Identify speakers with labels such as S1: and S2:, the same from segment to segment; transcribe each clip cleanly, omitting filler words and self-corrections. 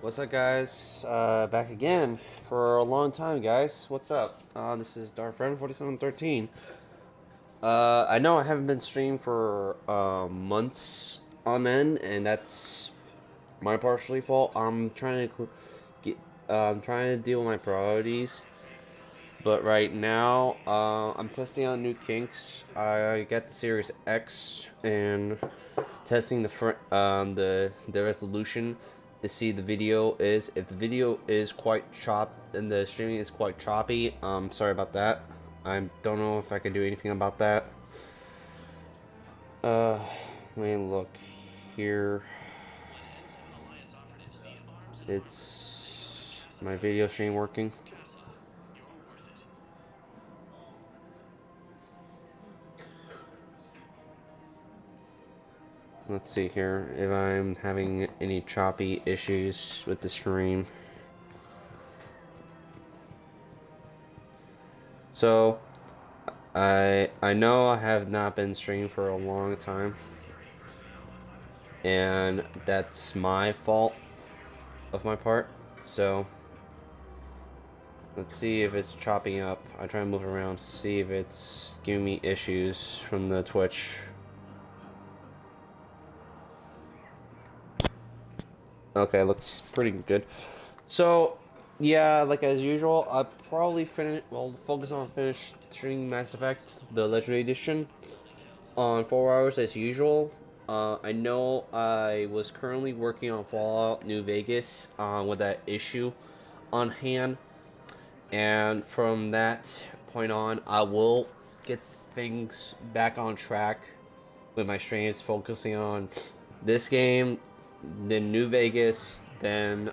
S1: What's up, guys? Back again for a long time, guys. What's up? This is Dark Friend 4713. I know I haven't been streaming for months on end, and that's my partially fault. I'm trying to get, I'm trying to deal with my priorities. But right now, I'm testing out new kinks. I got the Series X and testing the resolution to see the video is if the video is quite chopped and the streaming is quite choppy. Sorry about that. I don't know if I can do anything about that. Uh, Let me look here. It's my video stream working. Let's see here if I'm having any choppy issues with the stream. So, I know I have not been streaming for a long time, and that's my fault of my part. So, let's see if it's chopping up. I try to move around, see if it's giving me issues from the Twitch. Okay, looks pretty good. So, yeah, like as usual, I probably focus on finish streaming Mass Effect, the Legendary Edition, on 4 hours as usual. I know I was currently working on Fallout New Vegas with that issue on hand, and from that point on, I will get things back on track with my streams, focusing on this game, then New Vegas, then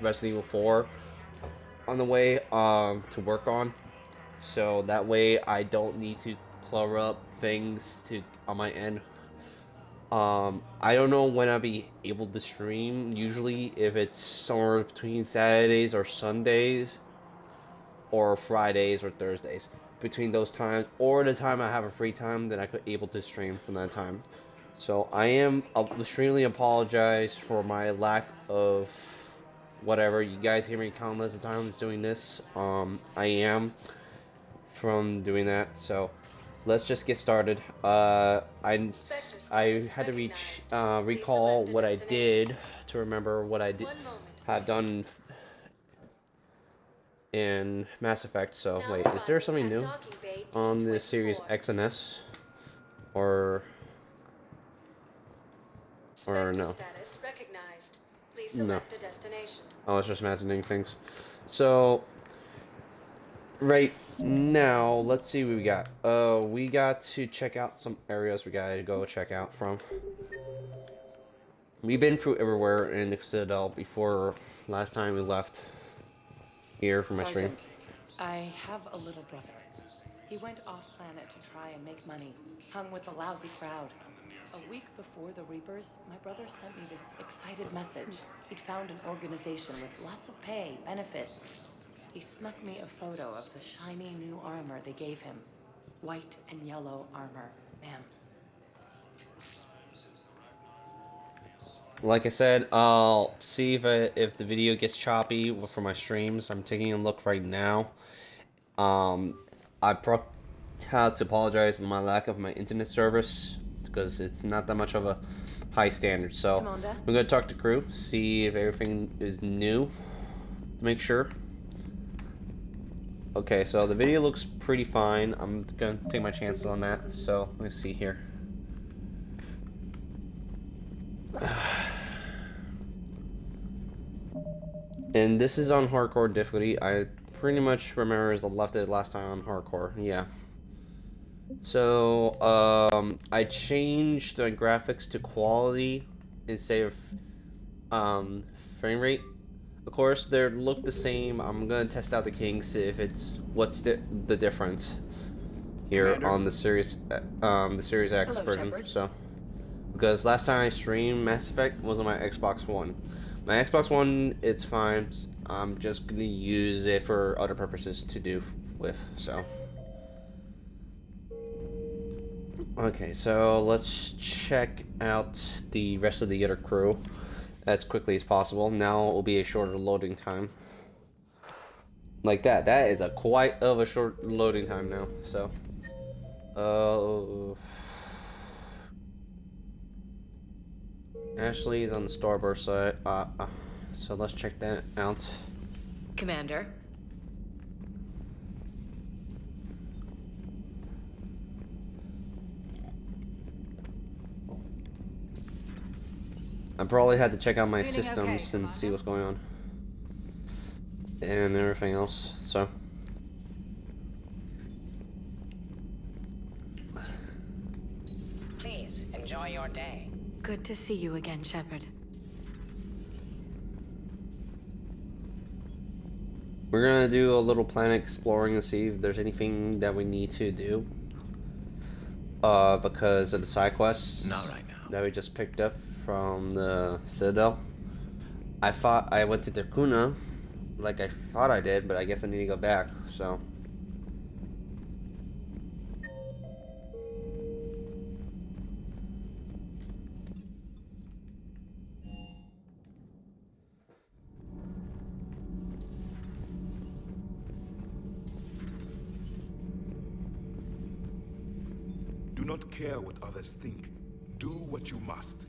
S1: Resident Evil 4 on the way to work on. So that way I don't need to clutter up things to on my end. I don't know when I'll be able to stream. Usually, if it's somewhere between Saturdays or Sundays, or Fridays or Thursdays, between those times, or the time I have a free time, then I could able to stream from that time. So I am extremely apologize for my lack of whatever. You guys hear me countless of times doing this. I am from doing that. So let's just get started. I had to recall what I did to remember what I did have done in Mass Effect. So wait, is there something new on the Series X and S, or no? No. I was just imagining things. So right now, let's see what we got. We got to check out some areas we gotta go check out from. We've been through everywhere in the Citadel before last time we left here for my stream.
S2: Sergeant, I have a little brother. He went off planet to try and make money, hung with a lousy crowd. A week before the Reapers, my brother sent me this excited message. He'd found an organization with lots of pay, benefits. He snuck me a photo of the shiny new armor they gave him. White and yellow armor, ma'am.
S1: Like I said, I'll see if the video gets choppy for my streams. I'm taking a look right now. I had to apologize for my lack of my internet service because it's not that much of a high standard. So I'm gonna talk to crew, see if everything is new, to make sure. Okay, so the video looks pretty fine. I'm gonna take my chances on that. So let me see here. And this is on hardcore difficulty. I pretty much remember I left it last time on hardcore. Yeah. So I changed the graphics to quality instead of frame rate. Of course, they look the same. I'm gonna test out the kinks if it's what's the difference here, Commander, on the Series X
S2: Hello,
S1: version.
S2: Shepard.
S1: So because last time I streamed Mass Effect was on my Xbox One. My Xbox One, it's fine. I'm just gonna use it for other purposes to do with. So okay, so let's check out the rest of the other crew. as quickly as possible. Now it will be a shorter loading time. Like that. That is a quite of a short loading time now. So, Ashley is on the starboard side. So let's check that out.
S2: Commander.
S1: I probably had to check out my
S2: Feeling
S1: systems
S2: okay,
S1: and see what's going on. And everything else, so.
S3: Please, enjoy your day.
S2: Good to see you again, Shepard.
S1: We're gonna do a little planet exploring to see if there's anything that we need to do. Because of the side quests.
S4: Not right now.
S1: That we just picked up from the Citadel. I thought I went to Dakuna, like I thought I did, but I guess I need to go back, so.
S5: Do not care what others think. Do what you must.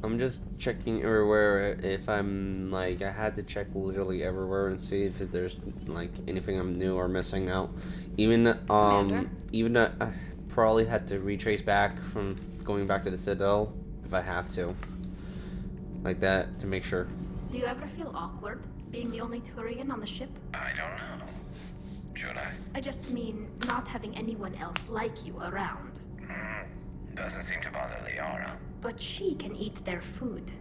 S1: I'm just checking everywhere if I'm like I had to check literally everywhere and see if there's like anything I'm new or missing out. Even I probably had to retrace back from going back to the Citadel if I have to. Like that to make sure.
S6: Do you ever feel awkward being the only Turian on the ship?
S4: I don't know. Should I?
S6: I just mean not having anyone else like you around.
S4: Doesn't seem to bother Liara.
S6: But she can eat their food.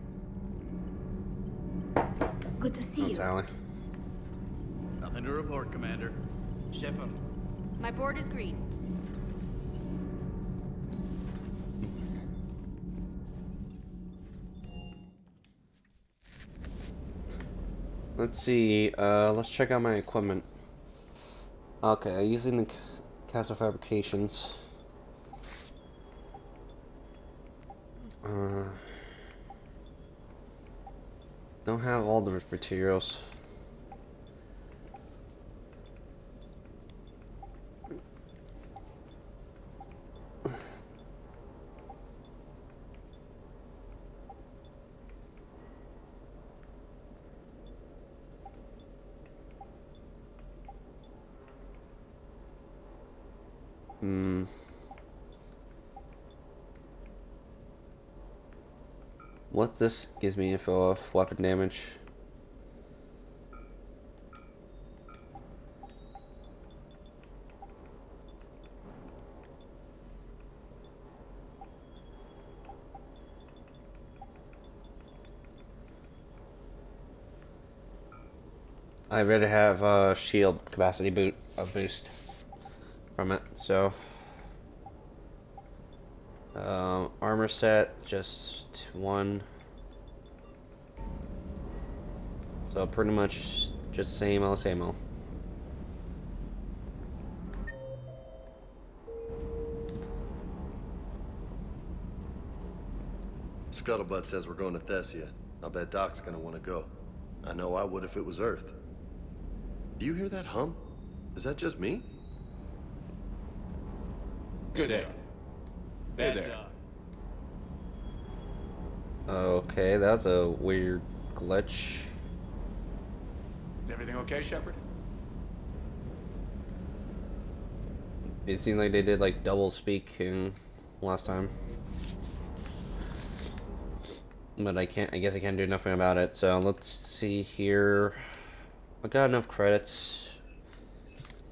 S6: Good to see
S1: Oh,
S6: you.
S1: Tally.
S7: Nothing to report, Commander. Shepard.
S2: My board is green.
S1: Let's see. Let's check out my equipment. Okay, using the Castle Fabrications. Don't have all the materials. What this gives me info of weapon damage. I rather have a shield capacity boost from it, so armor set just one, so pretty much just same old.
S8: Scuttlebutt says we're going to Thessia. I'll bet Doc's gonna want to go. I know I would if it was Earth. Do you hear that hum? Is that just me?
S7: Good day. Hey there.
S1: Okay, that's a weird glitch.
S7: Everything okay, Shepard?
S1: It seemed like they did like double speaking last time. But I guess I can't do nothing about it. So let's see here. I got enough credits,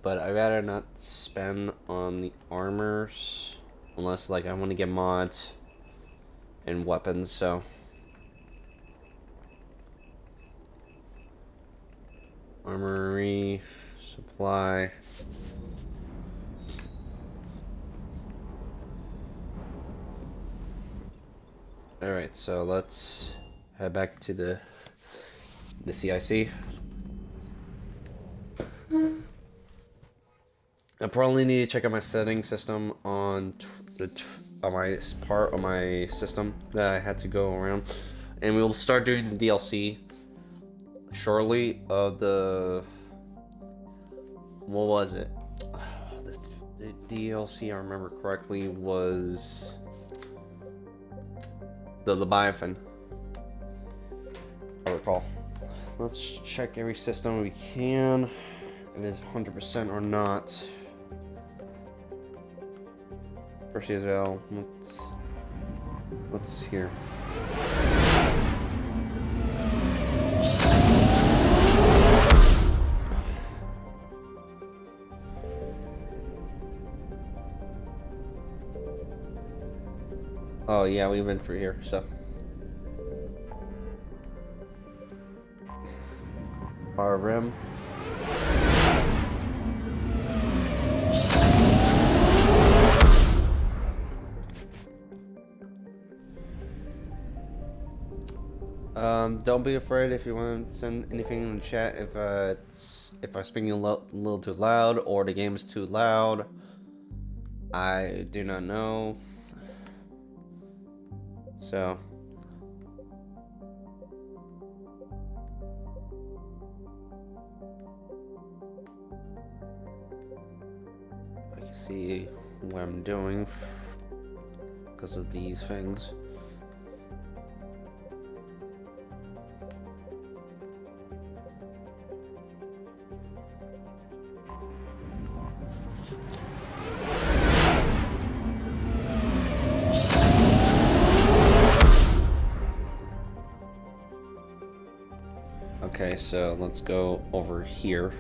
S1: but I'd rather not spend on the armors unless like I want to get mods and weapons, so armory, supply. Alright, so let's head back to the CIC. I probably need to check out my setting system on the on my part on my system that I had to go around, and we will start doing the DLC shortly. The what was it? The DLC, I remember correctly, was the Leviathan. I recall. Let's check every system we can. If it is 100% or not. First as well. Let's hear. Oh yeah, we've been through here, so. Fire Rim. Don't be afraid if you want to send anything in the chat if I'm speaking a little too loud or the game is too loud. I do not know. So. I can see what I'm doing because of these things. Okay, so let's go over here.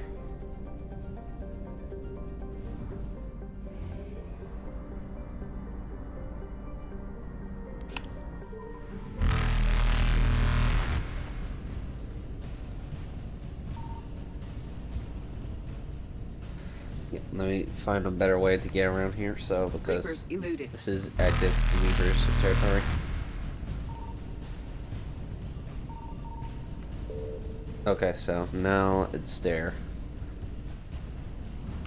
S1: Yeah, let me find a better way to get around here, so because this is active Reapers territory. Okay, so now it's there.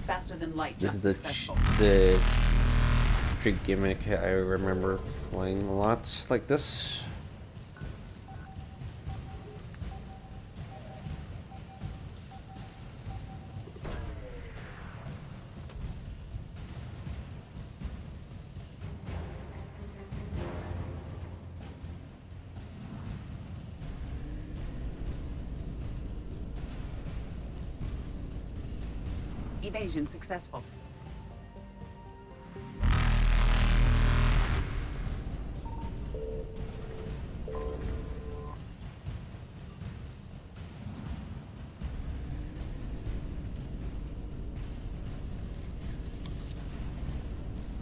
S3: Faster than light.
S1: This is the trick gimmick I remember playing a lot like this.
S3: Evasion successful.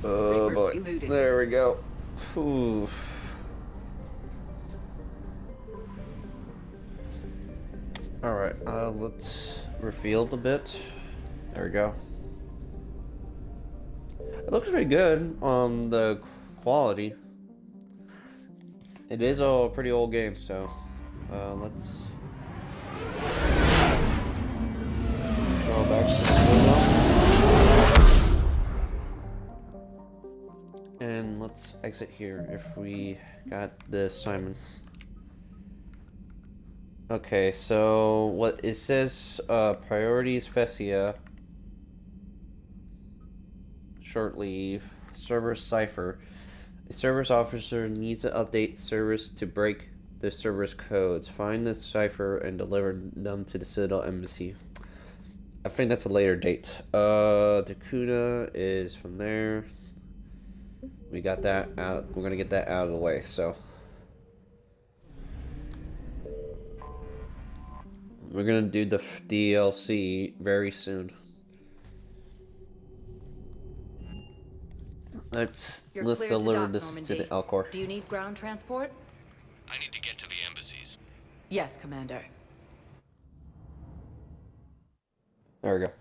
S1: Oh boy, there we go. Ooh. Alright, let's refill a bit. There we go. It looks pretty good on the quality. It is a pretty old game, so let's go back to the and let's exit here if we got the assignment. Okay, so what it says, priorities Thessia. Short leave. Server cipher. A service officer needs to update servers to break the server's codes. Find the cipher and deliver them to the Citadel Embassy. I think that's a later date. Dakuna is from there. We got that out. We're gonna get that out of the way, so. We're gonna do the DLC very soon. Let's deliver this to the Elcor.
S3: Do you need ground transport?
S9: I need to get to the embassies.
S3: Yes, Commander.
S1: There we go.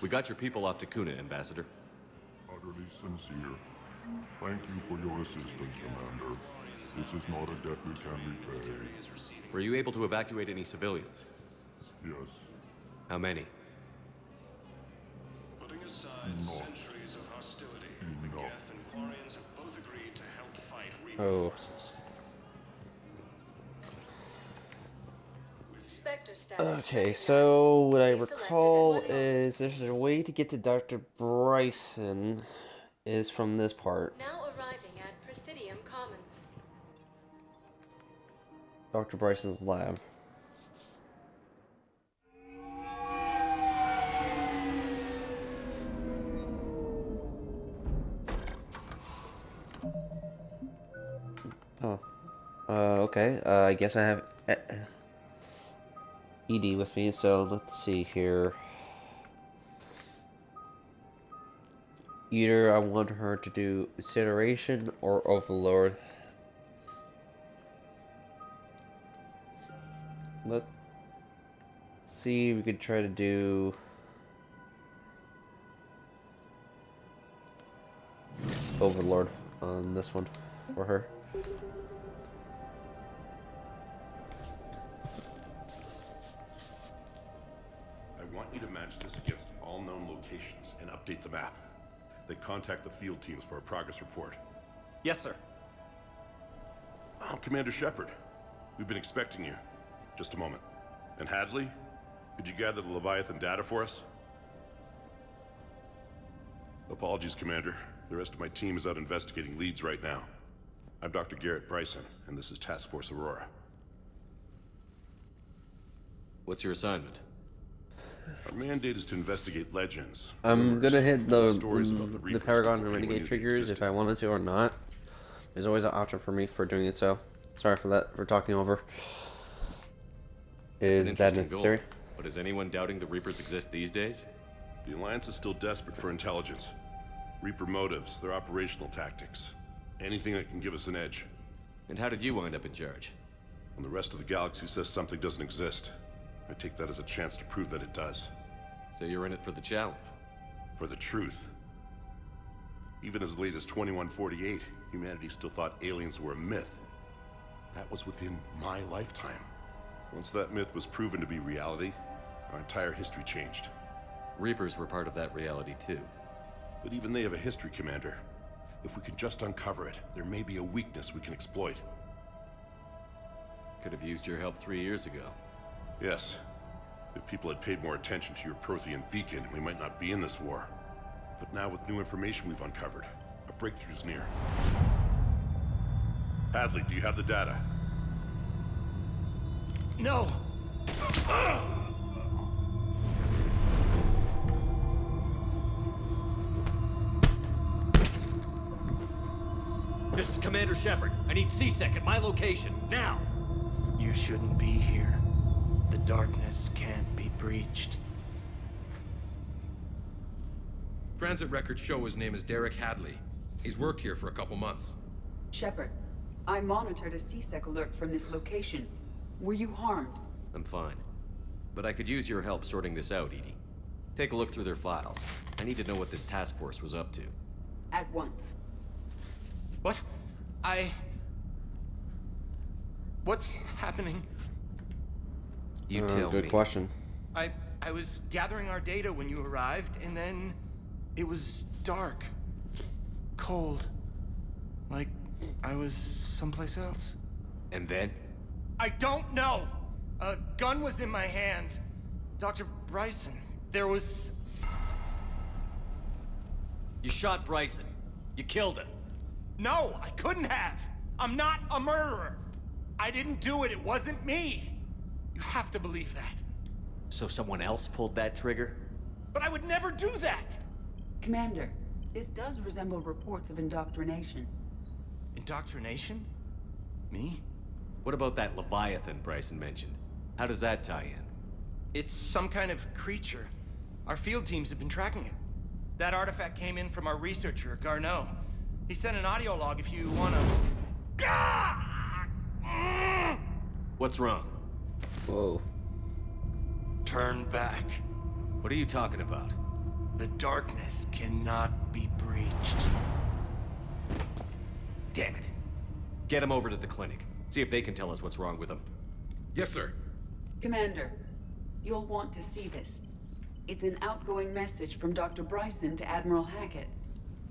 S9: We got your people off Dakuna, Ambassador.
S5: Utterly sincere. Thank you for your assistance, Commander. This is not a debt we can repay.
S9: Were you able to evacuate any civilians?
S5: Yes.
S9: How many?
S5: Enough.
S1: Oh. Okay, so what I recall is there's a way to get to Dr. Bryson is from this part.
S10: Now arriving at Presidium Commons.
S1: Dr. Bryson's lab. Oh. Okay. I guess I have ED with me, so let's see here. Either I want her to do Incineration or Overlord. Let's see, we could try to do Overlord on this one for her.
S11: I want you to match this against all known locations and update the map. Then contact the field teams for a progress report.
S7: Yes, sir.
S11: Oh, Commander Shepard. We've been expecting you. Just a moment. And Hadley? Could you gather the Leviathan data for us? Apologies, Commander. The rest of my team is out investigating leads right now. I'm Dr. Garrett Bryson, and this is Task Force Aurora.
S9: What's your assignment?
S11: Our mandate is to investigate legends.
S1: I'm gonna hit the
S11: stories about the Reapers
S1: Paragon
S11: before
S1: and
S11: anyone
S1: Renegade
S11: knew they
S1: triggers if
S11: existed.
S1: I wanted to or not. There's always an option for me for doing it, so sorry for that, for talking over.
S9: It's an
S1: Is that
S9: interesting
S1: necessary?
S9: goal, but is anyone doubting the Reapers exist these days?
S11: The Alliance is still desperate for intelligence. Reaper motives, their operational tactics. Anything that can give us an edge.
S9: And how did you wind up in charge?
S11: When the rest of the galaxy says something doesn't exist, I take that as a chance to prove that it does.
S9: So you're in it for the challenge?
S11: For the truth. Even as late as 2148, humanity still thought aliens were a myth. That was within my lifetime. Once that myth was proven to be reality, our entire history changed.
S9: Reapers were part of that reality too.
S11: But even they have a history, Commander. If we can just uncover it, there may be a weakness we can exploit.
S9: Could have used your help 3 years ago.
S11: Yes. If people had paid more attention to your Prothean beacon, we might not be in this war. But now with new information we've uncovered, a breakthrough's near. Hadley, do you have the data?
S7: No!
S9: This is Commander Shepard. I need C-Sec at my location, now!
S7: You shouldn't be here. The darkness can't be breached.
S12: Transit records show his name is Derek Hadley. He's worked here for a couple months.
S3: Shepard, I monitored a C-Sec alert from this location. Were you harmed?
S9: I'm fine. But I could use your help sorting this out, EDI. Take a look through their files. I need to know what this task force was up to.
S3: At once.
S7: What? What's happening?
S9: You tell
S1: good
S9: me.
S1: question.
S7: I was gathering our data when you arrived, and then it was dark. Cold. Like I was someplace else.
S9: And then?
S7: I don't know! A gun was in my hand. Dr. Bryson, there was...
S9: You shot Bryson. You killed him.
S7: No, I couldn't have! I'm not a murderer! I didn't do it, it wasn't me! You have to believe that.
S9: So someone else pulled that trigger?
S7: But I would never do that!
S3: Commander, this does resemble reports of indoctrination.
S7: Indoctrination? Me?
S9: What about that Leviathan Bryson mentioned? How does that tie in?
S7: It's some kind of creature. Our field teams have been tracking it. That artifact came in from our researcher, Garneau. He sent an audio log if you wanna...
S9: What's wrong?
S1: Whoa.
S7: Turn back.
S9: What are you talking about?
S7: The darkness cannot be breached.
S9: Damn it. Get him over to the clinic. See if they can tell us what's wrong with him.
S12: Yes, sir.
S3: Commander, you'll want to see this. It's an outgoing message from Dr. Bryson to Admiral Hackett.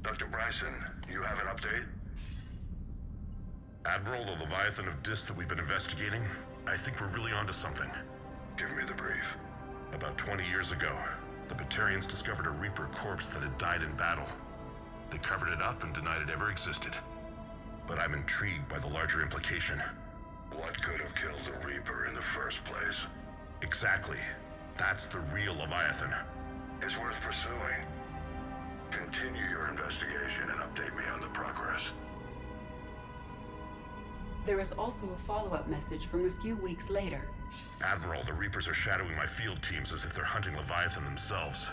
S13: Dr. Bryson, you have an update?
S11: Admiral, the Leviathan of Dis that we've been investigating, I think we're really onto something.
S13: Give me the brief.
S11: About 20 years ago, the Batarians discovered a Reaper corpse that had died in battle. They covered it up and denied it ever existed. But I'm intrigued by the larger implication.
S13: What could have killed the Reaper in the first place?
S11: Exactly. That's the real Leviathan.
S13: It's worth pursuing. Continue your investigation and update me on the progress.
S3: There is also a follow-up message from a few weeks later.
S11: Admiral, the Reapers are shadowing my field teams as if they're hunting Leviathan themselves.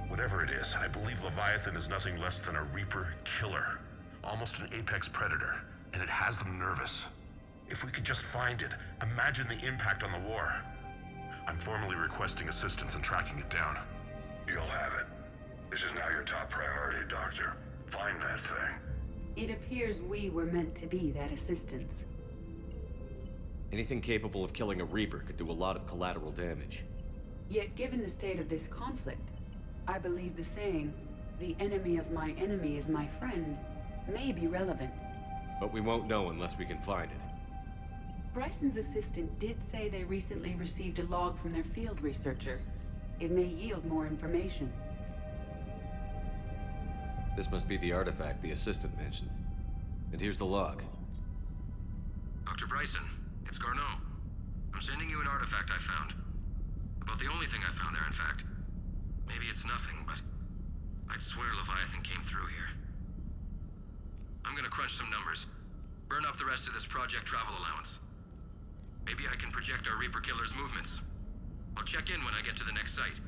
S11: Whatever it is, I believe Leviathan is nothing less than a Reaper killer. Almost an apex predator, and it has them nervous. If we could just find it, imagine the impact on the war. I'm formally requesting assistance in tracking it down.
S13: You'll have it. This is now your top priority, Doctor. Find that thing.
S3: It appears we were meant to be that assistance.
S9: Anything capable of killing a Reaper could do a lot of collateral damage.
S3: Yet given the state of this conflict, I believe the saying, "The enemy of my enemy is my friend," may be relevant.
S9: But we won't know unless we can find it.
S3: Bryson's assistant did say they recently received a log from their field researcher. It may yield more information.
S9: This must be the artifact the assistant mentioned. And here's the log.
S12: Dr. Bryson, it's Garneau. I'm sending you an artifact I found. About the only thing I found there, in fact. Maybe it's nothing, but I'd swear Leviathan came through here. I'm gonna crunch some numbers. Burn up the rest of this project travel allowance. Maybe I can project our Reaper killer's movements. I'll check in when I get to the next site.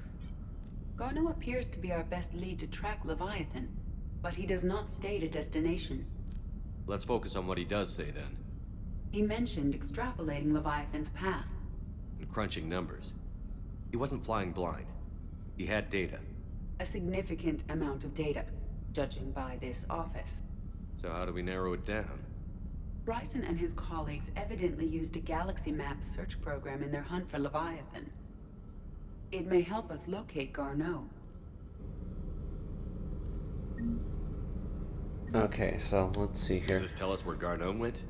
S3: Garneau appears to be our best lead to track Leviathan, but he does not state a destination.
S9: Let's focus on what he does say then.
S3: He mentioned extrapolating Leviathan's path.
S9: And crunching numbers. He wasn't flying blind. He had data.
S3: A significant amount of data, judging by this office.
S9: So how do we narrow it down?
S3: Bryson and his colleagues evidently used a galaxy map search program in their hunt for Leviathan. It may help us locate Garneau.
S1: Okay, so let's see here.
S9: Does this tell us where Garneau went?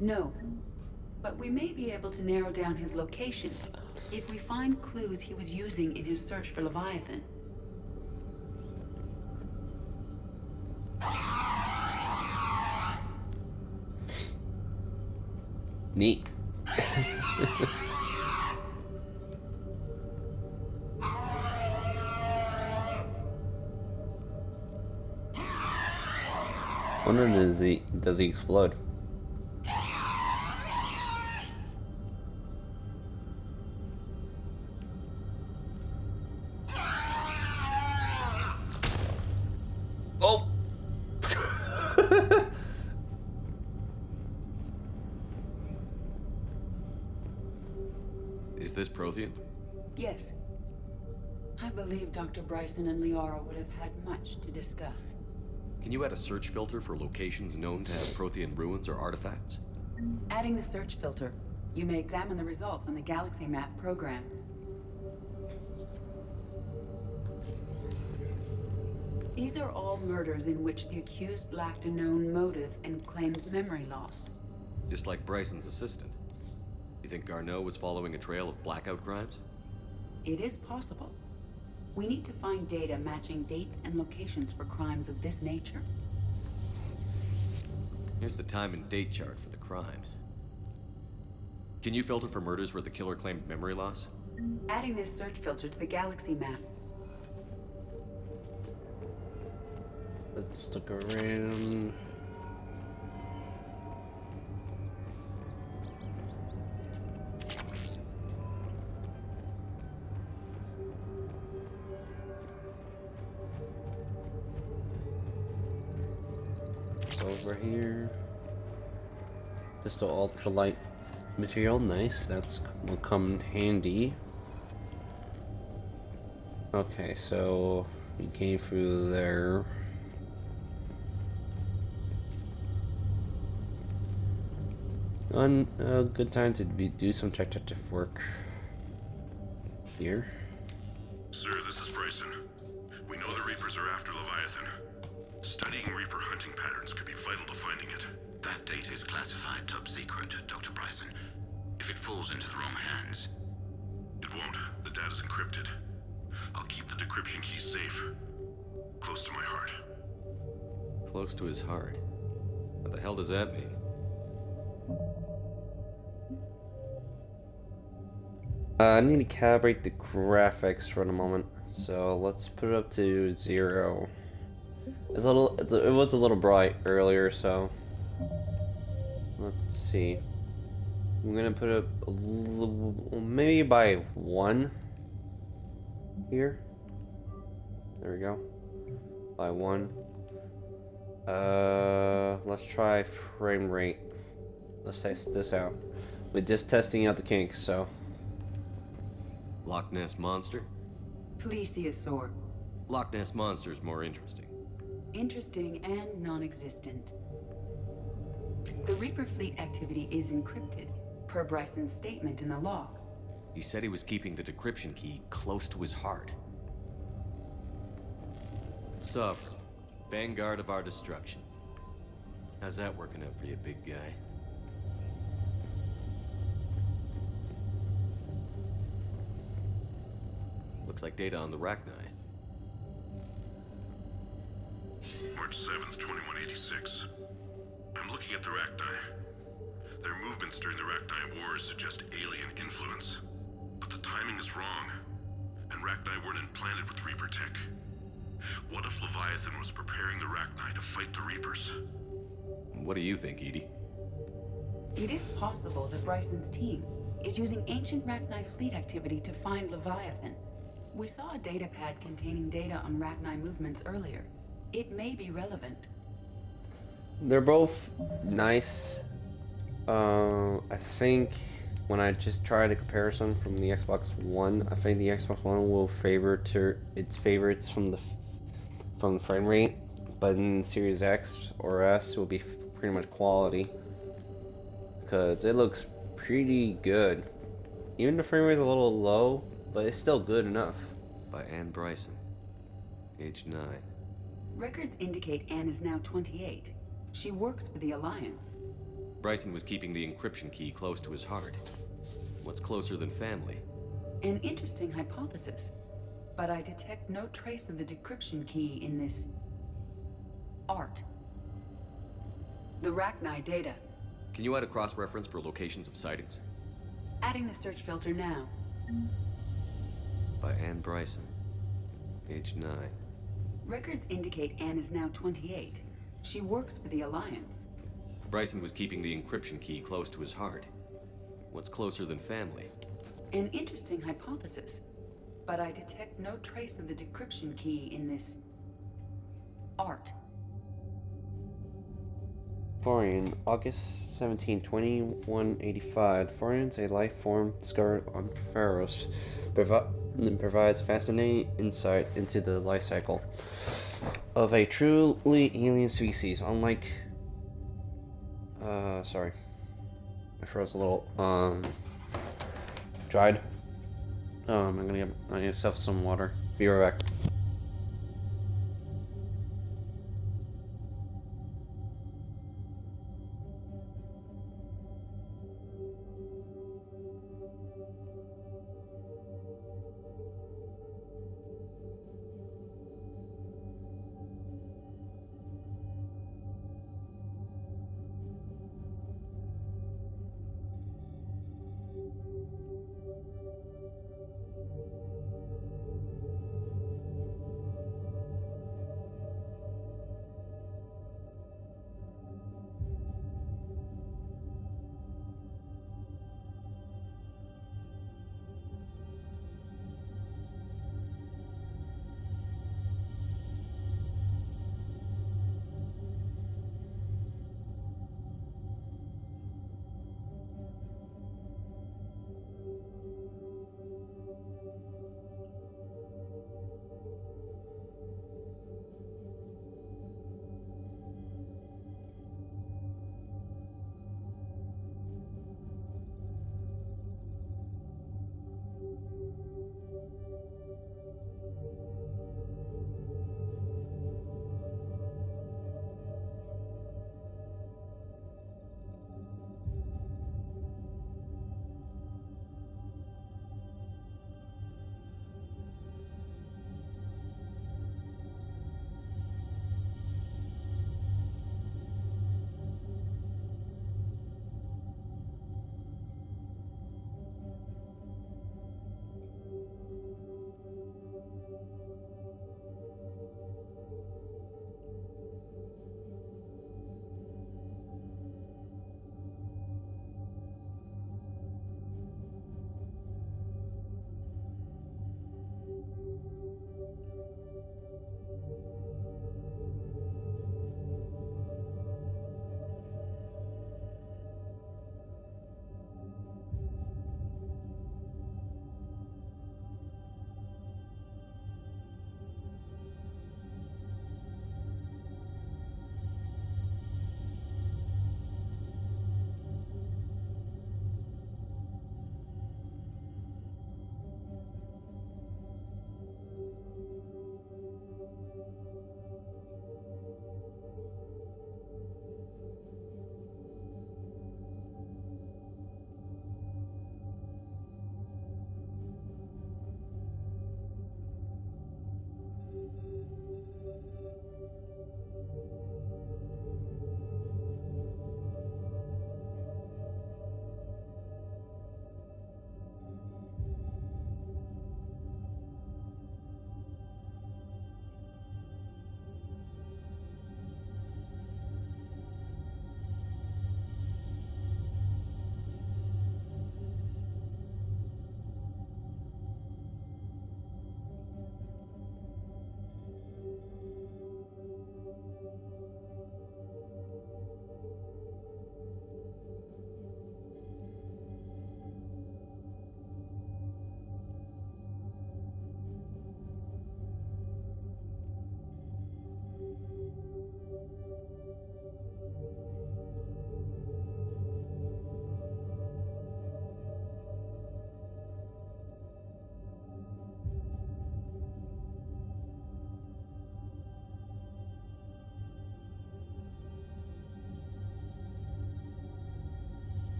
S3: No, but we may be able to narrow down his location if we find clues he was using in his search for Leviathan.
S1: Neat. Wonder does he explode? Oh.
S9: Is this Prothean?
S3: Yes. I believe Dr. Bryson and Liara would have had much to discuss.
S9: Can you add a search filter for locations known to have Prothean ruins or artifacts?
S3: Adding the search filter, you may examine the results on the Galaxy Map program. These are all murders in which the accused lacked a known motive and claimed memory loss.
S9: Just like Bryson's assistant. You think Garneau was following a trail of blackout crimes?
S3: It is possible. We need to find data matching dates and locations for crimes of this nature.
S9: Here's the time and date chart for the crimes. Can you filter for murders where the killer claimed memory loss?
S3: Adding this search filter to the Galaxy Map.
S1: Let's look around. Over here. Pistol ultralight material, nice. That's will come in handy. Okay, so we came through there. A good time to do some detective work here.
S11: Sir, this is
S5: Leviathan. Studying Reaper hunting patterns could be vital to finding it.
S12: That data is classified top secret, Dr. Bryson. If it falls into the wrong hands...
S5: It won't. The data's encrypted. I'll keep the decryption key safe. Close to my heart.
S9: Close to his heart. What the hell does that mean?
S1: I need to calibrate the graphics for the moment, so let's put it up to 0. It was a little bright earlier, so let's see. I'm gonna put it a little, maybe by 1 here. There we go. By 1. Let's try frame rate. Let's test this out. We're just testing out the kinks, so.
S9: Loch Ness Monster?
S3: Plesiosaur.
S9: Loch Ness Monster is more interesting.
S3: Interesting and non-existent. The Reaper fleet activity is encrypted, per Bryson's statement in the log.
S9: He said he was keeping the decryption key close to his heart. Sovereign, vanguard of our destruction. How's that working out for you, big guy? Looks like data on the Rachni.
S5: March 7th, 2186. I'm looking at the Rachni. Their movements during the Rachni Wars suggest alien influence. But the timing is wrong. And Rachni weren't implanted with Reaper tech. What if Leviathan was preparing the Rachni to fight the Reapers?
S9: What do you think, Edie?
S3: It is possible that Bryson's team is using ancient Rachni fleet activity to find Leviathan. We saw a data pad containing data on Rachni movements earlier. It may be relevant.
S1: They're both nice. I think when I just tried a comparison from the Xbox One, I think the Xbox One will favor its favorites from the frame rate, but in Series X or S it will be pretty much quality because it looks pretty good. Even the frame rate is a little low, but it's still good enough.
S9: By Anne Bryson, age 9.
S3: Records indicate Anne is now 28. She works for the Alliance.
S9: Bryson was keeping the encryption key close to his heart. What's closer than family?
S3: An interesting hypothesis, but I detect no trace of the decryption key in this art. The Rachni data.
S9: Can you add a cross-reference for locations of sightings?
S3: Adding the search filter now.
S9: By Anne Bryson, age 9.
S3: Records indicate Anne is now 28. She works for the Alliance.
S9: Bryson was keeping the encryption key close to his heart. What's closer than family?
S3: An interesting hypothesis, but I detect no trace of the decryption key in this art.
S1: Thorian, August 17, 2185. The Thorian is a life form discovered on Pharos. Provides fascinating insight into the life cycle of a truly alien species. Unlike, sorry, my throat's a little dried. I'm gonna get myself some water. Be right back.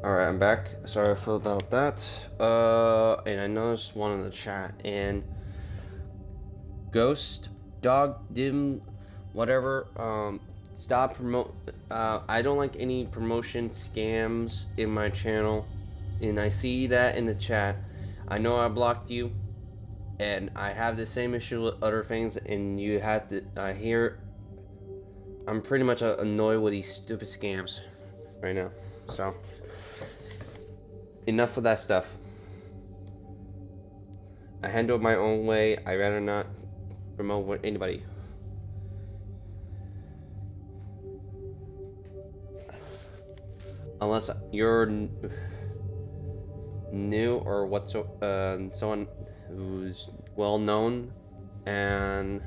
S1: Alright, I'm back. Sorry about that. And I noticed one in the chat, and Ghost, Dog, Dim, whatever, stop promote. I don't like any promotion scams in my channel, and I see that in the chat. I know I blocked you, and I have the same issue with other things, and you had to hear. I'm pretty much annoyed with these stupid scams right now, so. Enough of that stuff. I handle it my own way. I'd rather not promote with anybody. Unless you're new or someone who's well known, and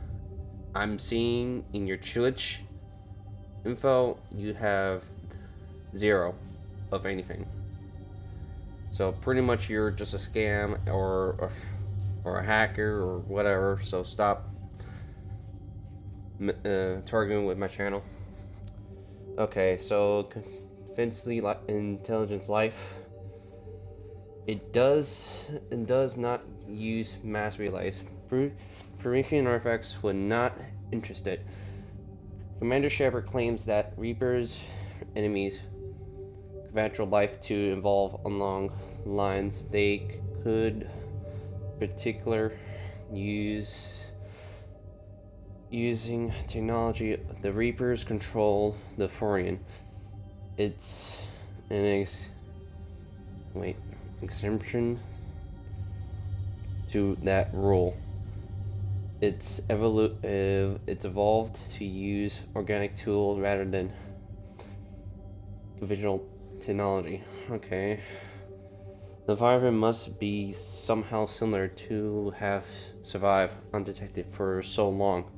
S1: I'm seeing in your Twitch info you have 0 of anything. So pretty much you're just a scam or a hacker or whatever. So stop targeting with my channel. Okay, so Finchley Intelligence Life. It does not use mass relays. Promethean artifacts would not interested. Commander Shepard claims that Reaper's enemies natural life to evolve along lines they could particular using technology. The Reapers control the Forian. It's an exemption to that rule. It's evolved to use organic tool rather than conventional technology. Okay. The Leviathan must be somehow similar to have survived undetected for so long.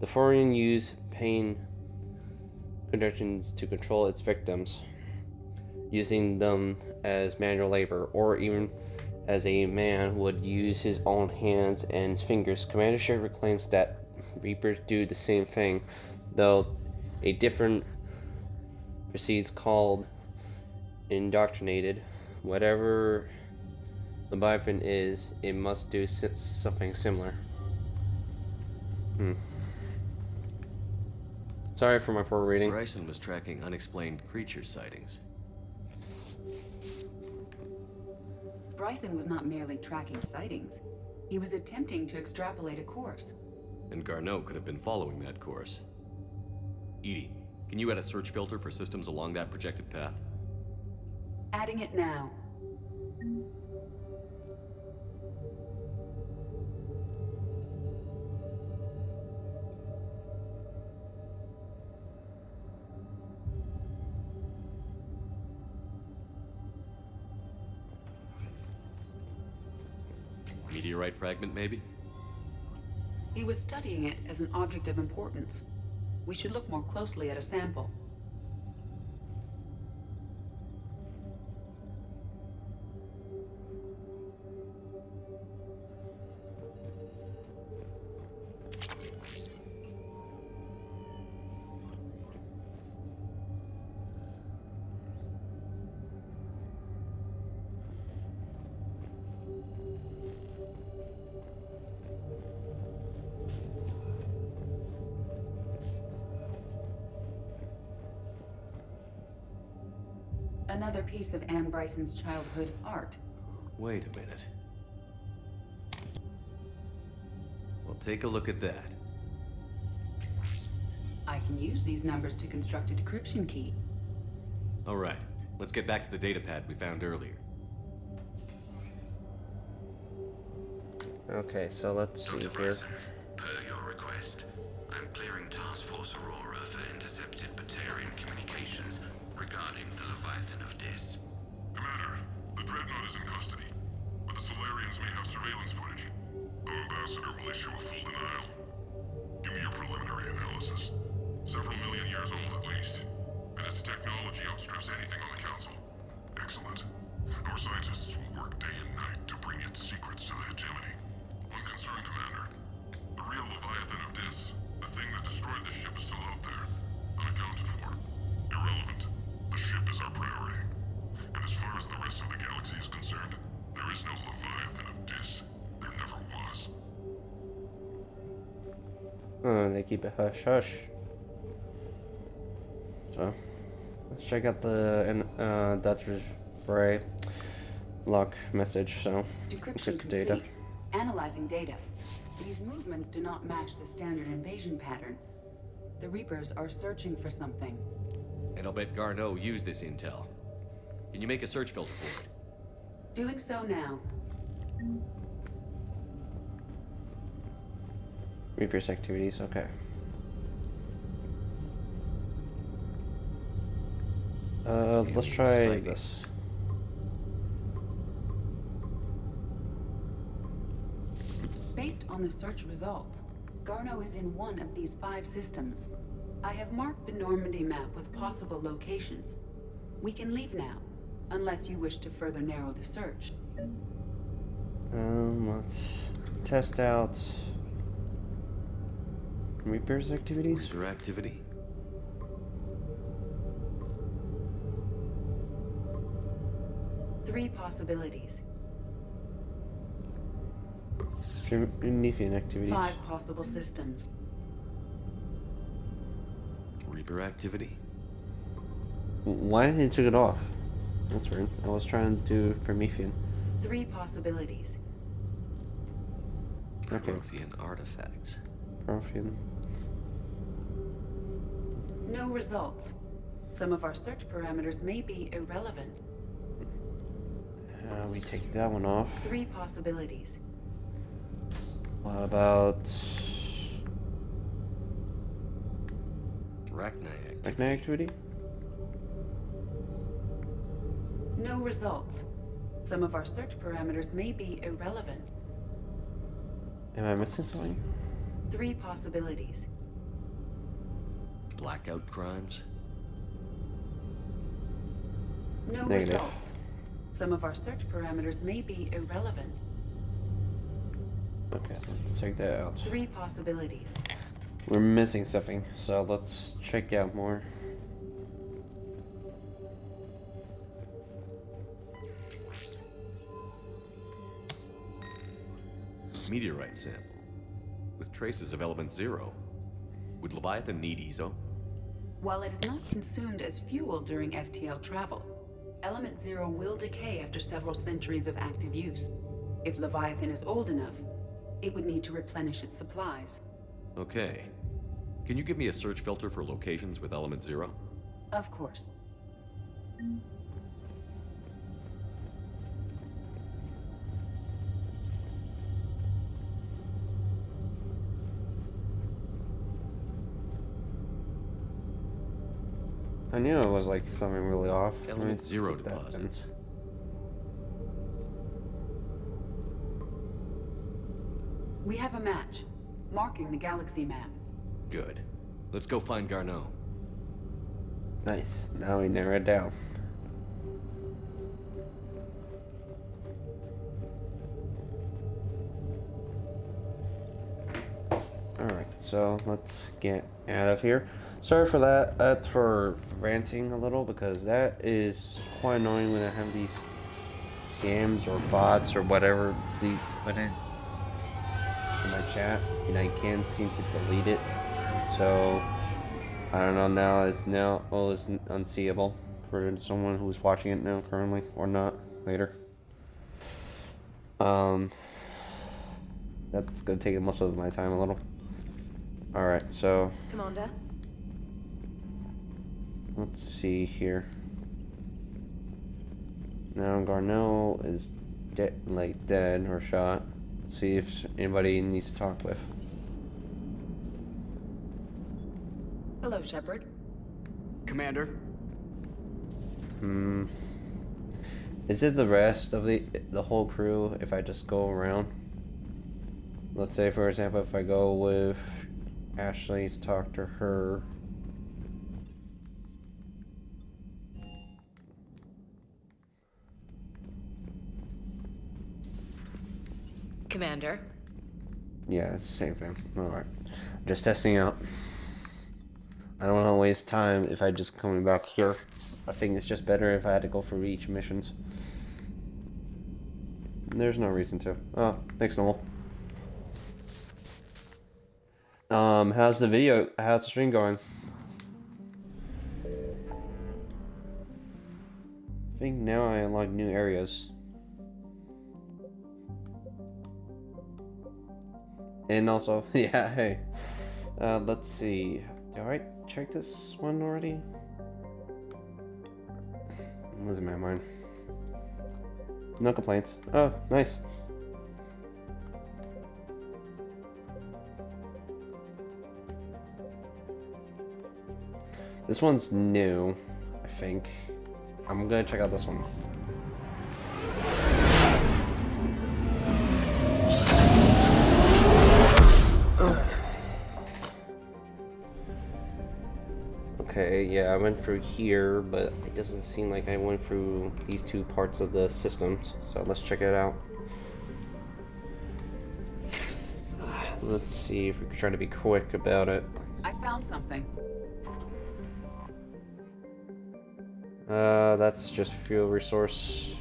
S1: The Forian use pain conditions to control its victims, using them as manual labor, or even as a man would use his own hands and fingers. Commander Shepard claims that Reapers do the same thing, though a different proceeds called indoctrinated. Whatever Leviathan is, it must do something similar. Sorry for my poor reading.
S9: Bryson was tracking unexplained creature sightings.
S3: Bryson was not merely tracking sightings. He was attempting to extrapolate a course.
S9: And Garneau could have been following that course. EDI, can you add a search filter for systems along that projected path?
S3: Adding it now.
S9: Meteorite fragment, maybe?
S3: He was studying it as an object of importance. We should look more closely at a sample. Another piece of Anne Bryson's childhood art.
S9: Wait a minute. Well, take a look at that.
S3: use these numbers to construct a decryption key.
S9: All right, let's get back to the datapad we found earlier.
S1: Okay, so let's see
S12: Dr.
S1: here.
S12: Bryson, per your request, I'm clearing Task Force Aurora for intercepted Batarian communications regarding the Leviathan of Dis.
S5: Commander, the Dreadnought is in custody, but the Solarians may have surveillance footage. Our ambassador will issue a full denial. Give me your preliminary analysis. Several million years old at least, and its technology outstrips anything on the Council. Excellent. Our scientists will work day and night to bring its secrets to the hegemony. One concern, Commander. The real Leviathan of Dis, the thing that destroyed the ship, is still out there, unaccounted for. Irrelevant. The ship is our priority. And as far as the rest of the galaxy is concerned, there is no Leviathan of Dis. There never was.
S1: Oh, they keep it hush hush. So, let's check out the Dr. Bray lock message. So,
S3: Decryption
S1: get the data.
S3: complete. Analyzing data. These movements do not match the standard invasion pattern. The Reapers are searching for something.
S9: And I'll bet Garneau used this intel. Can you make a search filter for it?
S3: Doing so now.
S1: Reapers activities, okay. Let's try this.
S3: Based on the search results, Garneau is in one of these 5 systems. I have marked the Normandy map with possible locations. We can leave now, unless you wish to further narrow the search.
S1: Let's test out Reapers activities.
S9: Reaper activity?
S3: Three possibilities.
S1: Promethean activities.
S3: 5 possible systems.
S9: Reaper activity?
S1: Why didn't he took it off? That's weird. I was trying to do Promethean.
S3: 3 possibilities.
S1: Okay.
S9: Promethean artifacts.
S1: Promethean.
S3: No results. Some of our search parameters may be irrelevant.
S1: We take that one off.
S3: 3 possibilities.
S1: What about
S9: Rachni activity.
S1: Rachni activity?
S3: No results. Some of our search parameters may be irrelevant.
S1: Am I missing something?
S3: 3 possibilities.
S9: Blackout crimes?
S3: No
S1: Negative.
S3: results. Some of our search parameters may be irrelevant.
S1: Okay, let's check that out.
S3: 3 possibilities.
S1: We're missing something, so let's check out more.
S9: Meteorite sample. With traces of element 0. Would Leviathan need ESO?
S3: While it is not consumed as fuel during FTL travel, Element 0 will decay after several centuries of active use. If Leviathan is old enough, it would need to replenish its supplies.
S9: Okay. Can you give me a search filter for locations with element 0?
S3: Of course.
S1: I knew it was like something really off.
S9: Element 0 deposits.
S3: We have a match, marking the galaxy map.
S9: Good. Let's go find Garneau.
S1: Nice. Now we narrow it down. Alright, so let's get out of here. Sorry for that. That's for ranting a little, because that is quite annoying when I have these scams or bots or whatever they put in my chat and I can't seem to delete it. So I don't know, now it's unseeable for someone who's watching it now currently, or not later. That's gonna take most of my time a little. Alright, so
S2: Commander?
S1: Let's see here. Now Garneau is dead or shot. Let's see if anybody needs to talk with.
S3: Hello, Shepard.
S14: Commander.
S1: Is it the rest of the whole crew if I just go around? Let's say, for example, if I go with Ashley to talk to her.
S2: Commander.
S1: Yeah, it's the same thing. Alright. Just testing out. I don't want to waste time if I just coming back here. I think it's just better if I had to go through each missions. There's no reason to. Oh, thanks, Noel. How's the stream going? I think now I unlock new areas. And also, yeah, hey. Let's see. Did I check this one already? I'm losing my mind. No complaints. Oh, nice. This one's new, I think. I'm gonna check out this one. Okay, yeah, I went through here, but it doesn't seem like I went through these two parts of the systems, so let's check it out. Let's see if we can try to be quick about it.
S3: I found something.
S1: That's just fuel resource.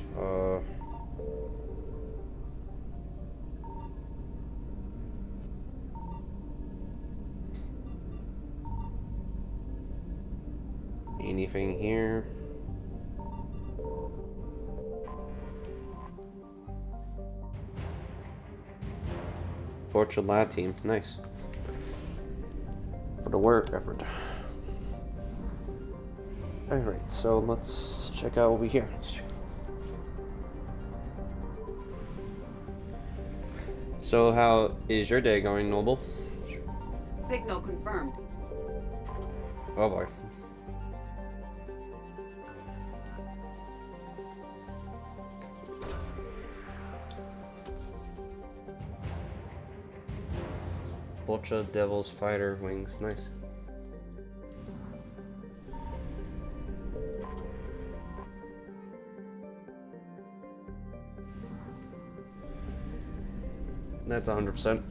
S1: Anything here? Fortune Lab Team, nice. For the work effort. Alright, so let's check out over here. So how is your day going, Noble?
S3: Signal confirmed.
S1: Oh boy. Ultra Devil's Fighter Wings, nice. That's 100%.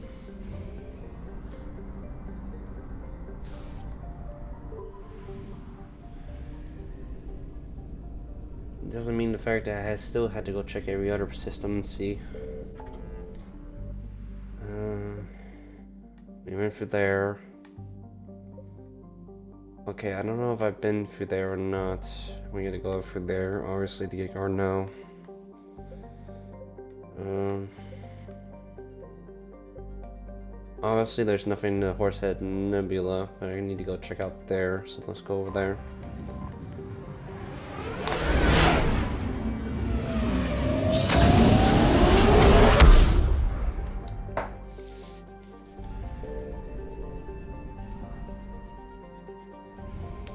S1: Doesn't mean the fact that I still had to go check every other system and see. We went through there. Okay, I don't know if I've been through there or not. We gotta go through there, obviously, to get Garneau. Obviously, there's nothing in the Horsehead Nebula, but I need to go check out there, so let's go over there.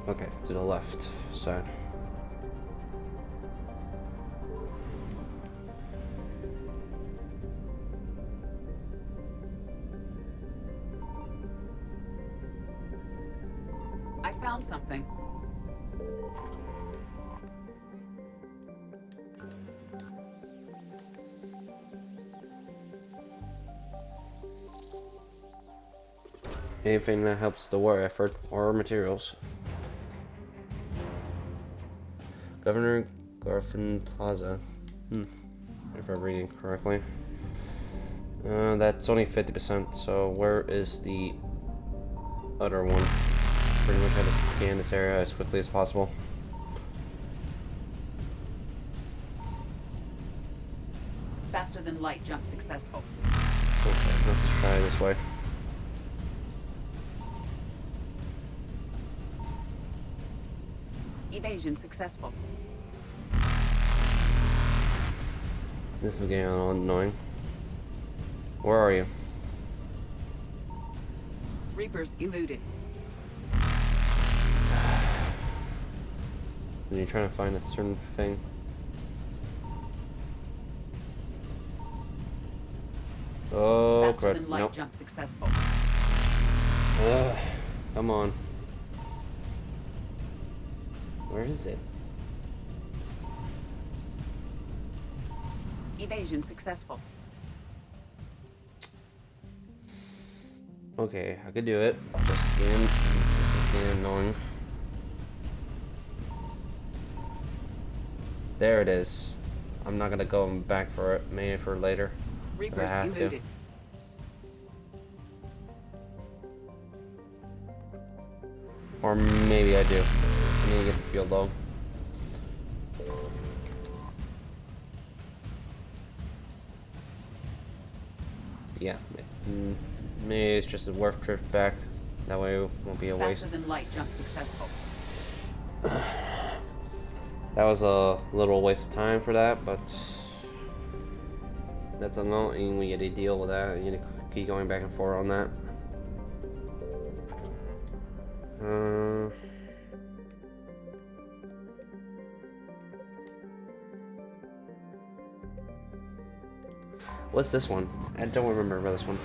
S1: Okay, to the left side.
S3: I found something.
S1: Anything that helps the war effort or materials. Governor Garfin Plaza. If I'm reading correctly. That's only 50%, so where is the other one? Pretty much had to scan this area as quickly as possible.
S3: Faster than light jump successful.
S1: Okay, let's try this way.
S3: Evasion successful.
S1: This is getting annoying. Where are you?
S3: Reapers eluded.
S1: Are you trying to find a certain thing? Oh,
S3: Faster
S1: crud.
S3: than light
S1: Nope.
S3: jump successful.
S1: Come on. Where is it?
S3: Evasion successful.
S1: Okay, I could do it. Just again, this is getting annoying. There it is. I'm not gonna go back for it. Maybe for later. If I
S3: Reapers
S1: have to.
S3: eluded.
S1: Or maybe I do. I need to get the field log. Yeah. Maybe it's just a warp drift back. That way it won't be a waste.
S3: Faster than light jump successful.
S1: That was a little waste of time for that, but that's annoying. We get to deal with that. You need to keep going back and forth on that. What's this one? I don't remember about this one.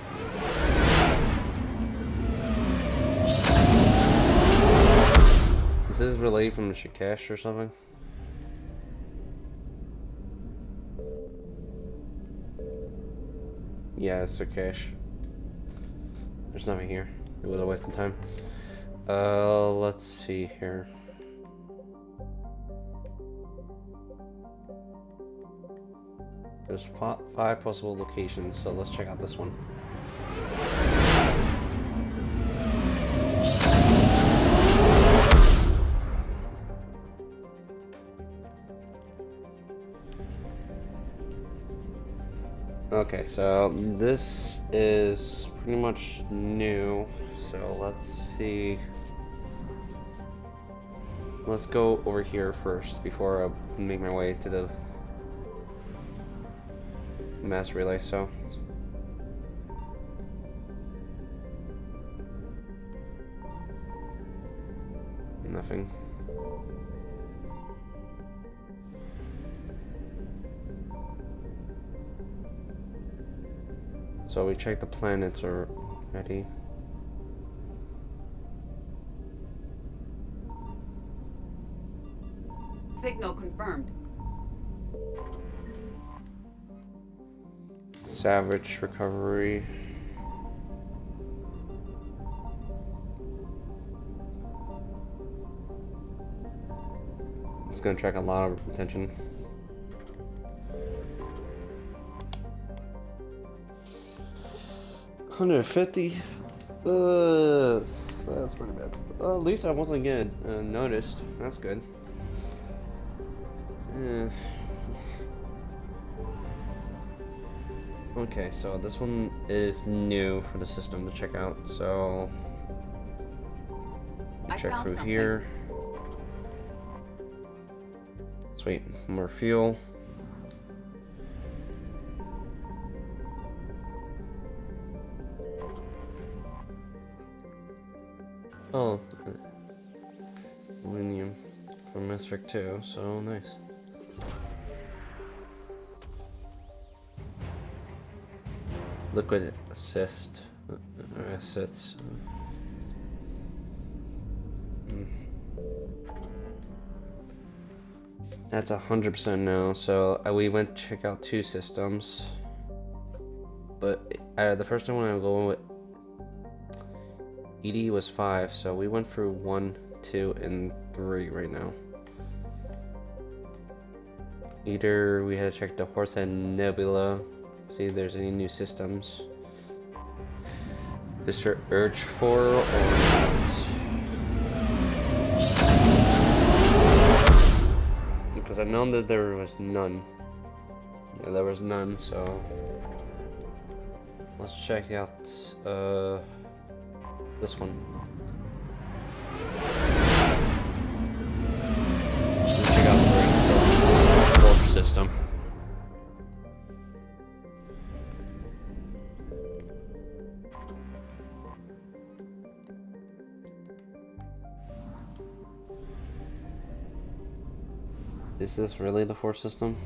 S1: Is this related from the Shikash or something? Yeah, it's Shikash. There's nothing here. It was a waste of time. Let's see here. There's five possible locations, so let's check out this one. Okay, so this is pretty much new, so let's see. Let's go over here first before I make my way to the mass relay. So nothing. So we checked the planets already.
S3: Signal confirmed.
S1: Savage recovery. It's gonna attract a lot of attention. $150. That's pretty bad. Well, at least I wasn't getting noticed. That's good. Okay, so this one is new for the system to check out. So check through here. Sweet, more fuel. Oh, Millennium from Mass Effect 2, so nice. Liquid assist, assets. That's 100% no. So we went to check out 2 systems, but the first one I'm going with ED was 5, so we went through 1, 2, and 3 right now. Either we had to check the Horsehead Nebula, see if there's any new systems to search for or not. Because I know that there was none. Yeah, there was none, so let's check out this one. system. Is this really the Force system?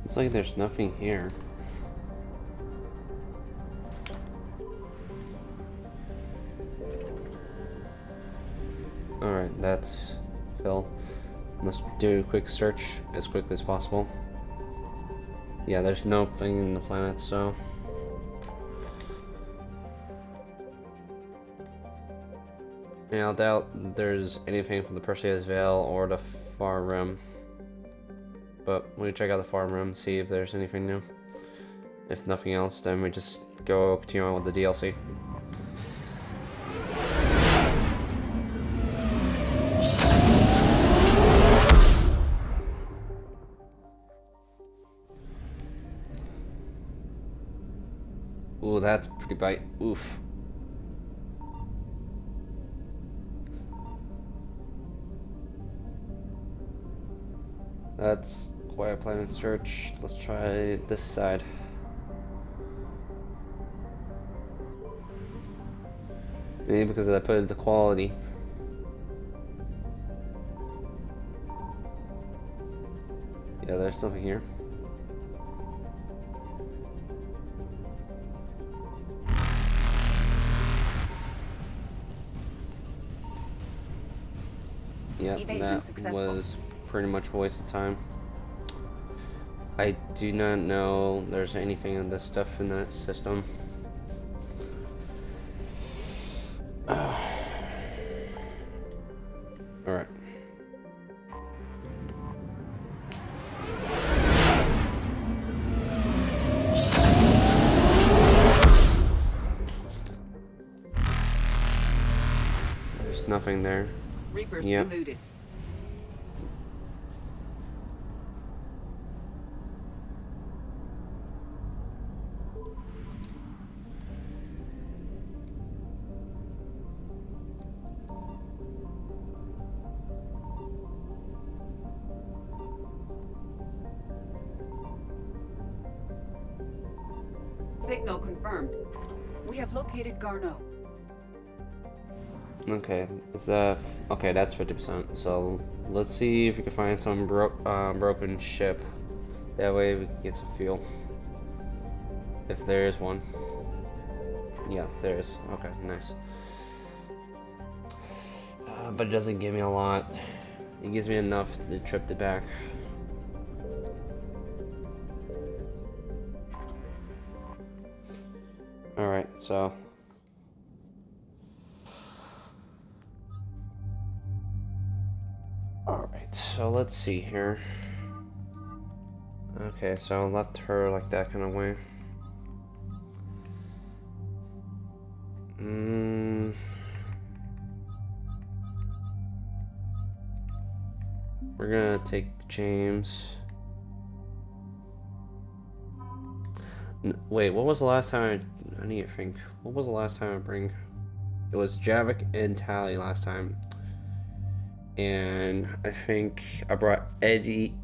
S1: Looks like there's nothing here. Alright, that's Phil. Let's do a quick search as quickly as possible. Yeah, there's nothing in the planet, so... And I doubt there's anything from the Perseus Veil or the Far Rim. But we check out the Far Rim, see if there's anything new. If nothing else, then we just go continue on with the DLC. Ooh, that's pretty bite. Oof. That's Quiet Planet Search. Let's try this side. Maybe because I put the quality. Yeah, there's something here. Yep, that was pretty much a waste of time. I do not know there's anything of this stuff in that system. Alright. There's nothing there.
S3: Reapers
S1: Yep.
S3: eluded. Signal confirmed. We have located Garneau.
S1: Okay, is that okay? That's 50%. So let's see if we can find some broken ship. That way we can get some fuel. If there is one. Yeah, there is. Okay, nice. But it doesn't give me a lot. It gives me enough to trip it back. Alright, so alright, so let's see here. Okay, so I left her like that kind of way. We're gonna take James. Wait, what was the last time I need to think. What was the last time I bring? It was Javik and Tali last time. And I think I brought Edie,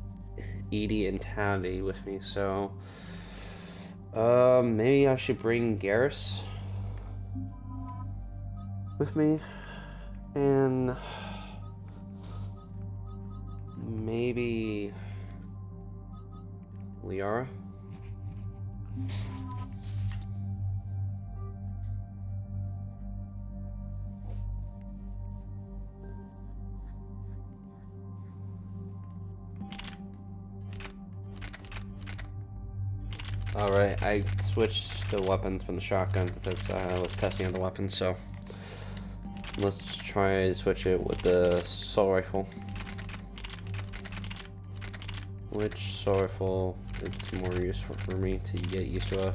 S1: and Tali with me, so maybe I should bring Garrus with me. And maybe Liara. Alright, I switched the weapons from the shotgun because I was testing out the weapons, so let's try to switch it with the assault rifle. Which assault rifle it's more useful for me to get used to.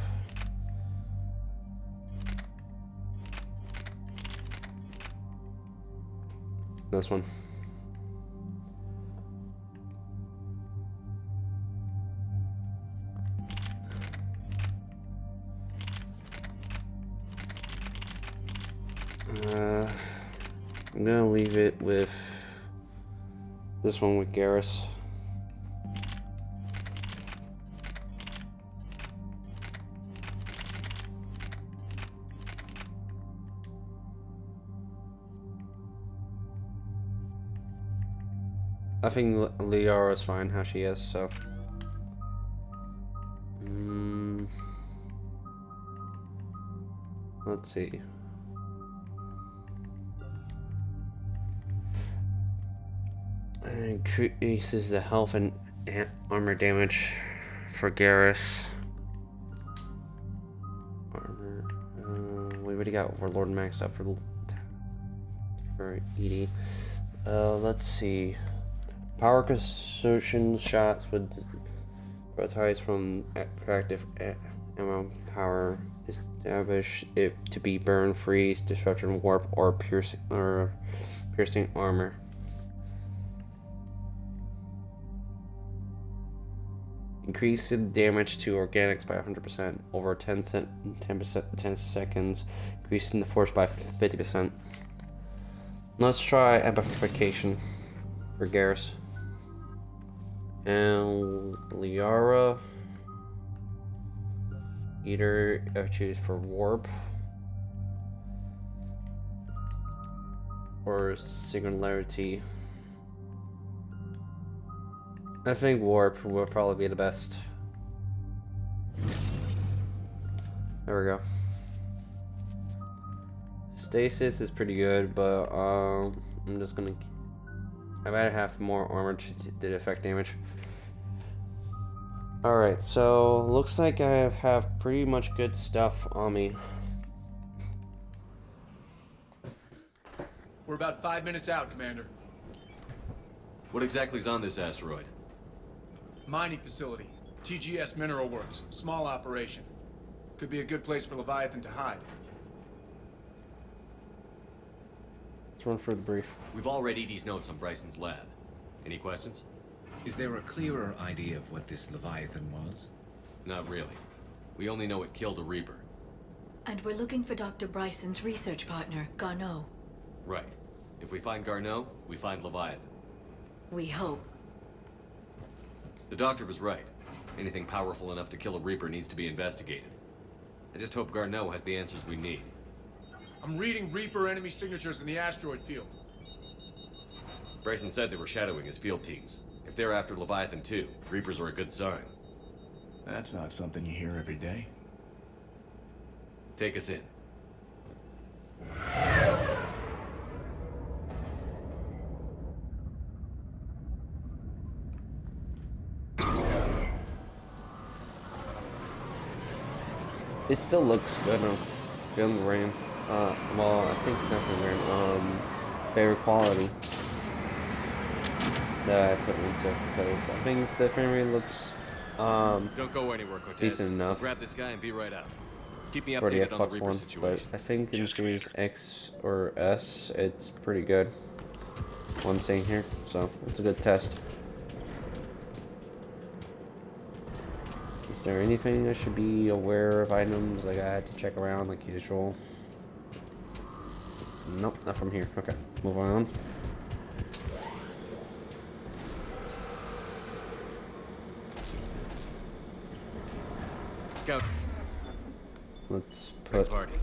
S1: this one. I'm gonna leave it with this one with Garrus. I think Liara is fine how she is, so. Let's see. Increases the health and armor damage for Garrus. Armor. We already got Overlord maxed out for EDI. Let's see. Power consumption shots would prioritize from proactive ammo power. Establish it to be burn, freeze, disruption, warp, or piercing armor. Increase the damage to organics by 100% over 10 seconds, increasing the force by 50%. Let's try amplification for Garrus. And Liara, either choose for warp or singularity. I think warp will probably be the best. There we go. Stasis is pretty good, but I'm just gonna. I'd rather have more armor to affect damage. Alright, so looks like I have pretty much good stuff on me.
S14: We're about 5 minutes out, Commander.
S9: What exactly is on this asteroid?
S14: Mining facility. TGS Mineral Works. Small operation. Could be a good place for Leviathan to hide.
S1: Let's run for the brief.
S9: We've all read Edie's notes on Bryson's lab. Any questions?
S15: Is there a clearer idea of what this Leviathan was?
S9: Not really. We only know it killed a Reaper.
S16: And we're looking for Dr. Bryson's research partner, Garneau.
S9: Right. If we find Garneau, we find Leviathan.
S16: We hope.
S9: The doctor was right. Anything powerful enough to kill a Reaper needs to be investigated. I just hope Garneau has the answers we need.
S14: I'm reading Reaper enemy signatures in the asteroid field.
S9: Bryson said they were shadowing his field teams. If they're after Leviathan too, Reapers are a good sign.
S7: That's not something you hear every day.
S9: Take us in.
S1: It still looks good on film grain. Well, I think not film grain. Favorite quality that I put into, because I think the frame rate looks
S9: Don't go anywhere, Cortez.
S1: decent enough.
S9: Grab this guy and be right out. Keep me
S1: For the
S9: updated on the
S1: Xbox
S9: Reaper
S1: One,
S9: situation.
S1: but I think in Series X or S, it's pretty good. What I'm saying here, so it's a good test. Is there anything I should be aware of? Items like I had to check around like usual? Nope, not from here. Okay, move on.
S15: Scout.
S1: Let's put.
S15: Party.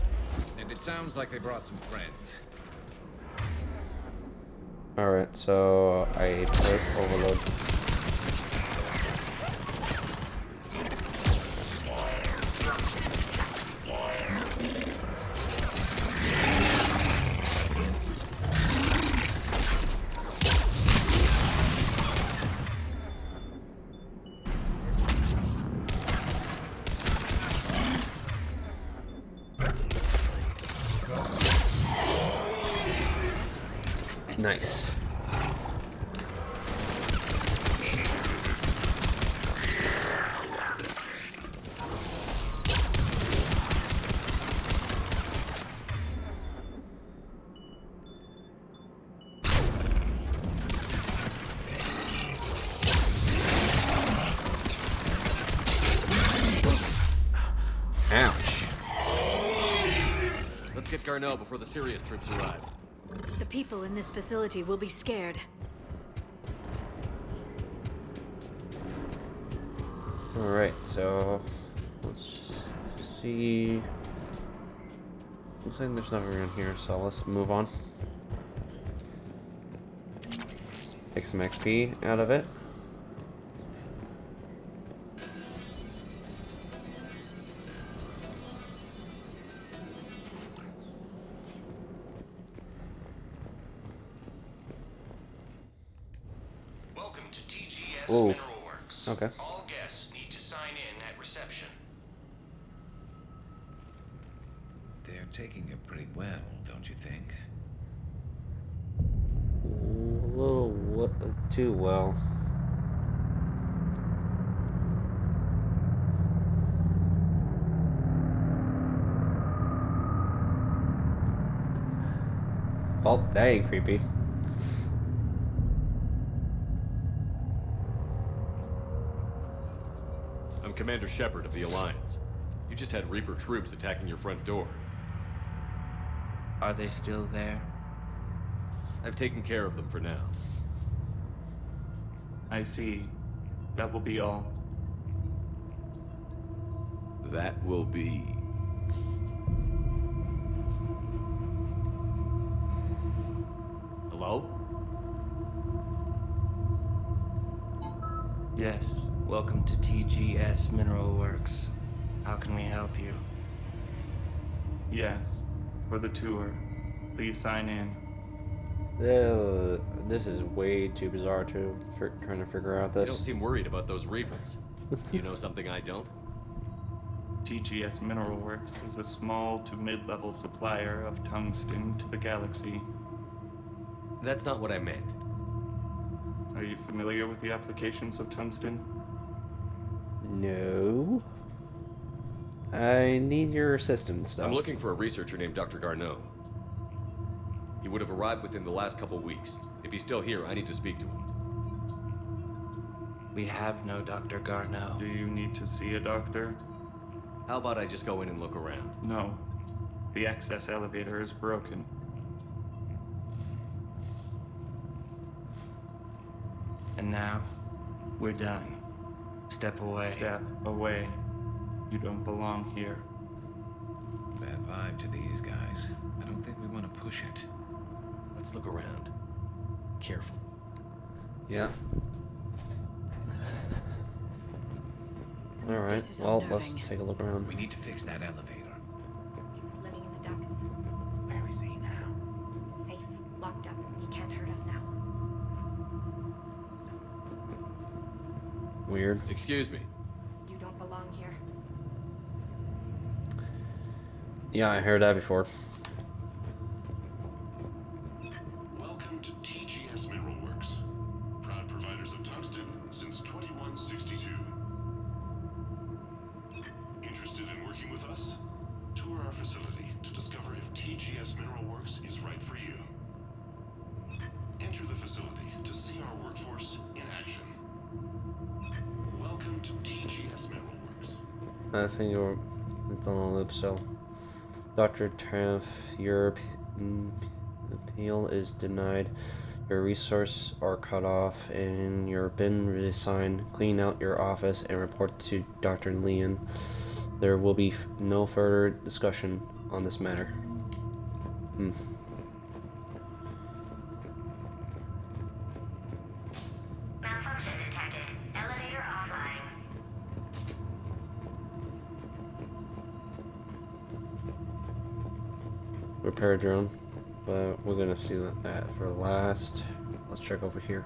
S15: And it sounds like they brought some friends.
S1: Alright, so I put overload. Nice.
S9: Garneau before the Sirius troops arrive.
S16: The people in this facility will be scared.
S1: Alright, so let's see. Looks like there's nothing in here, so let's move on. Take some XP out of it.
S12: Welcome to TGS
S1: Ooh.
S12: Mineral Works.
S1: Okay.
S12: All guests need to sign in at reception.
S15: They're taking it pretty well, don't you think?
S1: A little too well. Well, that ain't creepy.
S9: I'm Commander Shepard of the Alliance. You just had Reaper troops attacking your front door.
S7: Are they still there?
S9: I've taken care of them for now.
S7: I see. That will be all.
S9: That will be... Hello?
S7: Yes. Welcome to TGS Mineral Works. How can we help you? Yes. For the tour. Please sign in.
S1: This is way too bizarre to trying to figure out
S9: You
S1: this.
S9: don't seem worried about those Reapers. You know something I don't?
S7: TGS Mineral Works is a small to mid-level supplier of tungsten to the galaxy.
S9: That's not what I meant.
S7: Are you familiar with the applications of tungsten?
S1: No. I need your assistance, though.
S9: I'm looking for a researcher named Dr. Garneau. He would have arrived within the last couple weeks. If he's still here, I need to speak to him.
S7: We have no Dr. Garneau. Do you need to see a doctor?
S9: How about I just go in and look around?
S7: No. The access elevator is broken. And now, we're done. Step away. Step away. You don't belong here.
S15: Bad vibe to these guys. I don't think we want to push it.
S9: Let's look around. Careful.
S1: Yeah. Alright, well, let's take a look around.
S15: We need to fix that elevator.
S6: He was living in the ducts.
S15: Where is he now?
S6: Safe. Locked up. He can't hurt us now.
S1: Weird.
S9: Excuse me.
S6: You don't belong here.
S1: Yeah, I heard that before.
S5: Welcome to TGS Mineral Works. Proud providers of tungsten since 2162. Interested in working with us? Tour our facility to discover if TGS Mineral Works is right for you. Enter the facility to see our workforce in action. Welcome to TGS Mineral Works.
S1: I think it's on a loop, so. Dr. Trav, your appeal is denied. Your resources are cut off and you're been reassigned. Clean out your office and report to Dr. Leon. There will be no further discussion on this matter.
S6: Malfunction detected. Elevator offline.
S1: Repair drone, but we're gonna see that for last. Let's check over here.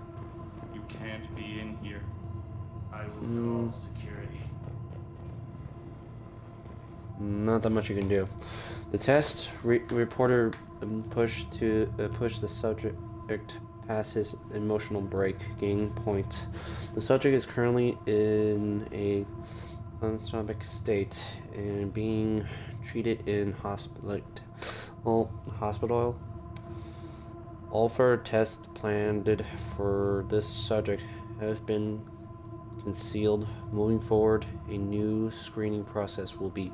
S7: You can't be in here. I will call security.
S1: Not that much you can do. The test reporter pushed the subject past his emotional breaking point. The subject is currently in a catatonic state and being treated in hospital. All further tests planned for this subject have been concealed. Moving forward, a new screening process will be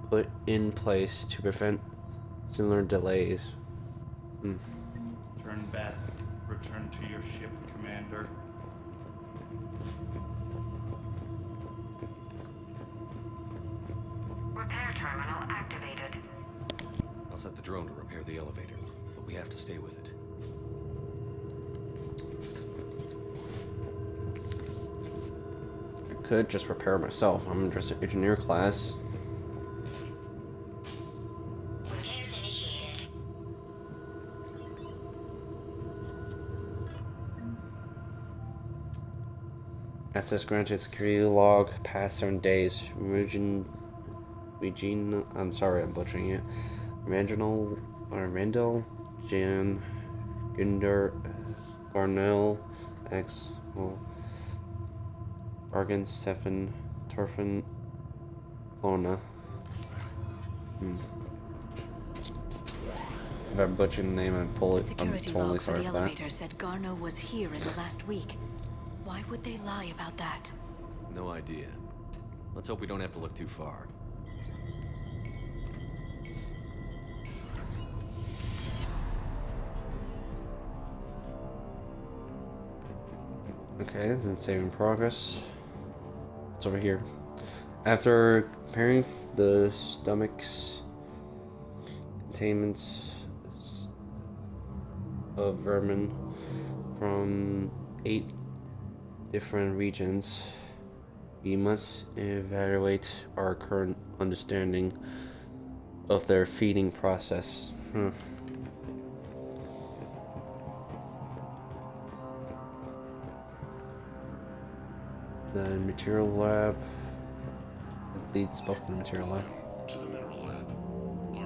S1: put in place to prevent Similar delays.
S17: Turn back. Return to your ship, Commander.
S18: Repair terminal activated.
S9: I'll set the drone to repair the elevator, but we have to stay with it.
S1: I could just repair myself. I'm just an engineer class. Access granted. Security log past 7 days. Regine, I'm sorry, I'm butchering it. Randall, Jan, Ginder, Garnell, X, Bargain, Stefan, Torfin, Lona. If I butchered the name, I'm
S16: Security
S1: totally
S16: log for
S1: sorry
S16: the
S1: for that.
S16: elevator said Garno was here in the last week. Why would they lie about that?
S9: No idea. Let's hope we don't have to look too far.
S1: Okay, it's in saving progress. It's over here. After preparing the stomach's containments of vermin from 8 different regions, we must evaluate our current understanding of their feeding process. The material lab. It leads both to the material lab.
S11: To the mineral lab.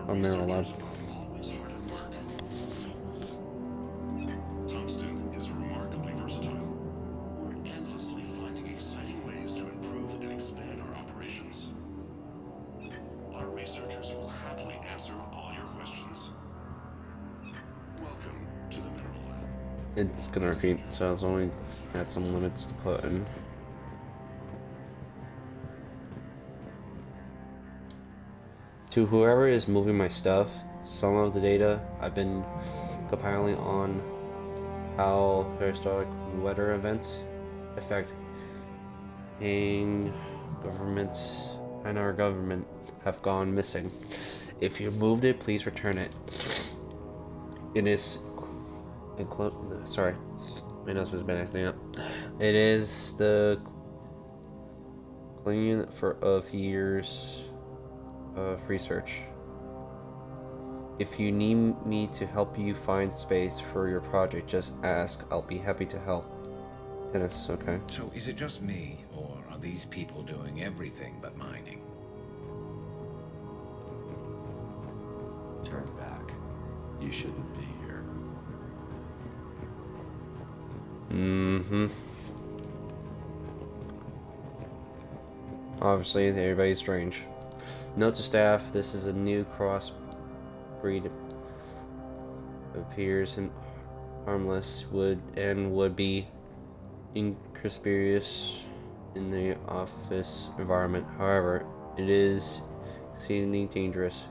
S1: Or mineral lab.
S11: Always hard at work. Tungsten is remarkably versatile. We're endlessly finding exciting ways to improve and expand our operations. Our researchers will happily answer all your questions. Welcome to the mineral lab.
S1: It's gonna repeat, so I was only had some limits to put in. To whoever is moving my stuff, some of the data I've been compiling on how historic weather events affect governments and our government have gone missing. If you moved it, please return it. It is sorry, my nose has been acting up. It is the cleaning of years of research. If you need me to help you find space for your project, just ask. I'll be happy to help. Dennis, okay.
S15: So is it just me, or are these people doing everything but mining?
S19: Turn back. You shouldn't be here.
S1: Obviously, everybody's strange. Note to staff, this is a new crossbreed. Appears harmless, would be inconspicuous in the office environment. However, it is exceedingly dangerous.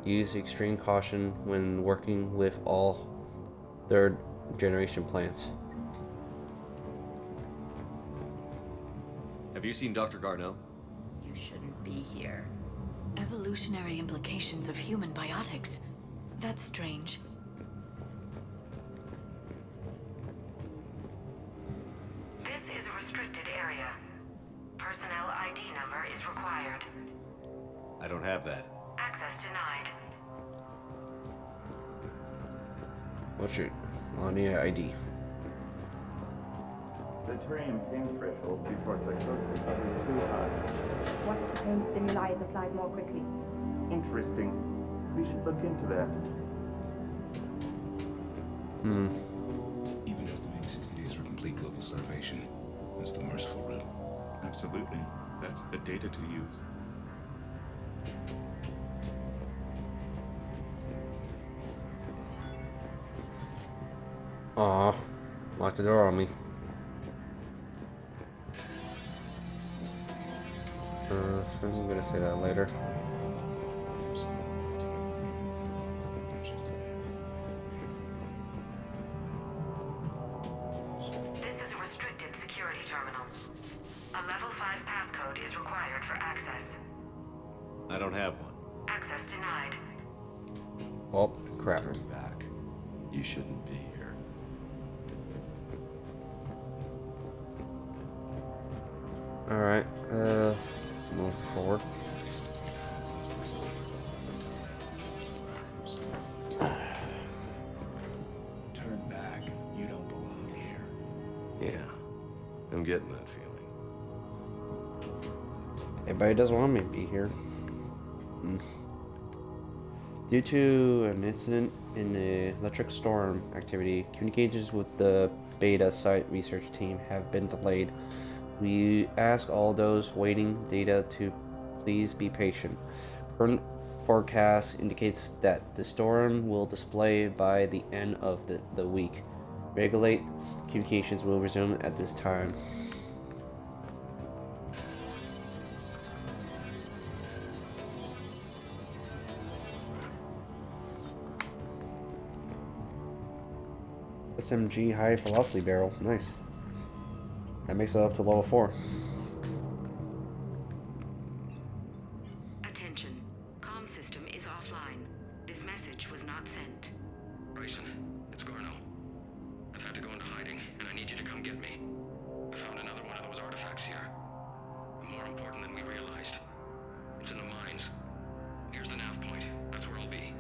S1: Use extreme caution when working with all third-generation plants.
S9: Have you seen Dr. Garneau?
S2: You shouldn't be here.
S16: Evolutionary implications of human biotics. That's strange.
S18: This is a restricted area. Personnel ID number is required.
S9: I don't have that.
S18: Access denied.
S1: What's your ID?
S20: The Turium pain threshold before psychosis is too high.
S21: What if the pain stimuli is applied more quickly?
S20: Interesting. We should look into that.
S15: Even estimating 60 days for complete global starvation. That's the merciful route.
S20: Absolutely. That's the data to use.
S1: Aw, locked the door on me. I'm gonna say that later.
S18: terminal. A level 5 passcode is required for access.
S9: I don't have one.
S18: Access denied.
S1: Oh, crap.
S19: Turn back. You shouldn't be here.
S1: Alright, move forward.
S15: Turn back. You don't belong here.
S9: Yeah, I'm getting that feeling.
S1: Everybody doesn't want me to be here. Due to an incident in the electric storm activity, communications with the beta site research team have been delayed. We ask all those waiting data to please be patient. Current forecast indicates that the storm will display by the end of the week. Regulate communications will resume at this time. SMG high velocity barrel. Nice. That makes it up to level 4.
S18: Attention. Comm system is offline. This message was not sent.
S12: Bryson, it's Garno. I've had to go into hiding, and I need you to come get me. I found another one of those artifacts here. More important than we realized. It's in the mines. Here's the nav point. That's where I'll be.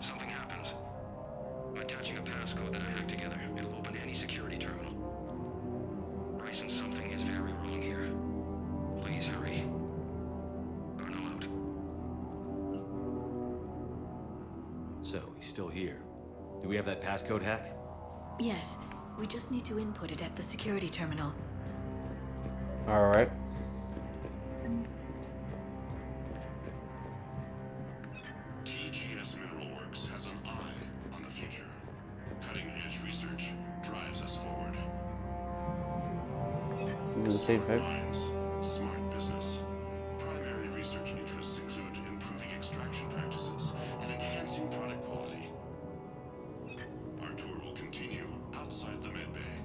S12: If something happens, by attaching a passcode that I hacked together, it'll open any security terminal. Bryson, something is very wrong here. Please hurry. Garno out.
S9: So, he's still here. Do we have that passcode hack?
S16: Yes, we just need to input it at the security terminal.
S1: Alright.
S5: TGS Mineral Works has an eye on the future. Cutting-edge research drives us forward.
S1: Is it the same thing?
S5: Mines, smart business. Primary research interests include improving extraction practices and enhancing product quality. Our tour will continue outside the medbay.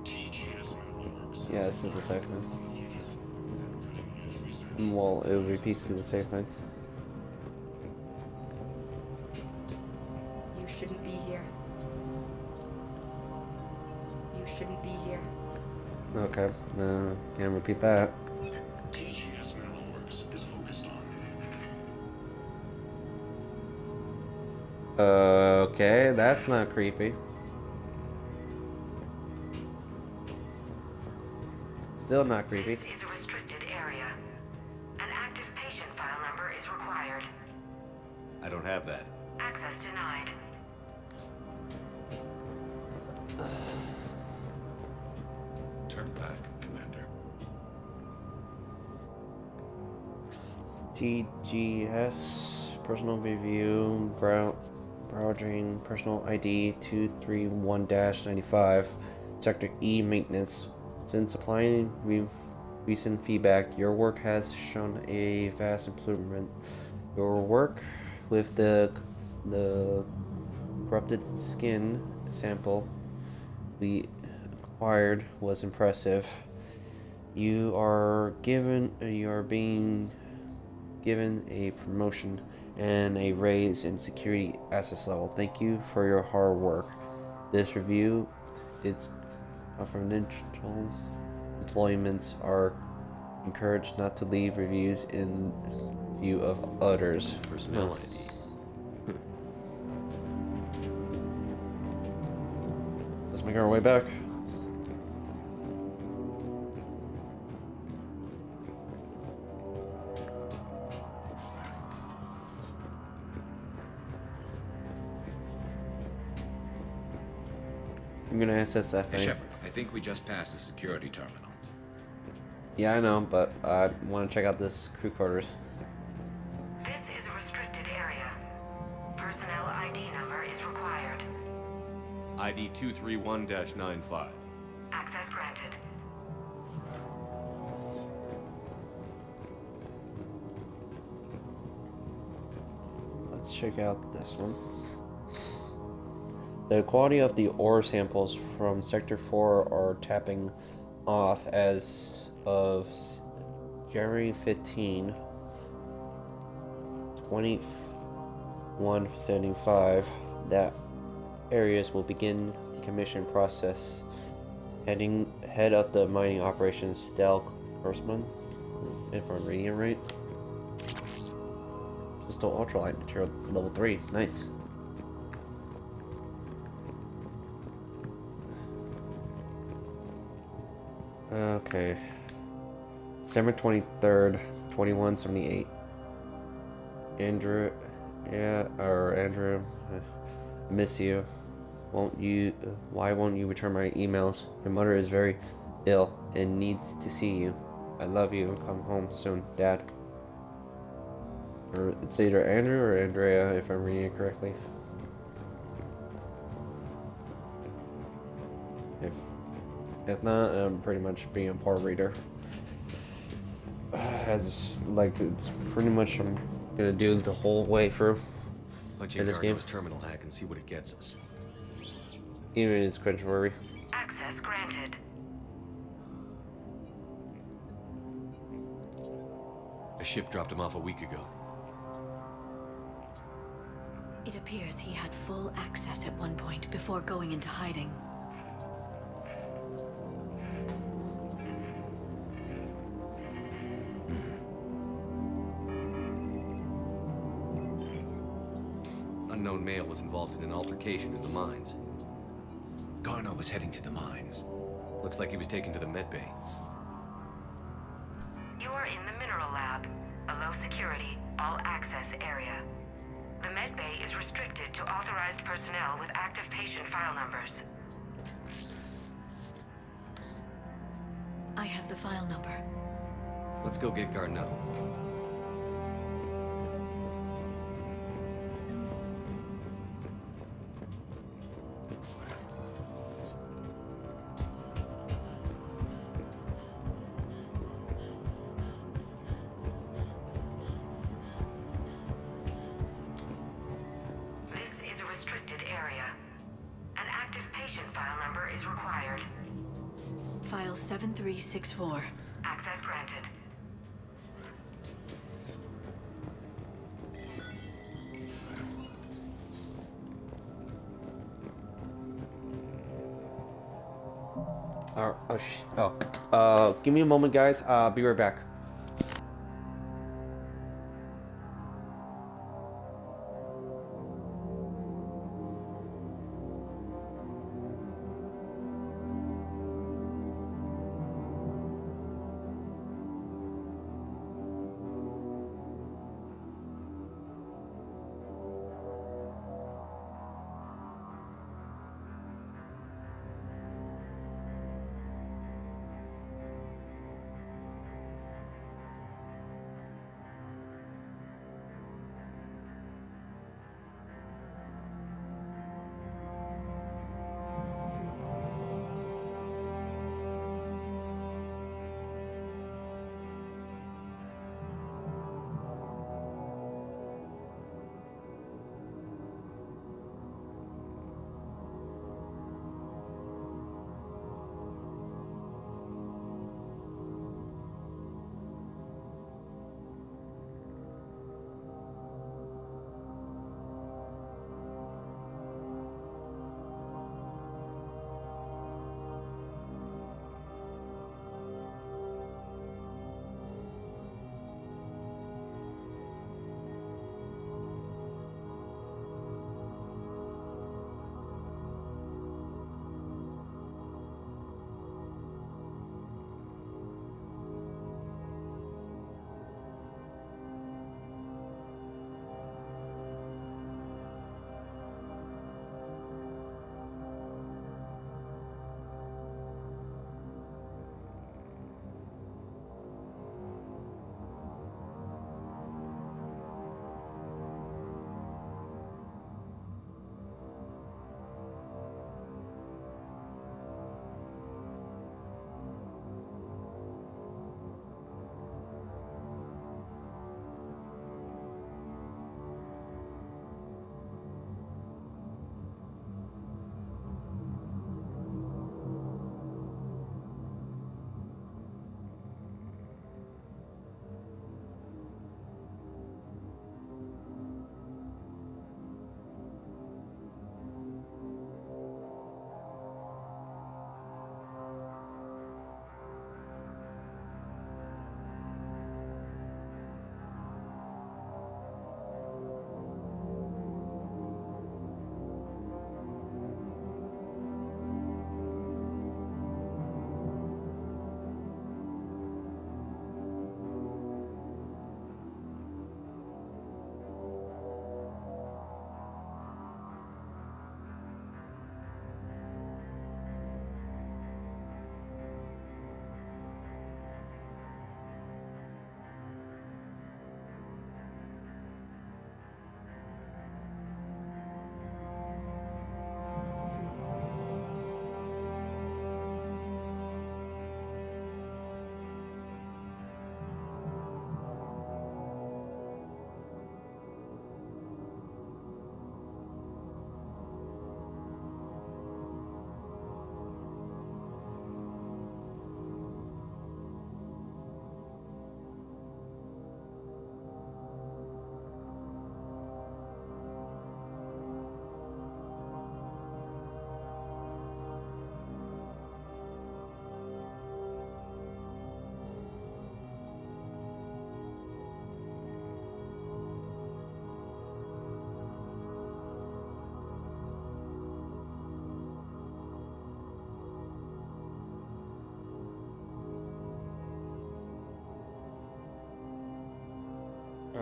S5: TGS Mineral Works.
S1: Yeah, it's the same thing. Well, it repeats to the same thing.
S21: You shouldn't be here. You shouldn't be here.
S1: Okay, can't repeat that.
S5: TGS Mineral Works is focused on
S1: Okay, that's not creepy. Still not creepy.
S18: This is a restricted area. An active patient file number is required.
S9: I don't have that.
S18: Access denied.
S15: Turn back, Commander.
S1: TGS personal review brow drain personal ID 231-95 sector E maintenance. Since applying recent feedback, your work has shown a vast improvement. Your work with the corrupted skin sample we acquired was impressive. You are being given a promotion and a raise in security access level. Thank you for your hard work. This review, its confidential employments are encouraged not to leave reviews in view of others.
S9: Personnel ID.
S1: Let's make our way back. I'm gonna access that
S15: Hey,
S1: thing.
S15: Shepard, I think we just passed the security terminal.
S1: Yeah, I know, but I want to check out this crew quarters.
S18: This is a restricted area. Personnel ID number is required.
S9: ID 231-95.
S18: Access granted.
S1: Let's check out this one. The quality of the ore samples from Sector 4 are tapping off as of January 15, 2175. That areas will begin the commission process. Head of the mining operations, Del Grossman, if I'm reading it right. Crystal ultralight material level 3. Nice. Okay. December 23rd, 2178. Andrew, Andrew, miss you. Why won't you return my emails? Your mother is very ill and needs to see you. I love you. Come home soon, Dad. Or it's either Andrew or Andrea, if I'm reading it correctly. If not, I'm pretty much being a poor reader. As like it's pretty much I'm gonna do the whole way through
S9: Punch
S1: in
S9: in
S1: this game.
S9: Garno's terminal hack and see what it gets us.
S1: Even in its cringeworthy.
S18: Access granted.
S9: A ship dropped him off a week ago.
S16: It appears he had full access at one point before going into hiding.
S9: Unknown male was involved in an altercation in the mines.
S15: Garno was heading to the mines.
S9: Looks like he was taken to the medbay.
S18: You are in the mineral lab, a low security, all access area. The medbay is restricted to authorized personnel with active patient file numbers.
S16: I have the file number.
S9: Let's go get Garneau.
S18: This is a restricted area. An active patient file number is required.
S16: File 7364.
S18: Access granted.
S1: Give me a moment, guys. Be right back.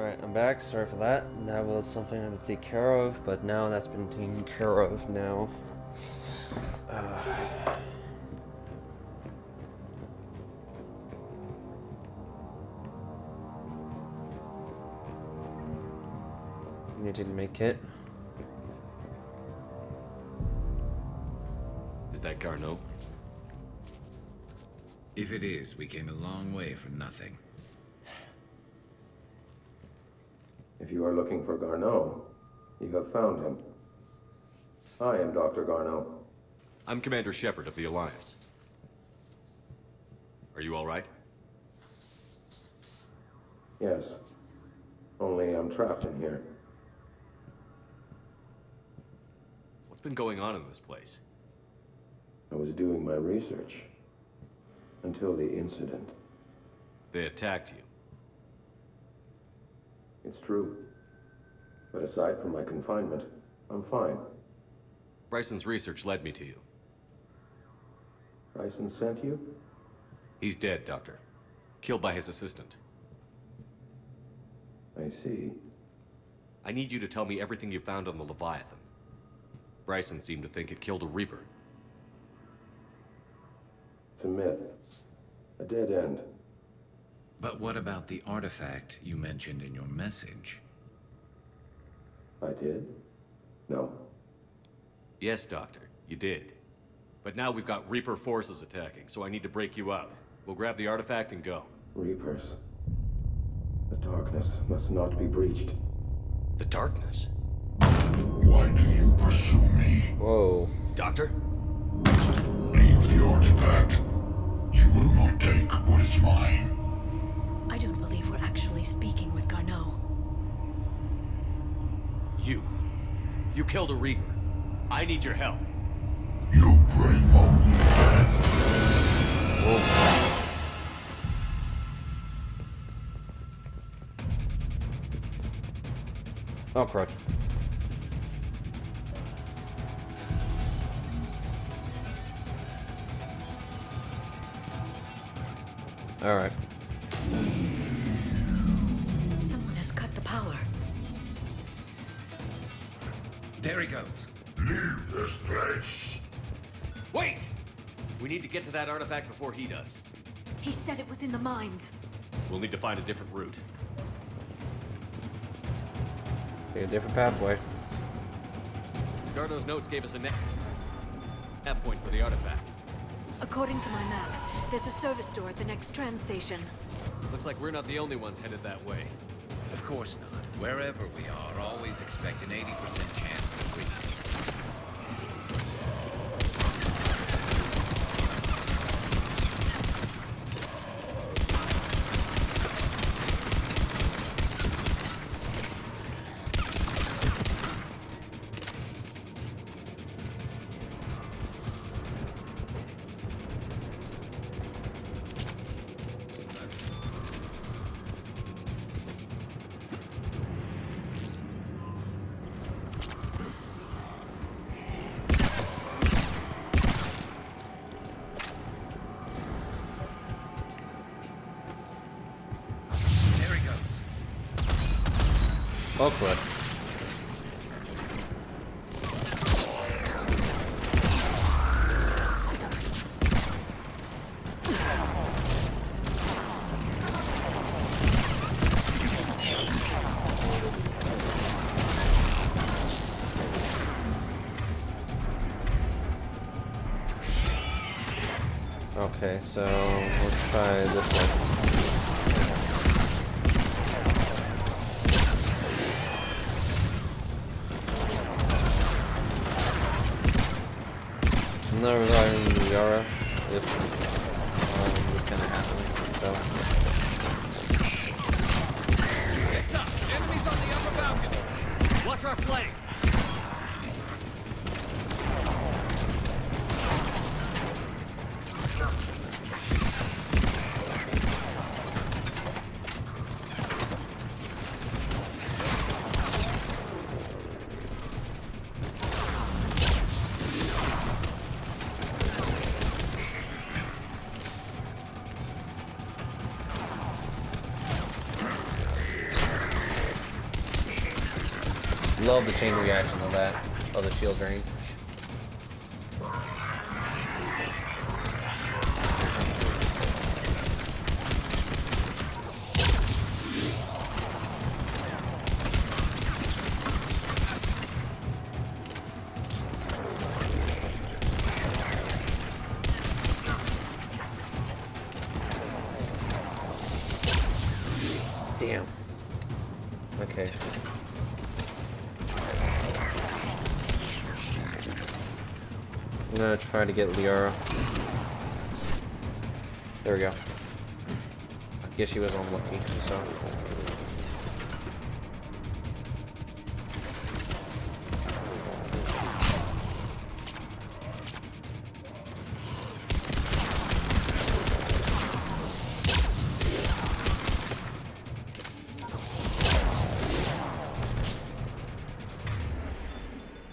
S1: Alright, I'm back. Sorry for that. That was something I had to take care of, but now that's been taken care of now. You didn't make it.
S9: Is that Garneau?
S15: If it is, we came a long way for nothing.
S20: If you are looking for Garneau, you have found him. I am Dr. Garneau.
S9: I'm Commander Shepard of the Alliance. Are you all right?
S20: Yes. Only I'm trapped in here.
S9: What's been going on in this place?
S20: I was doing my research. Until the incident.
S9: They attacked you.
S20: It's true. But aside from my confinement, I'm fine.
S9: Bryson's research led me to you.
S20: Bryson sent you?
S9: He's dead, Doctor. Killed by his assistant.
S20: I see.
S9: I need you to tell me everything you found on the Leviathan. Bryson seemed to think it killed a Reaper.
S20: It's a myth. A dead end.
S15: But what about the artifact you mentioned in your message?
S20: I did? No.
S9: Yes, Doctor, you did. But now we've got Reaper forces attacking, so I need to break you up. We'll grab the artifact and go.
S20: Reapers. The darkness must not be breached.
S9: The darkness?
S13: Why do you pursue me?
S1: Whoa.
S9: Doctor?
S13: Leave the artifact. You will not take what is mine.
S16: I don't believe we're actually speaking with Garneau.
S9: You killed a Reaper. I need your help.
S13: You bring only death.
S1: Oh, crud. Alright.
S16: Someone has cut the power.
S15: There he goes.
S13: Leave this place.
S9: Wait! We need to get to that artifact before he does.
S16: He said it was in the mines.
S9: We'll need to find a different route.
S1: Take a different pathway.
S9: Garneau's notes gave us a nav point for the artifact.
S16: According to my map, there's a service door at the next tram station.
S9: Looks like we're not the only ones headed that way.
S15: Of course not. Wherever we are, always expect an 80% chance of reaching.
S1: Oh, crud. Okay, so let's try this one. Never reviving Yara if it's gonna happen. So.
S9: It's up! Enemies on the upper balcony! Watch our flank!
S1: love the chain reaction of that, of the shield drain. Damn. Okay. I'm gonna try to get Liara. There we go. I guess she was unlucky, so.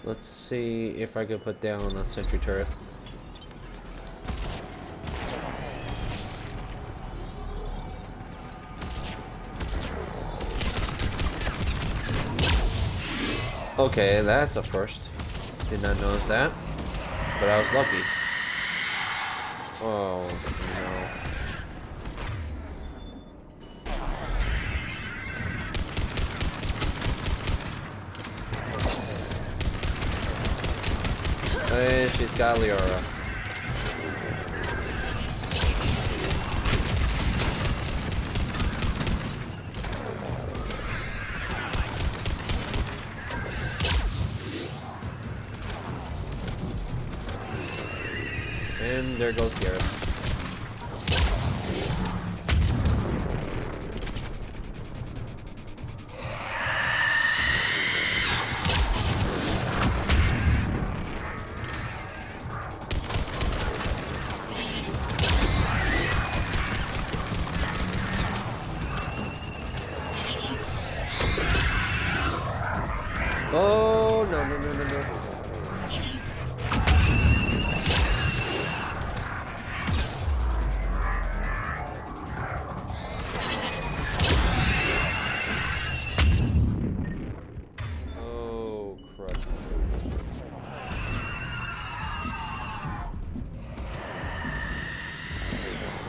S1: Let's see if I can put down a sentry turret. Okay, that's a first. Did not notice that, but I was lucky. Oh no. Hey, she's got Liara. And there goes Garrett. Oh, no, no, no, no, no. Oh, crud.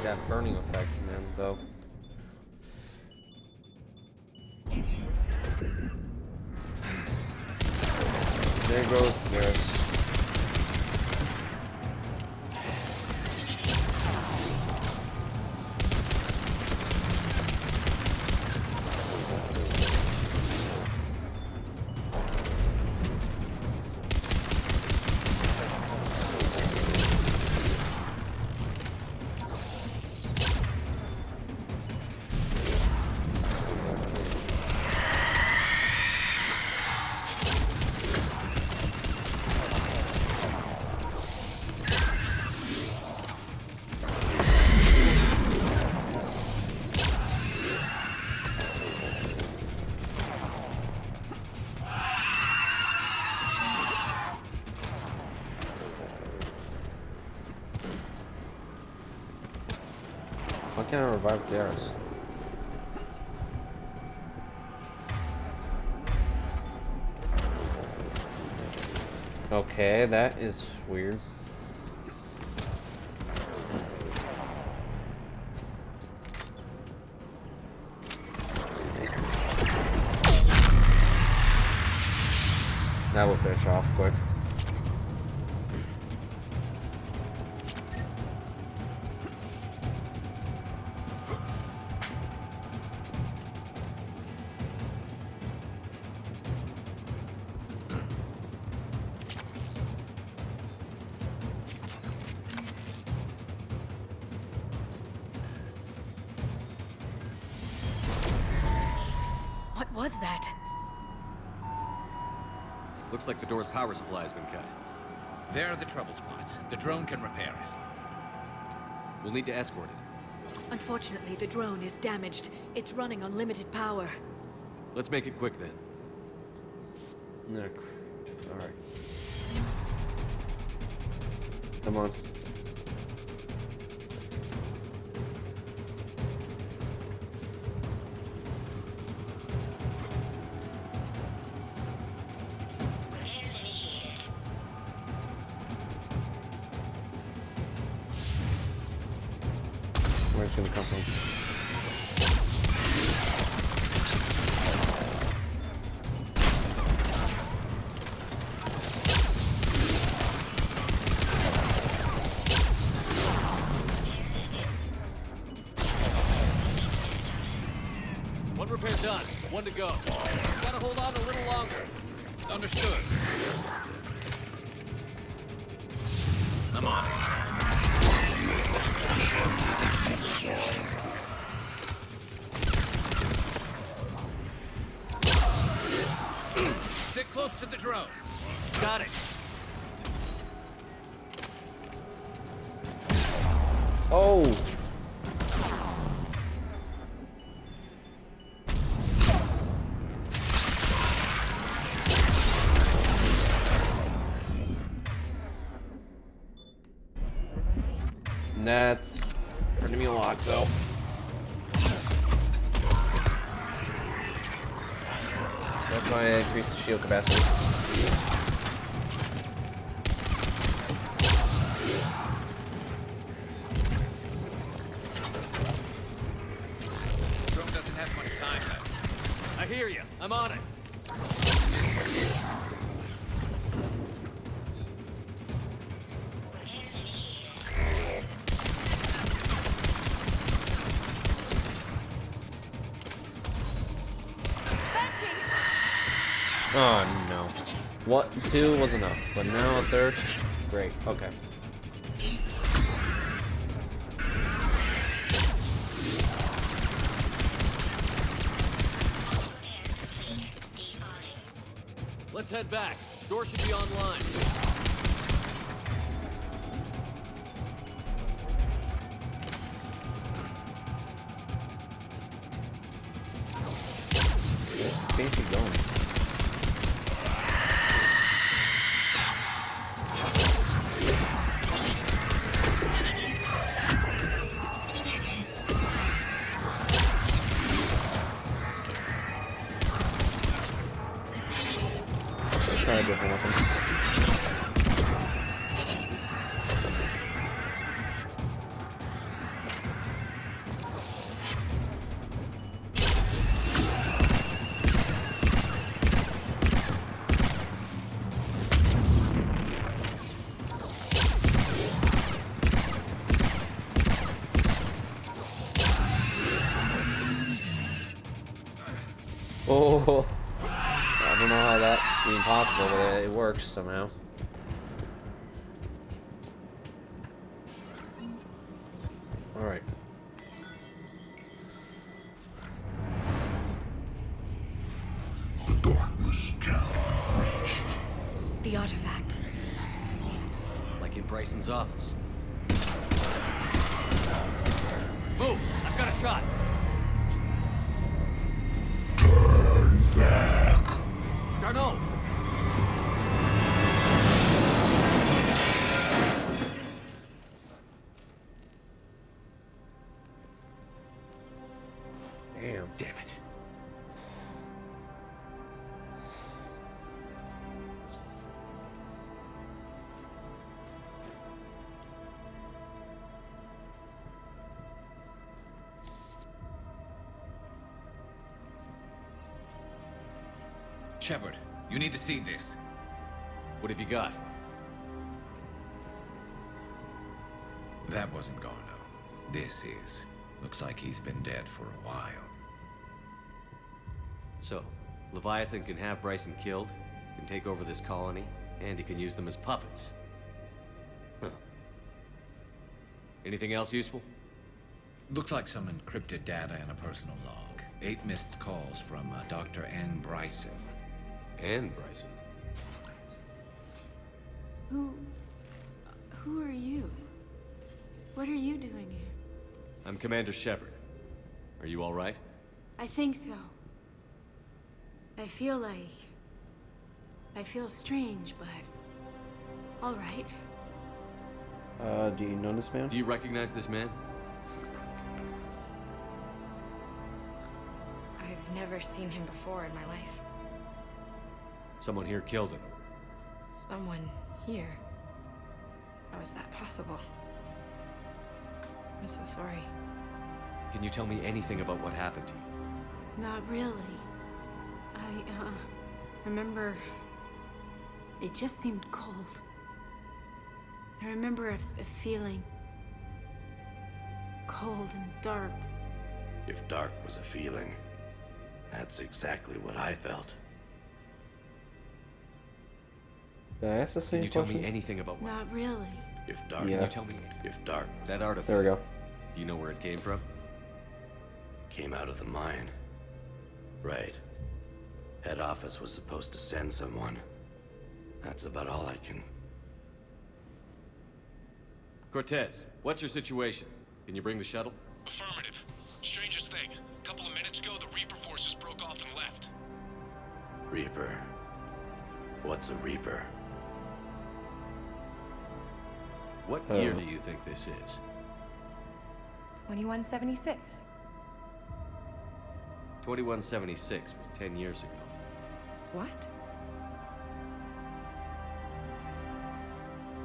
S1: That burning effect, man, though. There goes Garrus. Why can't I revive Garrus? Okay, that is weird. That will finish off quick.
S16: What was that?
S9: Looks like the door's power supply has been cut.
S15: There are the trouble spots. The drone can repair it.
S9: We'll need to escort it.
S16: Unfortunately, the drone is damaged. It's running on limited power.
S9: Let's make it quick then.
S1: No. Alright. Come on. Where's it gonna come from?
S9: One repair done. One to go. Gotta hold on a little longer. Understood. I'm on it. Stick close to the drone. Got it.
S1: Oh! That's hurting me a lot, though. That's why I increased the shield capacity.
S9: Drone doesn't have much time left. I hear you. I'm on it.
S1: Oh no. What? 2 was enough, but now a 3rd? Great, okay.
S9: Let's head back. Door should be online.
S1: Where's this going? Try a different weapon. Oh, I don't know how that's even possible, but it works somehow. All right.
S5: The darkness can't be reached.
S16: The artifact.
S9: Like in Bryson's office. Move! I've got a shot!
S5: Turn back.
S9: Garneau!
S1: Damn it.
S15: Shepard, you need to see this.
S9: What have you got?
S15: That wasn't Garneau. This is. Looks like he's been dead for a while.
S9: So, Leviathan can have Bryson killed, can take over this colony, and he can use them as puppets. Huh. Anything else useful?
S15: Looks like some encrypted data in a personal log. 8 missed calls from Dr. Ann Bryson.
S9: Ann Bryson?
S4: Who are you? What are you doing here?
S9: I'm Commander Shepard. Are you all right?
S4: I think so. I feel strange, but all right.
S1: Do you know this man?
S9: Do you recognize this man?
S21: I've never seen him before in my life.
S9: Someone here killed him.
S21: Someone here. How is that possible? I'm so sorry.
S9: Can you tell me anything about what happened to you?
S4: Not really. I, remember... It just seemed cold. I remember a feeling... cold and dark.
S8: If dark was a feeling, that's exactly what I felt.
S1: Did I ask the same
S9: Can you tell
S1: question?
S9: me anything about what?
S4: Not really.
S8: If dark,
S1: Yeah.
S9: Can you tell me
S8: if dark
S9: that artifact?
S1: There we go.
S9: Do you know where it came from?
S8: came out of the mine. Right. Head office was supposed to send someone. That's about all I can...
S9: Cortez, what's your situation? Can you bring the shuttle?
S22: Affirmative. Strangest thing. A couple of minutes ago, the Reaper forces broke off and left.
S8: Reaper? What's a Reaper?
S9: What year do you think this is?
S21: 2176.
S9: 2176 was 10 years ago.
S21: What?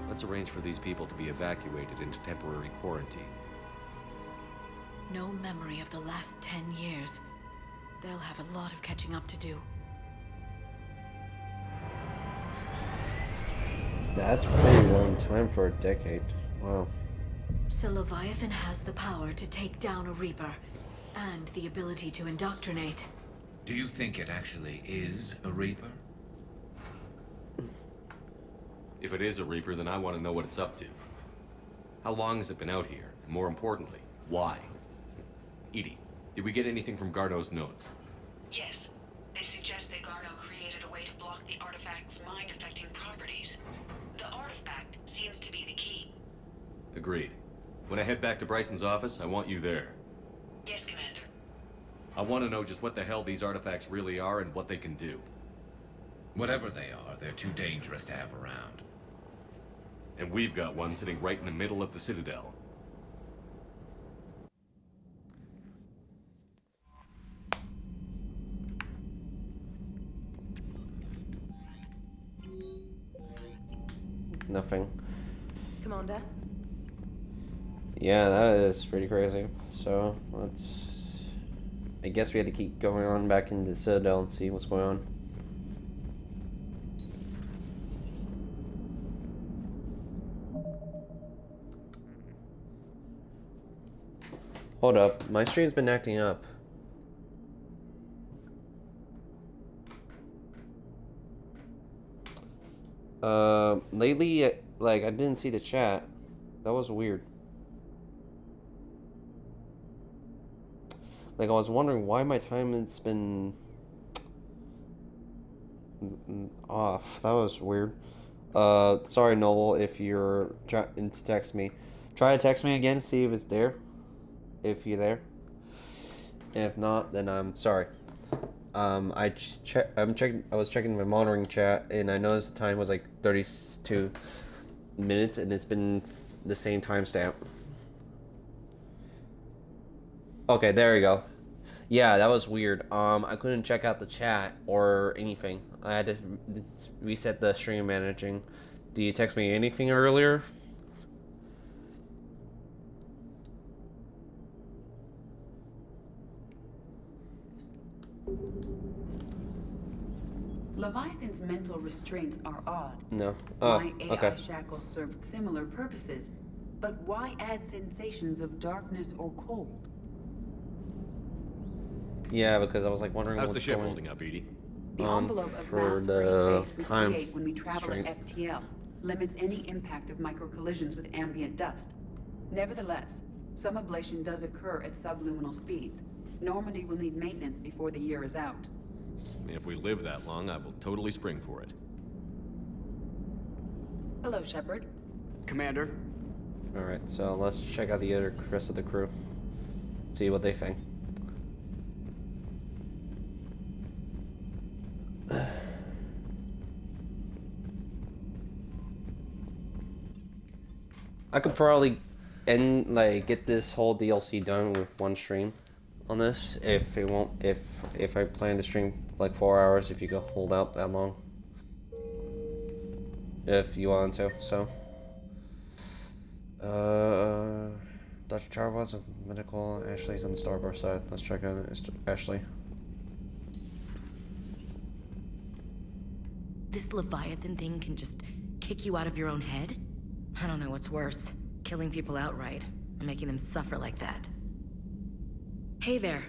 S9: Let's arrange for these people to be evacuated into temporary quarantine.
S16: No memory of the last 10 years. They'll have a lot of catching up to do.
S1: That's a pretty long time for a decade. Wow.
S16: So Leviathan has the power to take down a Reaper, and the ability to indoctrinate.
S15: Do you think it actually is a Reaper?
S9: If it is a Reaper, then I want to know what it's up to. How long has it been out here? And more importantly, why? Edie, did we get anything from Garneau's notes?
S3: Yes. They suggest that Garneau created a way to block the artifact's mind-affecting properties. The artifact seems to be the key.
S9: Agreed. When I head back to Bryson's office, I want you there.
S3: Yes, Commander.
S9: I want to know just what the hell these artifacts really are and what they can do.
S15: Whatever they are, they're too dangerous to have around.
S9: And we've got one sitting right in the middle of the Citadel.
S1: Nothing.
S2: Commander?
S1: Yeah, that is pretty crazy. So, let's... I guess we had to keep going on back into the Citadel and see what's going on. Hold up, my stream's been acting up. Lately, like, I didn't see the chat. That was weird. Like, I was wondering why my time has been off. That was weird. Sorry, Noel, if you're trying to text me. Try to text me again to see if it's there. If you're there. If not, then I'm sorry. I was checking my monitoring chat, and I noticed the time was like 32 minutes, and it's been the same timestamp. Okay, there we go. Yeah, that was weird. I couldn't check out the chat or anything. I had to reset the stream managing. Did you text me anything earlier?
S3: Leviathan's mental restraints are odd.
S1: No.
S3: My AI
S1: okay.
S3: shackles served similar purposes, but why add sensations of darkness or cold?
S1: Yeah, because I was like wondering
S9: How's
S1: what's
S9: the ship
S1: going
S9: holding up, Edie?
S3: The envelope of
S1: for
S3: mass
S1: the
S3: free space we
S1: time
S3: create when we travel
S1: strength.
S3: at FTL limits any impact of microcollisions with ambient dust. Nevertheless, some ablation does occur at subluminal speeds. Normandy will need maintenance before the year is out.
S9: If we live that long, I will totally spring for it.
S3: Hello, Shepard.
S7: Commander.
S1: Alright, so let's check out the other rest of the crew. See what they think. I could probably get this whole DLC done with one stream on this if I plan to stream like 4 hours if you go hold out that long. If you want to, so Dr. Charles with medical. Ashley's on the starboard side. Let's check out Ashley.
S10: This Leviathan thing can just kick you out of your own head? I don't know what's worse. Killing people outright, or making them suffer like that. Hey there.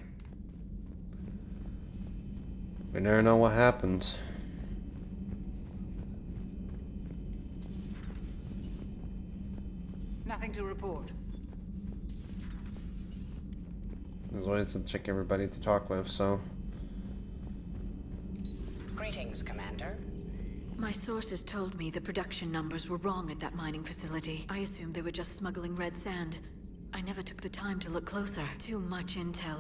S1: We never know what happens.
S14: Nothing to report.
S1: There's always to check everybody to talk with, so...
S14: Greetings, Commander.
S16: My sources told me the production numbers were wrong at that mining facility. I assumed they were just smuggling red sand. I never took the time to look closer. Too much intel.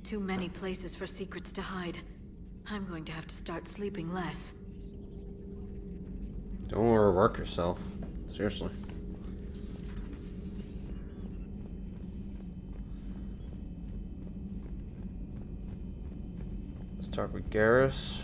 S16: Too many places for secrets to hide. I'm going to have to start sleeping less.
S1: Don't overwork yourself. Seriously. Let's talk with Garrus.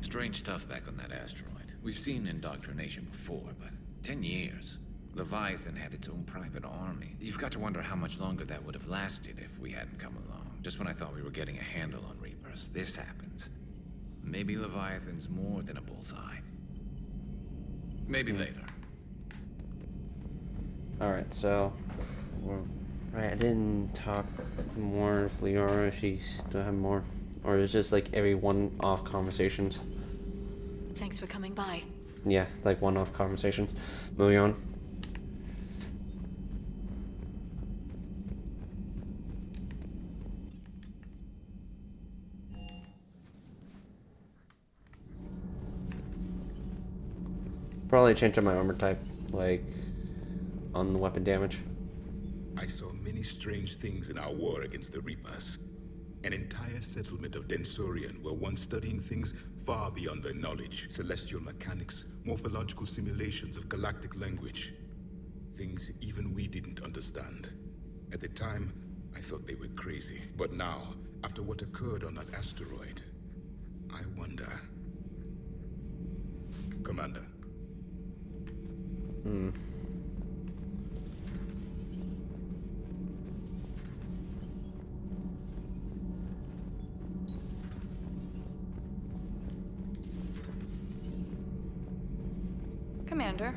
S15: Strange stuff back on that asteroid. We've seen indoctrination before, but 10 years. Leviathan had its own private army. You've got to wonder how much longer that would have lasted if we hadn't come along. Just when I thought we were getting a handle on Reapers, this happens. Maybe Leviathan's more than a bullseye. Maybe later.
S1: Alright, so... Right, I didn't talk more with Liara if she still have more. Or it's just like every one-off conversations.
S16: Thanks for coming by.
S1: Yeah, like one-off conversations. Moving on. Probably change up my armor type, like on the weapon damage.
S23: I saw many strange things in our war against the Reapers. An entire settlement of Densorian were once studying things far beyond their knowledge. Celestial mechanics, morphological simulations of galactic language. Things even we didn't understand. At the time, I thought they were crazy. But now, after what occurred on that asteroid, I wonder... Commander.
S2: Commander.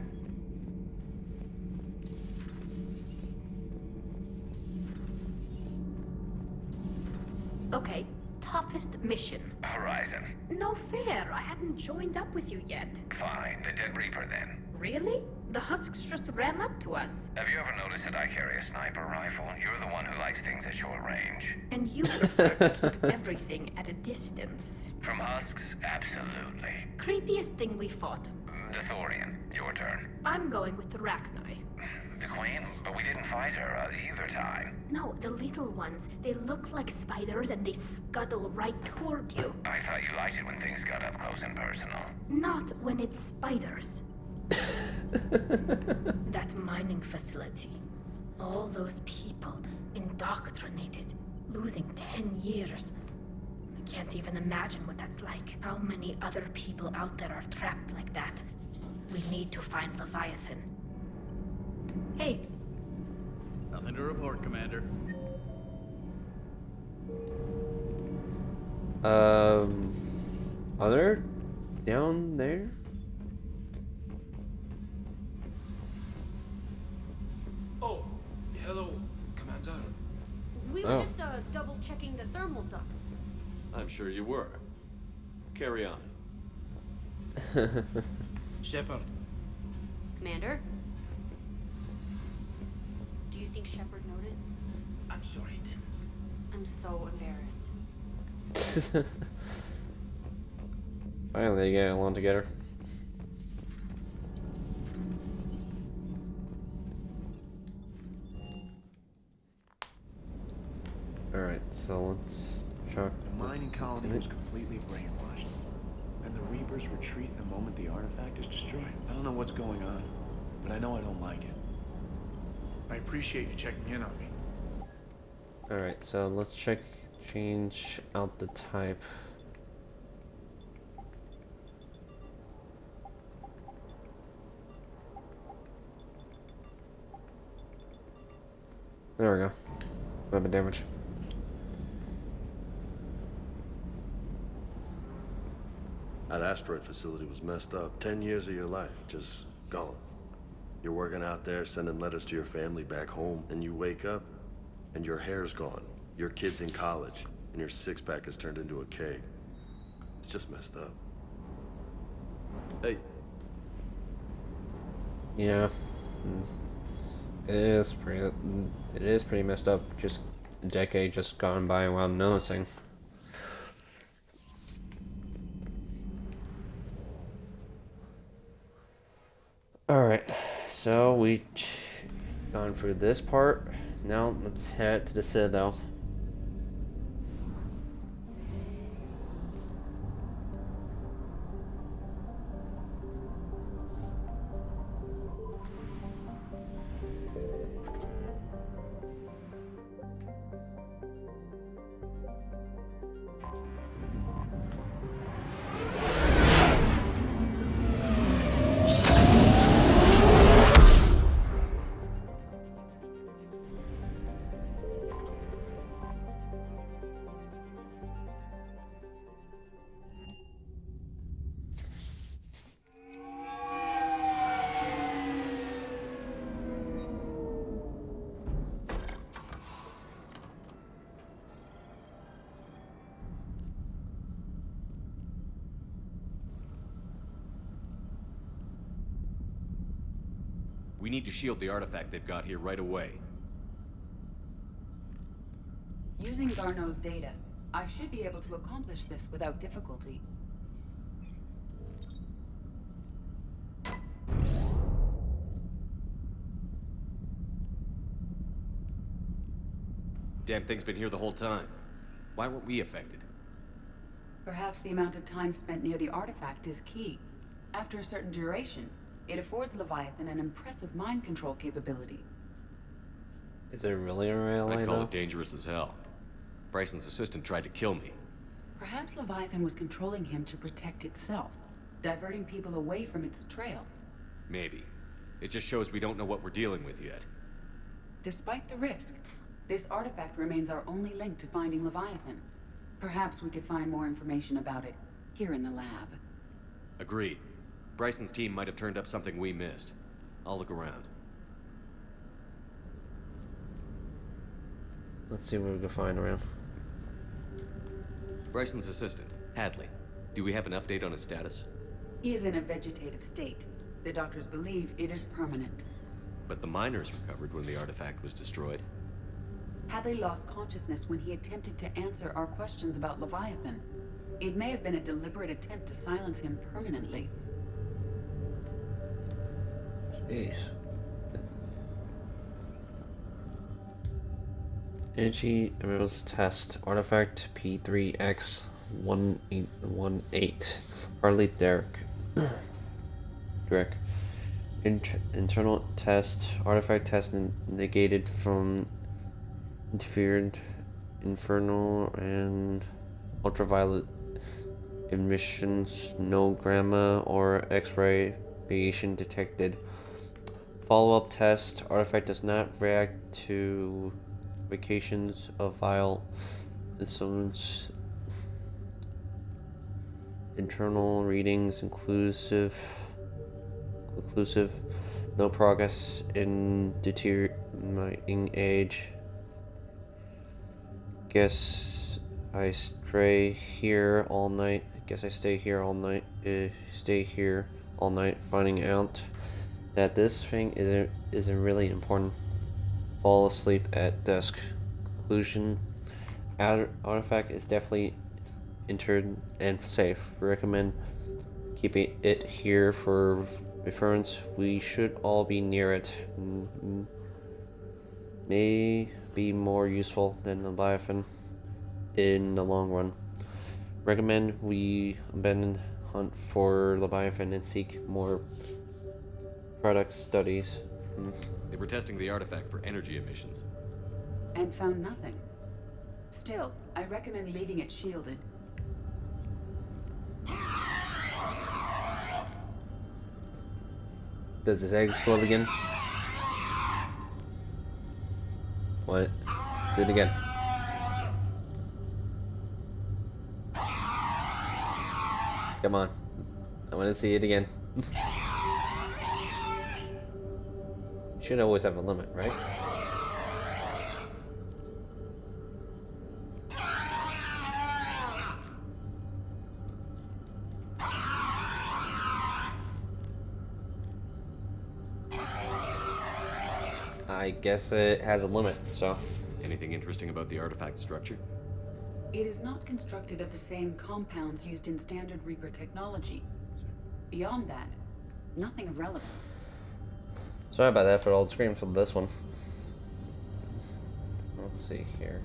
S6: Okay, toughest mission.
S24: Horizon.
S6: No fair, I hadn't joined up with you yet.
S24: Fine, the Dead Reaper then.
S6: Really? The Husks just ran up to us.
S24: Have you ever noticed that I carry a sniper rifle? You're the one who likes things at short range.
S6: And you prefer to keep everything at a distance.
S24: From Husks? Absolutely.
S6: Creepiest thing we fought.
S24: The Thorian. Your turn.
S6: I'm going with the Rachni.
S24: The Queen? But we didn't fight her either time.
S6: No, the little ones. They look like spiders and they scuttle right toward you.
S24: I thought you liked it when things got up close and personal.
S6: Not when it's spiders. That mining facility. All those people indoctrinated, losing 10 years. I can't even imagine what that's like. How many other people out there are trapped like that? We need to find Leviathan. Hey.
S25: Nothing to report, Commander.
S1: Other? Down there?
S26: Oh, hello, Commander.
S6: We were just double checking the thermal ducts.
S9: I'm sure you were. Carry on.
S26: Shepard.
S6: Commander? Do you think Shepard noticed?
S26: I'm sure he did.
S6: I'm so embarrassed.
S1: Finally, they get along together. Alright, so let's check.
S27: The mining colony was completely brainwashed. And the Reapers retreat the moment the artifact is destroyed. I don't know what's going on, but I know I don't like it.
S7: I appreciate you checking in on me.
S1: Alright, so let's change out the type. There we go. Weapon damage.
S11: That asteroid facility was messed up. 10 years of your life, just gone. You're working out there, sending letters to your family back home, and you wake up, and your hair's gone. Your kid's in college, and your six-pack has turned into a keg. It's just messed up. Hey.
S1: Yeah. It is pretty messed up. Just a decade just gone by without noticing. Alright, so we gone through this part. Now let's head to the Citadel.
S9: We need to shield the artifact they've got here right away.
S3: Using Garneau's data, I should be able to accomplish this without difficulty.
S9: Damn thing's been here the whole time. Why weren't we affected?
S3: Perhaps the amount of time spent near the artifact is key. After a certain duration, it affords Leviathan an impressive mind control capability.
S1: Is it really a reality?
S9: I'd call it dangerous as hell. Bryson's assistant tried to kill me.
S3: Perhaps Leviathan was controlling him to protect itself, diverting people away from its trail.
S9: Maybe. It just shows we don't know what we're dealing with yet.
S3: Despite the risk, this artifact remains our only link to finding Leviathan. Perhaps we could find more information about it here in the lab.
S9: Agreed. Bryson's team might have turned up something we missed. I'll look around.
S1: Let's see what we can find around.
S9: Bryson's assistant, Hadley. Do we have an update on his status?
S3: He is in a vegetative state. The doctors believe it is permanent.
S9: But the miners recovered when the artifact was destroyed.
S3: Hadley lost consciousness when he attempted to answer our questions about Leviathan. It may have been a deliberate attempt to silence him permanently.
S1: Jeez. Energy Emeralds Test. Artifact P3X1818. Harley Derek. Internal test. Artifact test negated from interfered infernal and ultraviolet emissions. No gamma or X-ray radiation detected. Follow-up test. Artifact does not react to vacations of vile influence. Internal readings inclusive. No progress in deteriorating age. Guess I stay here all night. Stay here all night, finding out that this thing isn't really important. Fall asleep at dusk. Conclusion: artifact is definitely entered and safe. Recommend keeping it here for reference. We should all be near it. May be more useful than Leviathan in the long run. Recommend we abandon hunt for Leviathan and seek more product studies.
S9: They were testing the artifact for energy emissions.
S3: And found nothing. Still, I recommend leaving it shielded.
S1: Does his egg explode again? What? What? Do it again. Come on. I want to see it again. Should always have a limit, right? I guess it has a limit, so.
S9: Anything interesting about the artifact structure?
S3: It is not constructed of the same compounds used in standard Reaper technology. Beyond that, nothing of relevance.
S1: Sorry about that for the old screen for this one. Let's see here.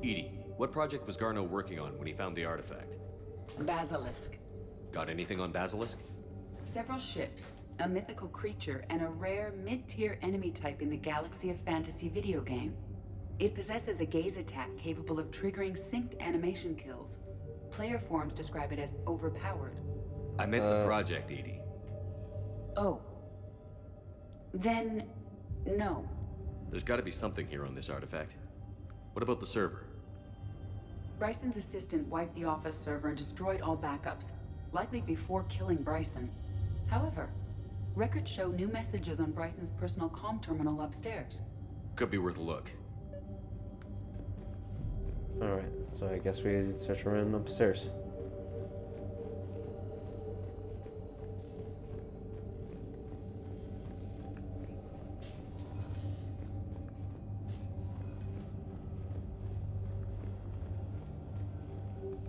S9: EDI, what project was Garneau working on when he found the artifact?
S3: Basilisk.
S9: Got anything on Basilisk?
S3: Several ships, a mythical creature, and a rare mid-tier enemy type in the Galaxy of Fantasy video game. It possesses a gaze attack capable of triggering synced animation kills. Player forums describe it as overpowered.
S9: I meant the project, EDI.
S3: Oh. Then, no.
S9: There's got to be something here on this artifact. What about the server?
S3: Bryson's assistant wiped the office server and destroyed all backups, likely before killing Bryson. However, records show new messages on Bryson's personal comm terminal upstairs.
S9: Could be worth a look.
S1: Alright, so I guess we search around upstairs.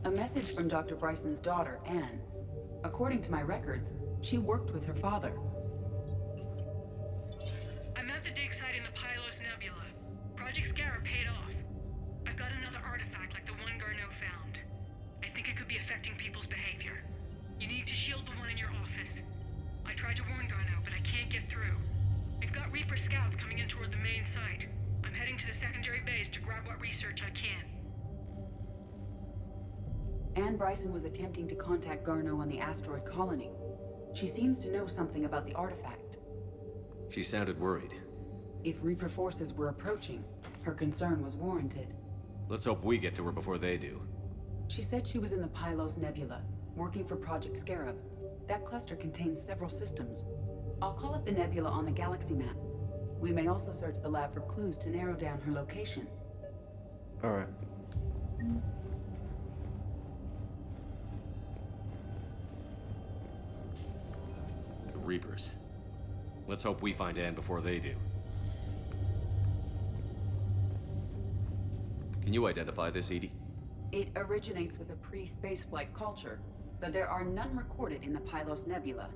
S3: A message from Dr. Bryson's daughter, Anne. According to my records, she worked with her father.
S5: I'm at the dig site in the Pylos Nebula. Project Scarab paid off. I've got another artifact like the one Garneau found. I think it could be affecting people's behavior. You need to shield the one in your office. I tried to warn Garneau, but I can't get through. We've got Reaper scouts coming in toward the main site. I'm heading to the secondary base to grab what research I can.
S3: Anne Bryson was attempting to contact Garneau on the asteroid colony. She seems to know something about the artifact.
S9: She sounded worried.
S3: If Reaper forces were approaching, her concern was warranted.
S9: Let's hope we get to her before they do.
S3: She said she was in the Pylos Nebula, working for Project Scarab. That cluster contains several systems. I'll call up the nebula on the galaxy map. We may also search the lab for clues to narrow down her location.
S1: Alright.
S9: The Reapers. Let's hope we find Anne before they do. Can you identify this, EDI?
S3: It originates with a pre-spaceflight culture, but there are none recorded in the Pylos Nebula.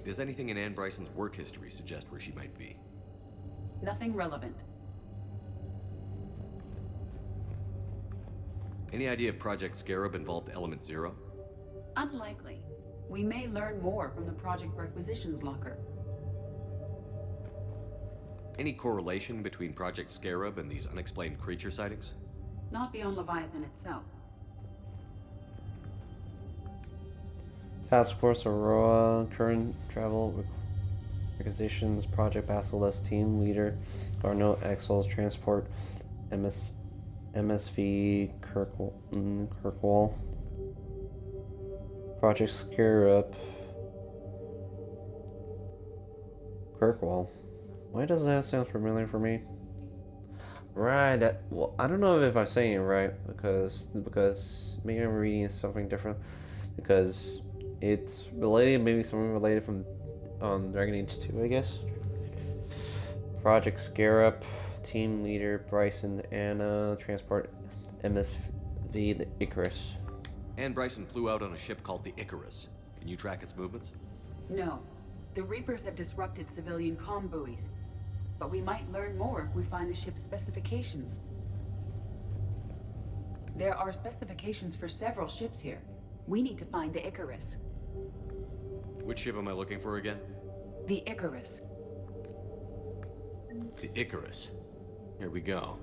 S9: Does anything in Anne Bryson's work history suggest where she might be?
S3: Nothing relevant.
S9: Any idea if Project Scarab involved Element Zero?
S3: Unlikely. We may learn more from the Project Requisitions Locker.
S9: Any correlation between Project Scarab and these unexplained creature sightings?
S3: Not beyond Leviathan itself.
S1: Task Force Aurora, current travel requisitions, Project Basilisk, team leader, Garneau, Exels, transport, MSV, Kirkwall, Project Scarab, Kirkwall. Why does that sound familiar for me? Right, well, I don't know if I'm saying it right, because maybe I'm reading something different, because it's related, maybe something related from Dragon Age 2, I guess. Project Scarab, team leader Bryson, Anna, transport MSV, the Icarus.
S9: Anne Bryson flew out on a ship called the Icarus. Can you track its movements?
S3: No. The Reapers have disrupted civilian comm buoys. But we might learn more if we find the ship's specifications. There are specifications for several ships here. We need to find the Icarus.
S9: Which ship am I looking for again?
S3: The Icarus.
S9: The Icarus. Here we go.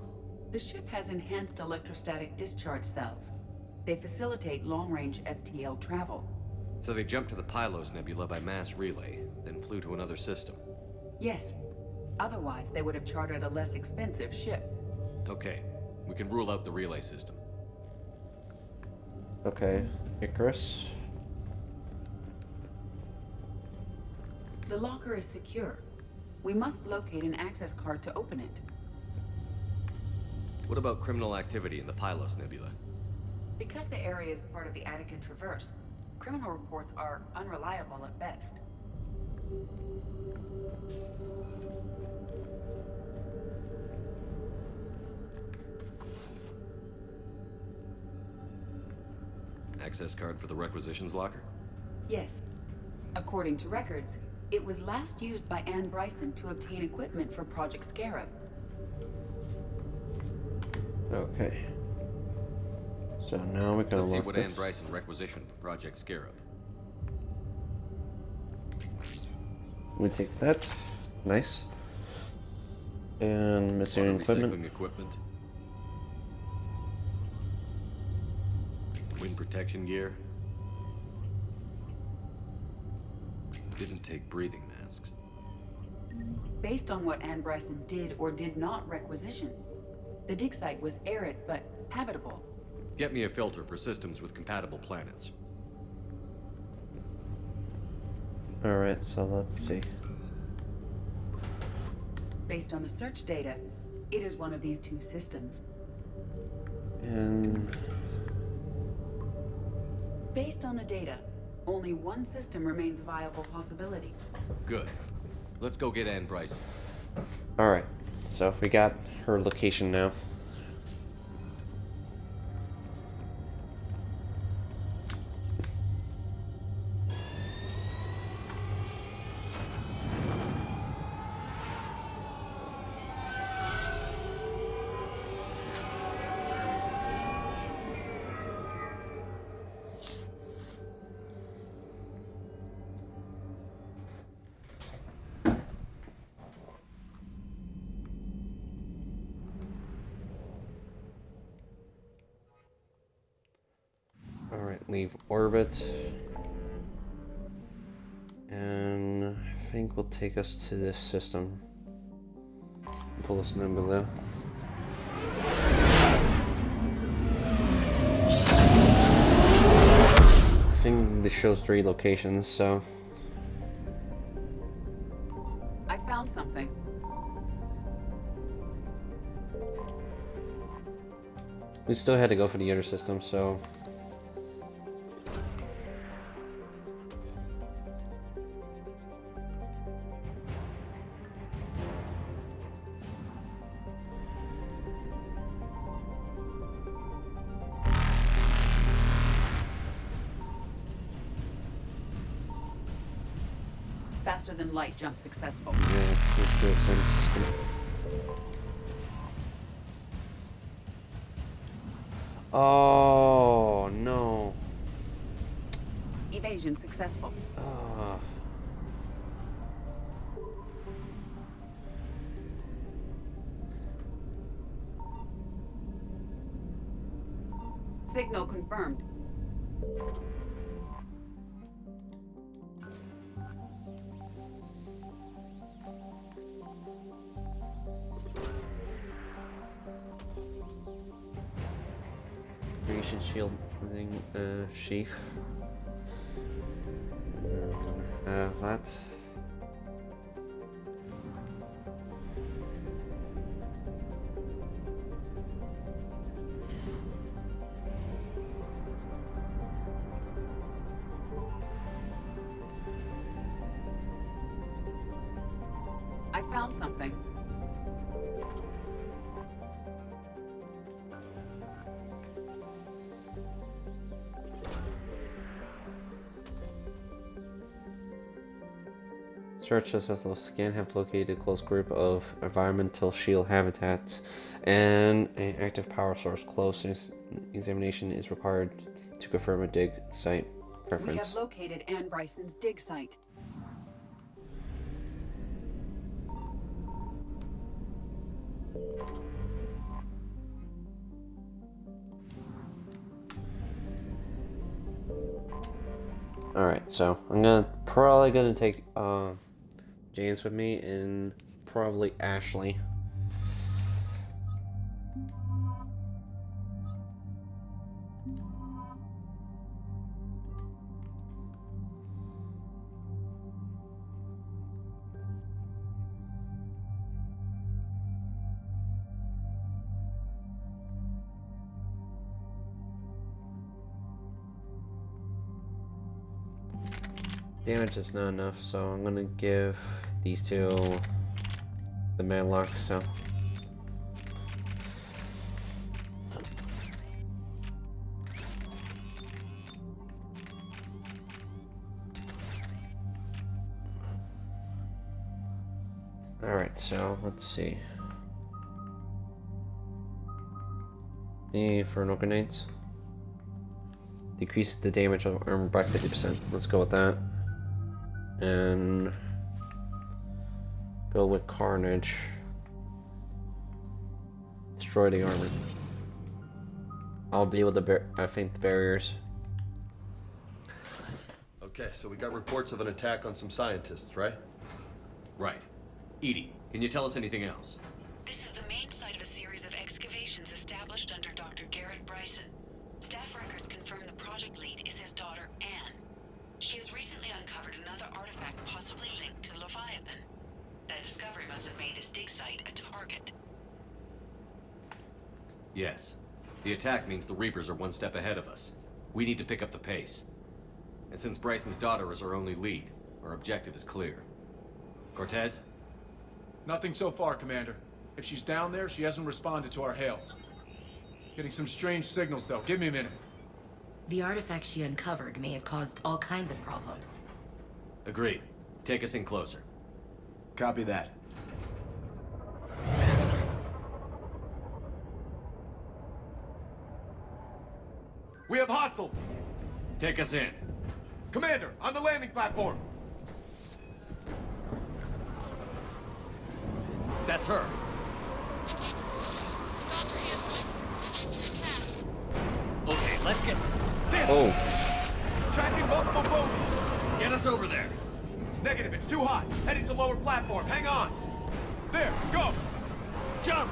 S3: The ship has enhanced electrostatic discharge cells. They facilitate long-range FTL travel.
S9: So they jumped to the Pylos Nebula by mass relay, then flew to another system.
S3: Yes. Otherwise, they would have chartered a less expensive ship.
S9: Okay, we can rule out the relay system.
S1: Okay, Icarus.
S3: The locker is secure. We must locate an access card to open it.
S9: What about criminal activity in the Pylos Nebula?
S3: Because the area is part of the Attica Traverse, criminal reports are unreliable at best.
S9: Access card for the requisitions locker?
S3: Yes. According to records, it was last used by Anne Bryson to obtain equipment for Project Scarab.
S1: Okay. So now we can
S9: Let's see
S1: unlock
S9: what
S1: this.
S9: Anne Bryson requisitioned for Project Scarab.
S1: We take that. Nice. And missing
S9: Auto
S1: equipment.
S9: recycling equipment. Wind protection gear. Didn't take breathing masks.
S3: Based on what Anne Bryson did or did not requisition, the dig site was arid but habitable.
S9: Get me a filter for systems with compatible planets.
S1: Alright, so let's see.
S3: Based on the search data, it is one of these two systems.
S1: And
S3: Based on the data, only one system remains a viable possibility.
S9: Good. Let's go get Anne Bryson.
S1: alright. So we got her location now. Alright, leave orbit. And I think will take us to this system. Pull this nebula. I think this shows 3 locations, so
S3: I found something.
S1: we still had to go for the other system, so
S3: Faster than light jump successful.
S1: yeah, it's the same system. Oh no.
S3: Evasion successful. Signal confirmed.
S1: Radiation shielding sheath. That.
S3: I found something.
S1: Search vessel scan have located a close group of environmental shield habitats and an active power source. Close examination is required to confirm a dig site
S3: We
S1: preference.
S3: have located Anne Bryson's dig site.
S1: Alright, so I'm probably gonna take James with me and probably Ashley. Damage is not enough, so I'm gonna give these two the Madlock, so. Alright, so let's see. Inferno grenades. Decrease the damage of armor by 50%. Let's go with that. And go with Carnage. Destroy the armor. I'll deal with the the barriers.
S11: Okay, so we got reports of an attack on some scientists, right?
S9: Right. EDI, can you tell us anything else?
S3: This is the main site of a series of excavations established under Dr. Garrett Bryson. Staff records confirm the project lead is his daughter, Anne. She has recently uncovered another artifact possibly linked to Leviathan. That discovery must have made this dig site a target.
S9: Yes. The attack means the Reapers are one step ahead of us. We need to pick up the pace. And since Bryson's daughter is our only lead, our objective is clear. Cortez?
S27: Nothing so far, Commander. If she's down there, she hasn't responded to our hails. Getting some strange signals, though. Give me a minute.
S10: The artifact she uncovered may have caused all kinds of problems.
S9: Agreed. Take us in closer.
S27: Copy that. We have hostiles!
S9: Take us in.
S27: Commander, on the landing platform!
S9: That's her. Okay, let's get...
S1: Oh.
S27: Tracking multiple boats!
S9: Get us over there.
S27: Negative, it's too hot. Heading to lower platform. Hang on. There, go!
S9: Jump!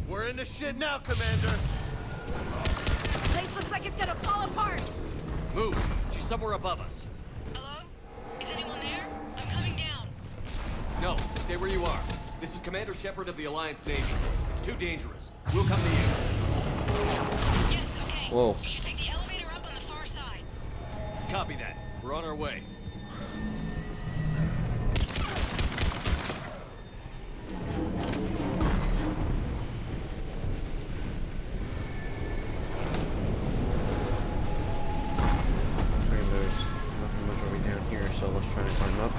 S11: We're in the shit now, Commander.
S16: Place looks like it's gonna fall apart.
S9: Move. She's somewhere above us.
S5: Hello? Is anyone there? I'm coming down.
S9: No, stay where you are. This is Commander Shepard of the Alliance Navy. It's too dangerous. We'll come to you.
S5: Yes, okay.
S1: Whoa.
S5: You should take the elevator up on the far side.
S9: Copy that. We're on our way.
S1: There's nothing much over down here, so let's try to climb up.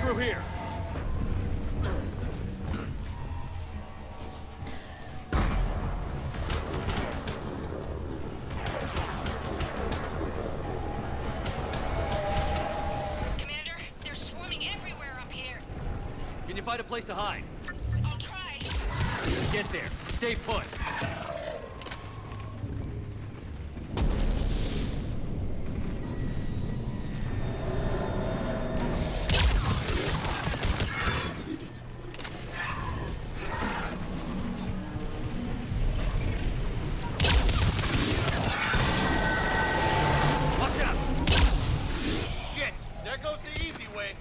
S9: Through here.
S5: Commander, they're swarming everywhere up here.
S9: Can you find a place to hide?
S5: I'll try.
S9: Get there. Stay put. Watch out! Shit!
S11: There goes the easy way.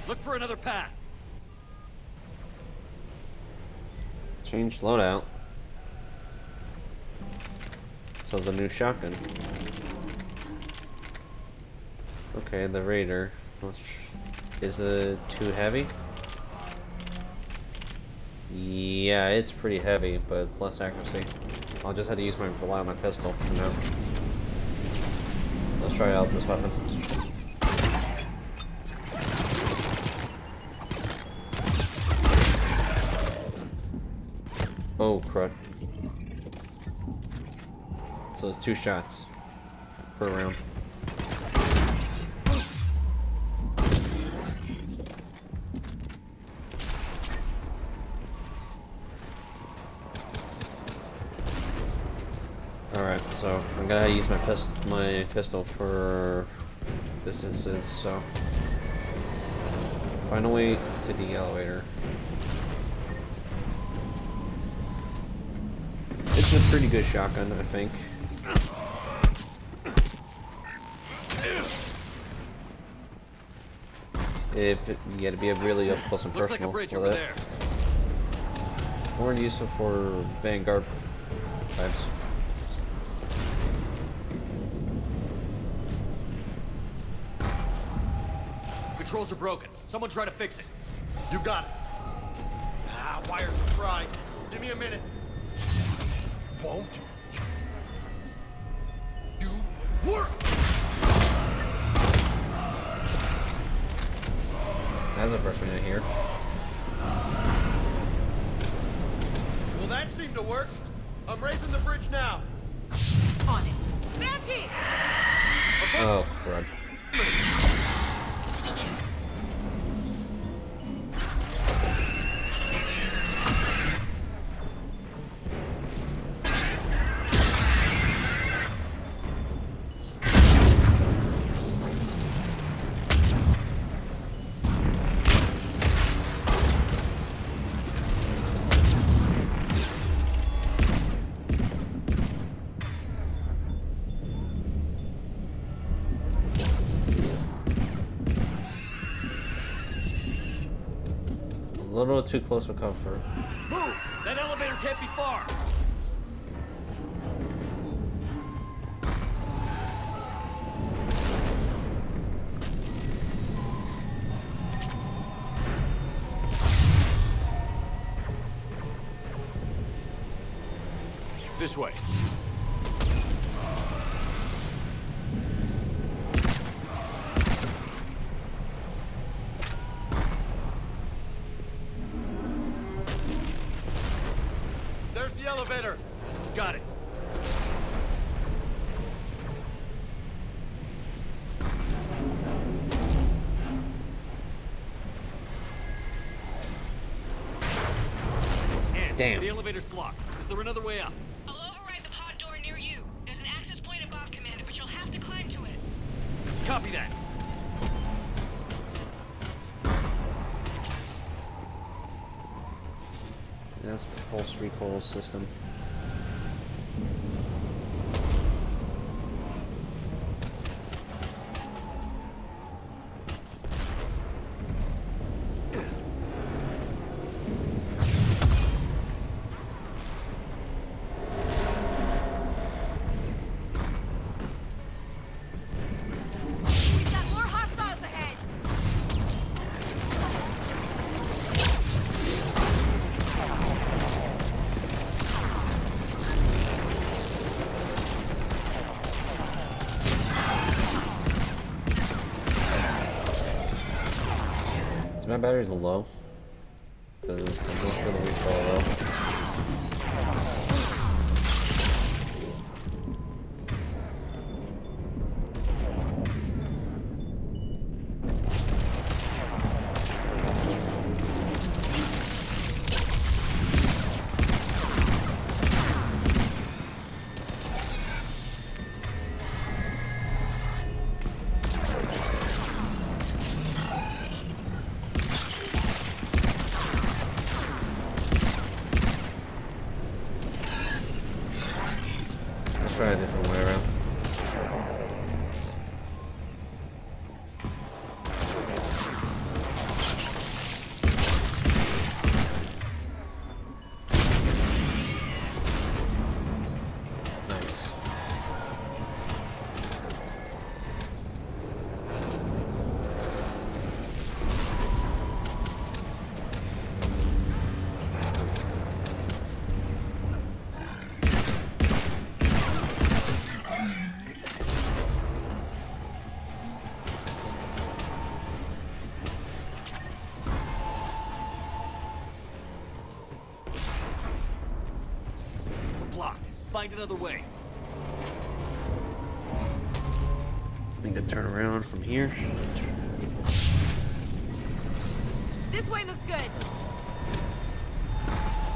S9: Look for another path.
S1: Change loadout. So the new shotgun. Okay, the Raider. Is it too heavy? Yeah, it's pretty heavy, but it's less accuracy. I'll just have to rely on my pistol for now. Let's try out this weapon. Oh, crud. So it's 2 shots per round. Alright, so I'm gonna use my pistol for distances, so find a way to the elevator. It's a pretty good shotgun, I think. You gotta be really up close and personal with it. More useful for Vanguard types.
S4: Controls are broken. Someone try to fix it.
S7: You got it. Ah, wires are fried. Give me a minute. Won't you work?
S1: That's the first one in here.
S7: Well, that seemed to work. I'm raising the bridge now.
S16: On it. Santi!
S1: Oh, crud. A little too close for comfort.
S4: Move! That elevator can't be far. This way.
S7: There's the elevator.
S4: Got it.
S1: Damn.
S4: The elevator's blocked. Is there another way up?
S5: I'll override the pod door near you. There's an access point above, Commander, but you'll have to climb to it.
S4: Copy that.
S1: That's the pulse recoil system.
S5: We've got more hostiles ahead.
S1: Is my batteries low? Because I'm going for the recoil low. Let's try a different way around. Nice.
S4: Find another way.
S1: I can turn around from here.
S12: This way looks good.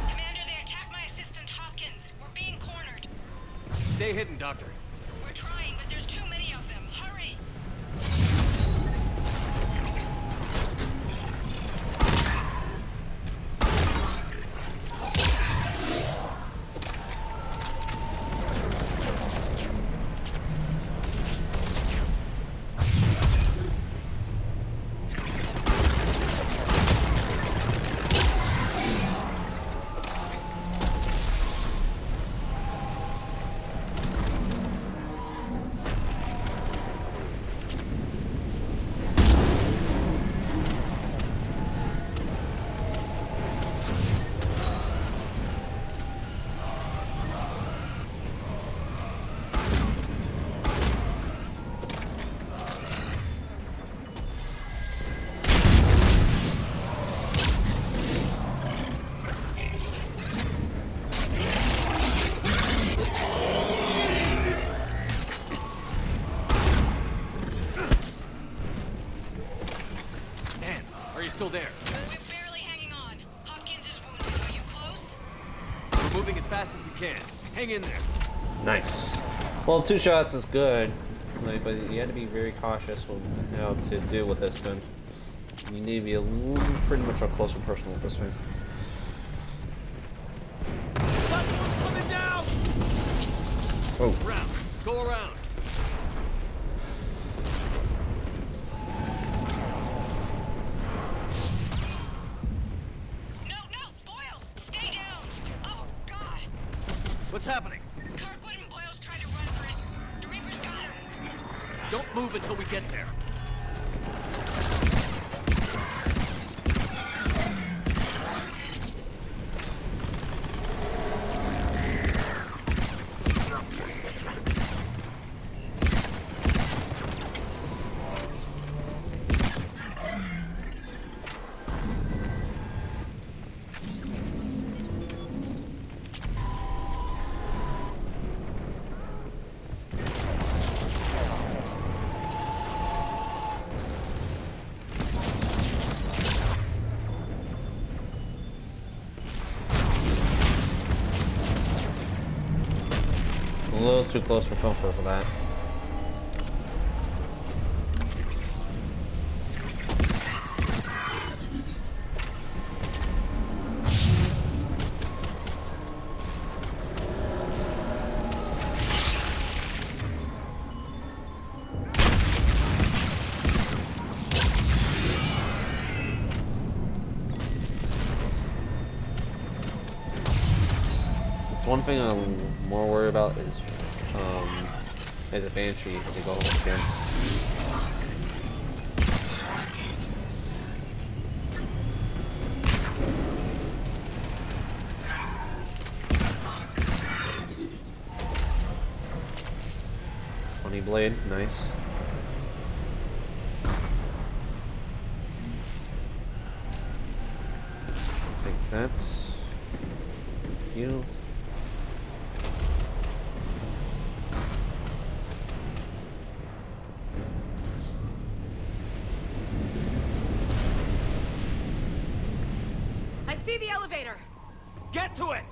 S5: Commander, they attacked my assistant Hopkins. We're being cornered.
S4: Stay hidden, Doctor.
S5: We're trying, but there's too many of them. Hurry!
S4: Still there.
S5: We're barely hanging on. Hopkins is wounded. Are you close?
S4: We're moving as fast as we can. Hang in there.
S1: Nice. Well, 2 shots is good, like, but you have to be very cautious with how to deal with this gun. You need to be pretty much up close and personal with this thing.
S4: Coming down.
S1: Oh.
S4: Around. Go around. What's happening?
S5: Kirkwood and Boyle's tried to run for it. The Reapers got him.
S4: Don't move until we get there.
S1: A little too close for comfort for that. It's one thing I'm more worried about is as a Banshee that they go against. Funny blade, nice. Take that. Thank you.
S12: See the elevator.
S4: Get to it.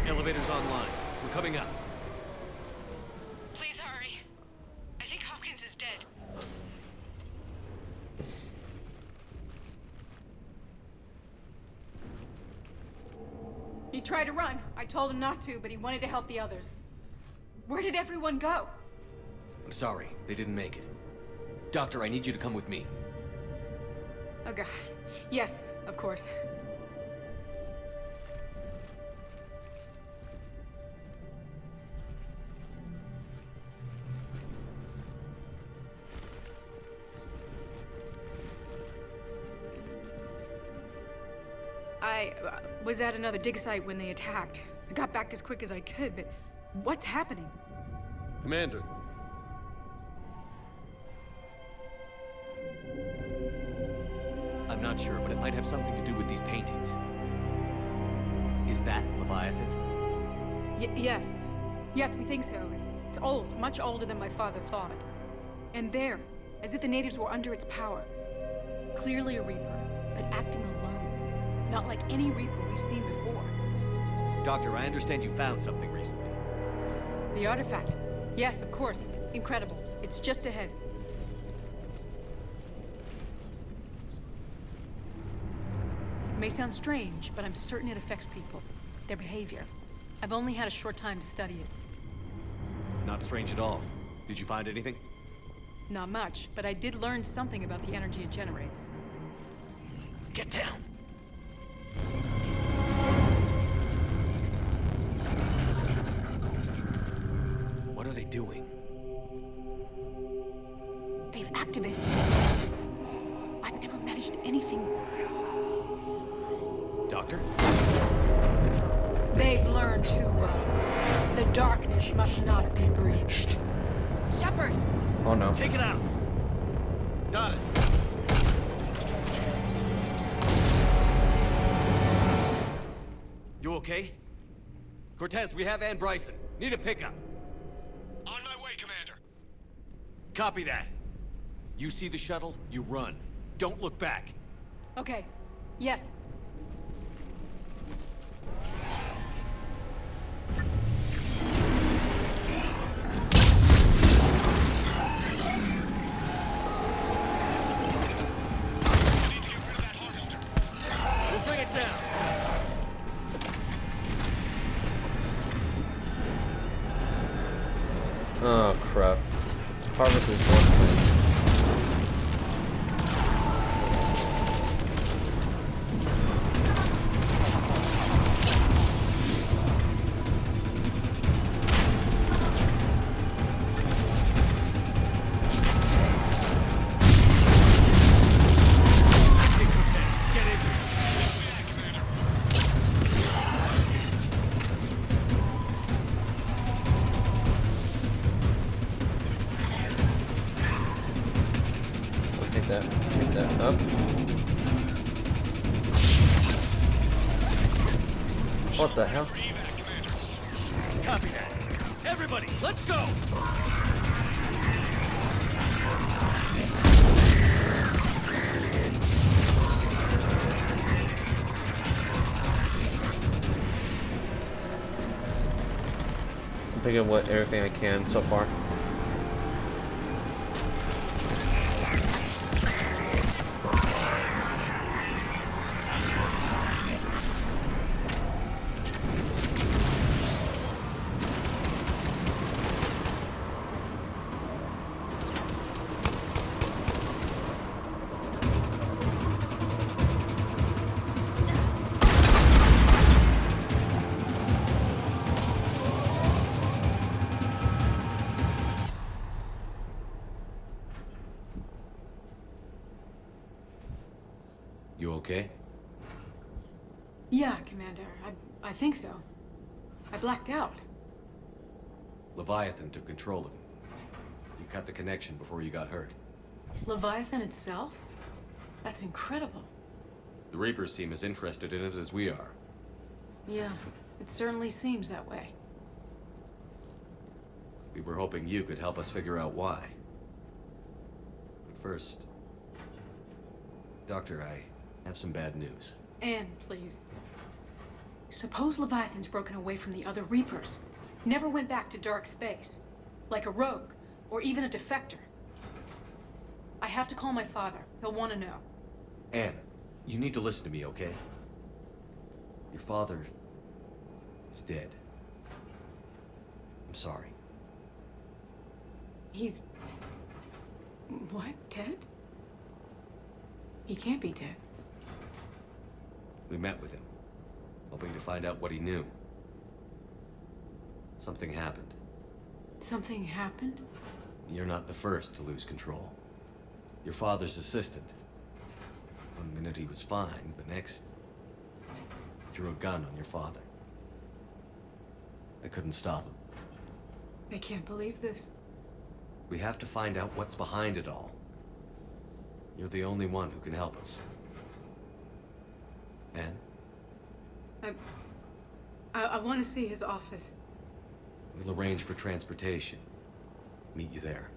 S4: Elevator's online. We're coming up.
S5: Please hurry. I think Hopkins is dead.
S12: He tried to run. I told him not to, but he wanted to help the others. Where did everyone go?
S4: I'm sorry. They didn't make it. Doctor, I need you to come with me.
S12: Oh god. Yes, of course. I was at another dig site when they attacked. I got back as quick as I could, but what's happening?
S11: Commander.
S4: I'm not sure, but it might have something to do with these paintings. Is that Leviathan?
S12: Yes. Yes, we think so. It's old, much older than my father thought. And there, as if the natives were under its power. Clearly a Reaper, but acting alone. Not like any Reaper we've seen before.
S4: Doctor, I understand you found something recently.
S12: The artifact. Yes, of course. Incredible. It's just ahead. It may sound strange, but I'm certain it affects people. Their behavior. I've only had a short time to study it.
S4: Not strange at all. Did you find anything?
S12: Not much, but I did learn something about the energy it generates.
S4: Get down! What are they doing?
S12: They've activated it. I've never managed anything.
S4: Doctor?
S12: They've learned too well. The darkness must not be breached. Shepard!
S1: Oh no.
S25: Take it out. Got it.
S4: You okay? Cortez, we have Ann Bryson. Need a pickup.
S8: On my way, Commander.
S4: Copy that. You see the shuttle, you run. Don't look back.
S12: Okay. Yes.
S4: We'll bring it down.
S1: Oh crap. Harvest is one. Take that up. What the hell?
S4: Copy that. Everybody, let's go!
S1: I'm picking up everything I can so far.
S4: You okay?
S12: Yeah, Commander. I think so. I blacked out.
S4: Leviathan took control of him. You cut the connection before you got hurt.
S12: Leviathan itself? That's incredible.
S9: The Reapers seem as interested in it as we are.
S12: Yeah, it certainly seems that way.
S9: We were hoping you could help us figure out why. But first... Doctor, I have some bad news.
S12: Anne, please. Suppose Leviathan's broken away from the other Reapers. Never went back to dark space. Like a rogue, or even a defector. I have to call my father. He'll want to know.
S9: Anne, you need to listen to me, okay? Your father is dead. I'm sorry.
S12: He's... What? Dead? He can't be dead.
S9: We met with him, hoping to find out what he knew. Something happened.
S12: Something happened?
S9: You're not the first to lose control. Your father's assistant. One minute he was fine, the next... drew a gun on your father. I couldn't stop him.
S12: I can't believe this.
S9: We have to find out what's behind it all. You're the only one who can help us. Anne?
S12: I want to see his office.
S9: We'll arrange for transportation. Meet you there.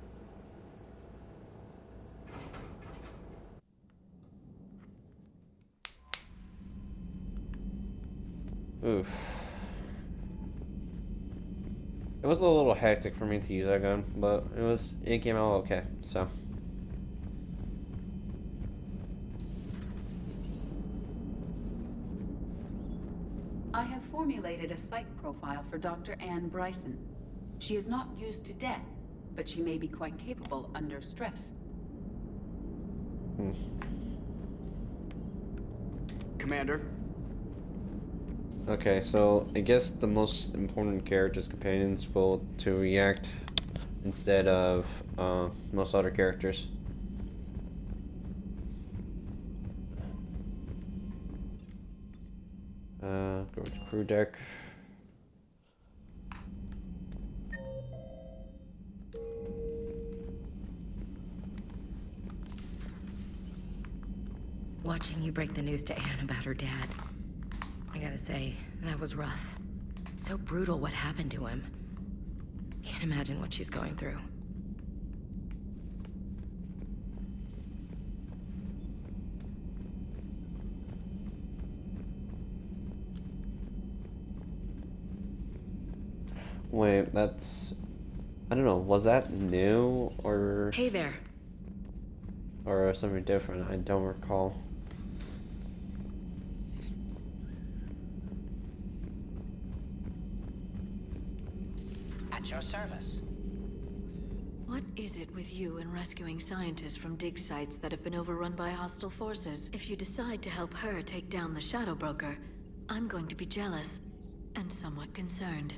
S1: Oof. It was a little hectic for me to use that gun, but it came out okay, so.
S3: I have formulated a psych profile for Dr. Anne Bryson. She is not used to death, but she may be quite capable under stress.
S13: Commander?
S1: Okay, so I guess the most important characters' companions will to react instead of most other characters. Go to crew deck.
S10: Watching you break the news to Anne about her dad, I gotta say, that was rough. So brutal what happened to him. Can't imagine what she's going through.
S1: Wait, that's... I don't know, was that new or...
S10: Hey there.
S1: Or something different? I don't recall.
S14: At your service.
S16: What is it with you and rescuing scientists from dig sites that have been overrun by hostile forces? If you decide to help her take down the Shadow Broker, I'm going to be jealous and somewhat concerned.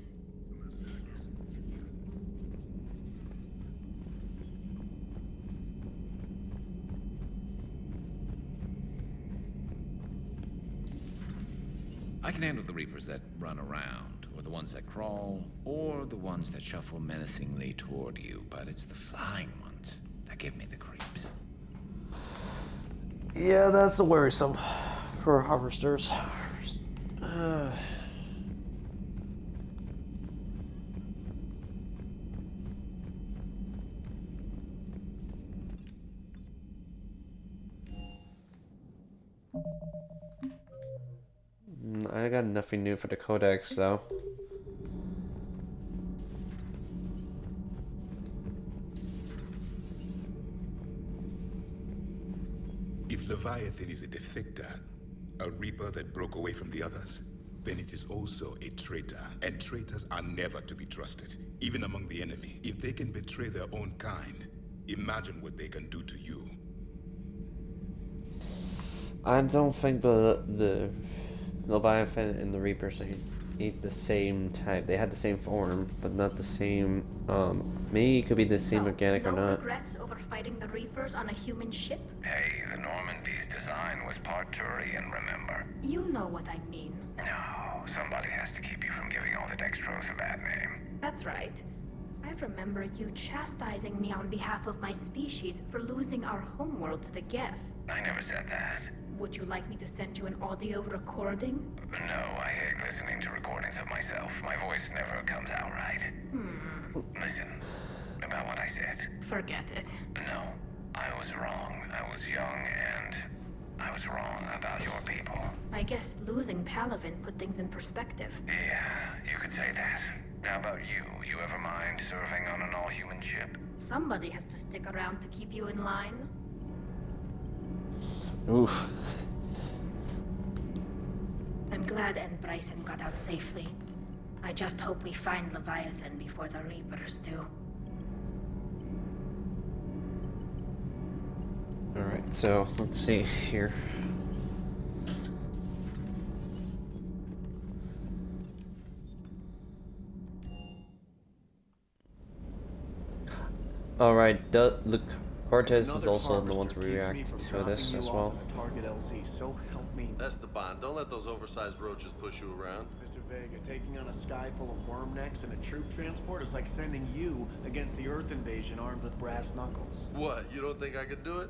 S15: I can handle the Reapers that run around, or the ones that crawl, or the ones that shuffle menacingly toward you, but it's the flying ones that give me the creeps.
S1: Yeah, that's worrisome for harvesters. I got nothing new for the Codex, though.
S23: If Leviathan is a defector, a Reaper that broke away from the others, then it is also a traitor. And traitors are never to be trusted, even among the enemy. If they can betray their own kind, imagine what they can do to you.
S1: I don't think the Leviathan and the Reapers ain't the same type. They had the same form, but not the same. Maybe it could be the same organic or not.
S6: Regrets over fighting the Reapers on a human ship?
S24: Hey, the Normandy's design was part Turian, remember?
S6: You know what I mean.
S24: No, somebody has to keep you from giving all the Dextros a bad name.
S6: That's right. I remember you chastising me on behalf of my species for losing our homeworld to the Geth.
S24: I never said that.
S6: Would you like me to send you an audio recording?
S24: No, I hate listening to recordings of myself. My voice never comes out right. Listen, about what I said.
S6: Forget it.
S24: No, I was wrong. I was young and I was wrong about your people.
S6: I guess losing Palavin put things in perspective.
S24: Yeah, you could say that. How about you? You ever mind serving on an all-human ship?
S6: Somebody has to stick around to keep you in line.
S1: Oof.
S6: I'm glad Anne Bryson got out safely. I just hope we find Leviathan before the Reapers do.
S1: Alright, so let's see here. Alright, Cortez is
S27: Another
S1: also the one
S27: harvester
S1: to
S27: keeps me
S1: react
S27: from
S1: to
S27: dropping
S1: this
S27: you
S1: as
S27: off
S1: well.
S27: on a target LZ, so help me.
S11: That's the bond. Don't let those oversized roaches push you around.
S27: Mr. Vega, taking on a sky full of worm necks and a troop transport is like sending you against the Earth invasion armed with brass knuckles.
S11: What? You don't think I could do it?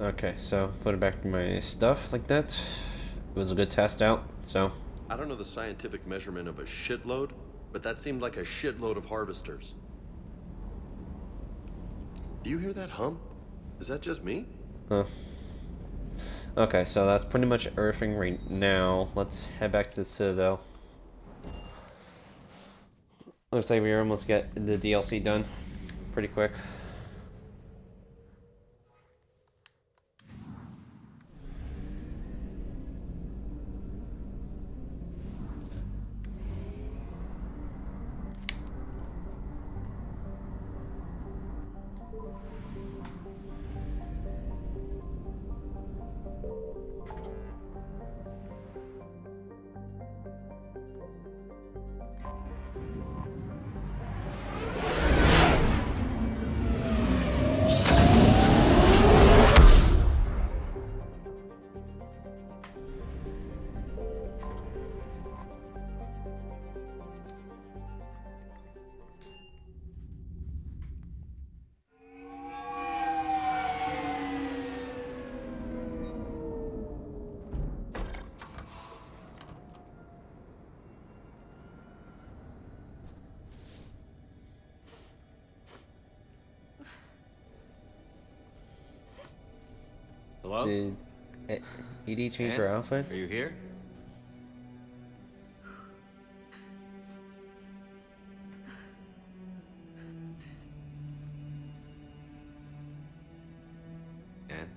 S1: Okay, so put it back in my stuff like that. It was a good test out, so.
S11: I don't know the scientific measurement of a shitload, but that seemed like a shitload of harvesters. Do you hear that hum? Is that just me?
S1: Huh. Okay, so that's pretty much everything right now. Let's head back to the Citadel. Looks like we almost get the DLC done pretty quick.
S9: Hello?
S1: Did Edie change her outfit?
S9: Are you here? Anne?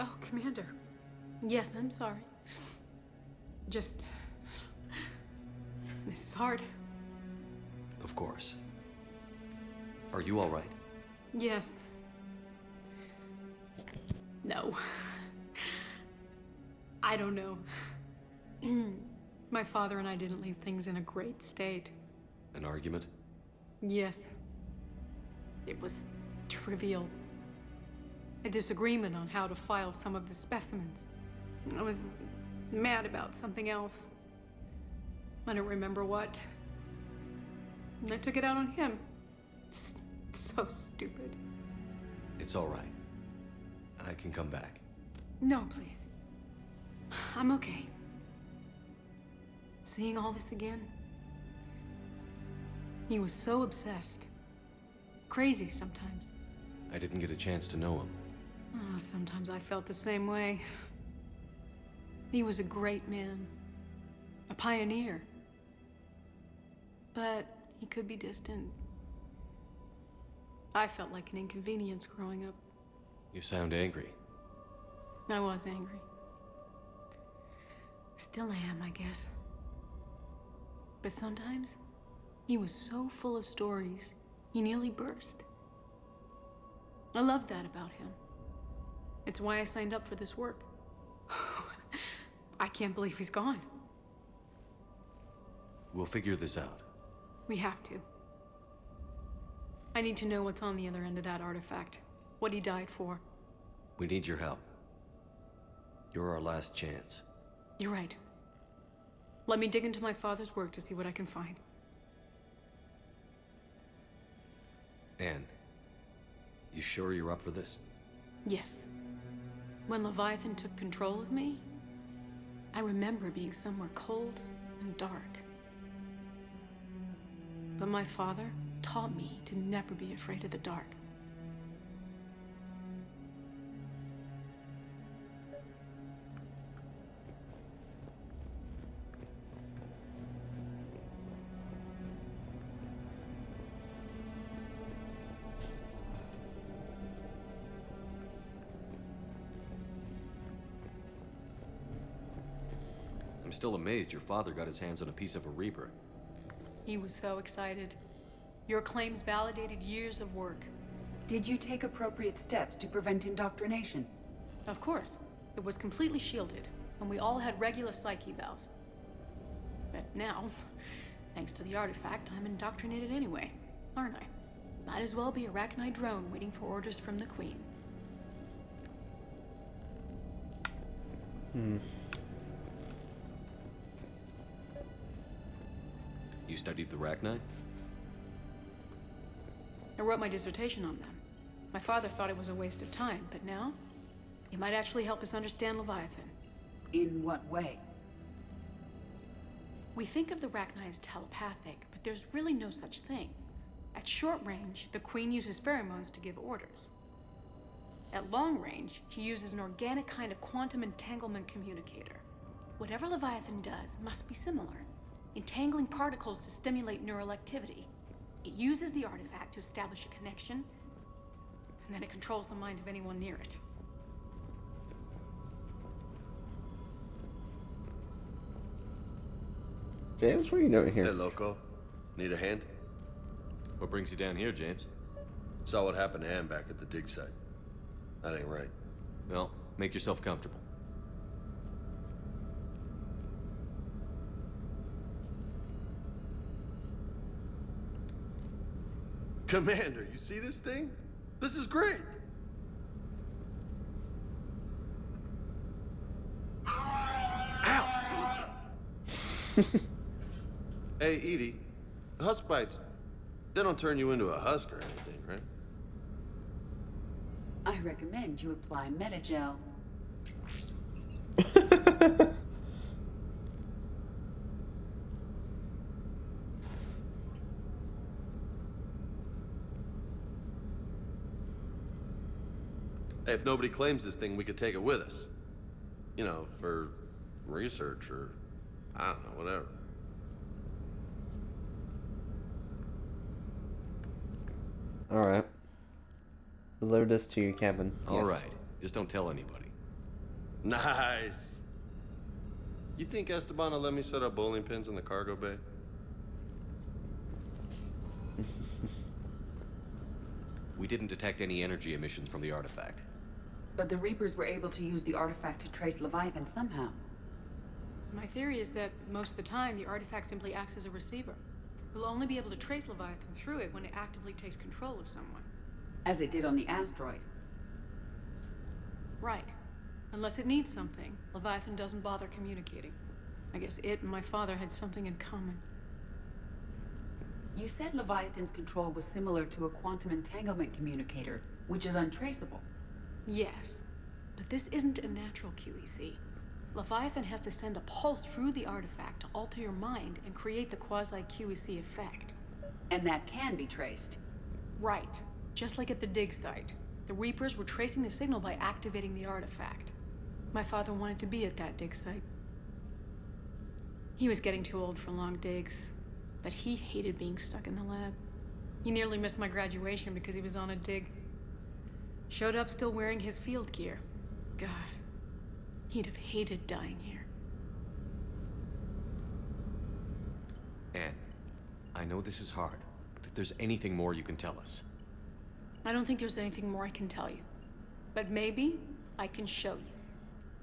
S12: Oh, Commander. Yes, I'm sorry. Just... This is hard.
S9: Of course. Are you all right?
S12: Yes. No. I don't know. My father and I didn't leave things in a great state.
S9: An argument?
S12: Yes. It was trivial. A disagreement on how to file some of the specimens. I was mad about something else. I don't remember what. And I took it out on him. So stupid.
S9: It's all right. I can come back.
S12: No, please. I'm okay. Seeing all this again? He was so obsessed. Crazy sometimes.
S9: I didn't get a chance to know him.
S12: Oh, sometimes I felt the same way. He was a great man. A pioneer. But he could be distant. I felt like an inconvenience growing up.
S9: You sound angry.
S12: I was angry. Still am, I guess. But sometimes, he was so full of stories, he nearly burst. I love that about him. It's why I signed up for this work. I can't believe he's gone.
S9: We'll figure this out.
S12: We have to. I need to know what's on the other end of that artifact. What he died for.
S9: We need your help. You're our last chance.
S12: You're right. Let me dig into my father's work to see what I can find.
S9: Anne, you sure you're up for this?
S12: Yes. When Leviathan took control of me, I remember being somewhere cold and dark. But my father taught me to never be afraid of the dark.
S9: I'm still amazed your father got his hands on a piece of a Reaper.
S12: He was so excited. Your claims validated years of work.
S3: Did you take appropriate steps to prevent indoctrination?
S12: Of course. It was completely shielded, and we all had regular psych evals. But now, thanks to the artifact, I'm indoctrinated anyway, aren't I? Might as well be a Arachnite drone waiting for orders from the Queen.
S9: You studied the Rachni?
S12: I wrote my dissertation on them. My father thought it was a waste of time, but now, it might actually help us understand Leviathan.
S3: In what way?
S12: We think of the Rachni as telepathic, but there's really no such thing. At short range, the Queen uses pheromones to give orders. At long range, she uses an organic kind of quantum entanglement communicator. Whatever Leviathan does must be similar, entangling particles to stimulate neural activity. It uses the artifact to establish a connection, and then it controls the mind of anyone near it.
S1: James, what are you doing here?
S11: Hey, Loco. Need a hand?
S9: What brings you down here, James?
S11: Saw what happened to Ann back at the dig site. That ain't right.
S9: Well, make yourself comfortable.
S11: Commander, you see this thing? This is great! Hey, Edie, husk bites, they don't turn you into a husk or anything, right?
S3: I recommend you apply Metagel.
S11: Hey, if nobody claims this thing, we could take it with us. You know, for research or, I don't know, whatever.
S1: Alright. Deliver this to your cabin.
S9: All right. Just don't tell anybody.
S11: Nice. You think Esteban will let me set up bowling pins in the cargo bay?
S9: We didn't detect any energy emissions from the artifact.
S3: But the Reapers were able to use the artifact to trace Leviathan somehow.
S12: My theory is that most of the time, the artifact simply acts as a receiver. We'll only be able to trace Leviathan through it when it actively takes control of someone.
S3: As it did on the asteroid.
S12: Right. Unless it needs something, Leviathan doesn't bother communicating. I guess it and my father had something in common.
S3: You said Leviathan's control was similar to a quantum entanglement communicator, which is untraceable.
S12: Yes, but this isn't a natural QEC. Leviathan has to send a pulse through the artifact to alter your mind and create the quasi-QEC effect.
S3: And that can be traced.
S12: Right. Just like at the dig site. The Reapers were tracing the signal by activating the artifact. My father wanted to be at that dig site. He was getting too old for long digs, but he hated being stuck in the lab. He nearly missed my graduation because he was on a dig. Showed up still wearing his field gear. God, he'd have hated dying here.
S9: Ann, I know this is hard, but if there's anything more you can tell us.
S12: I don't think there's anything more I can tell you. But maybe I can show you.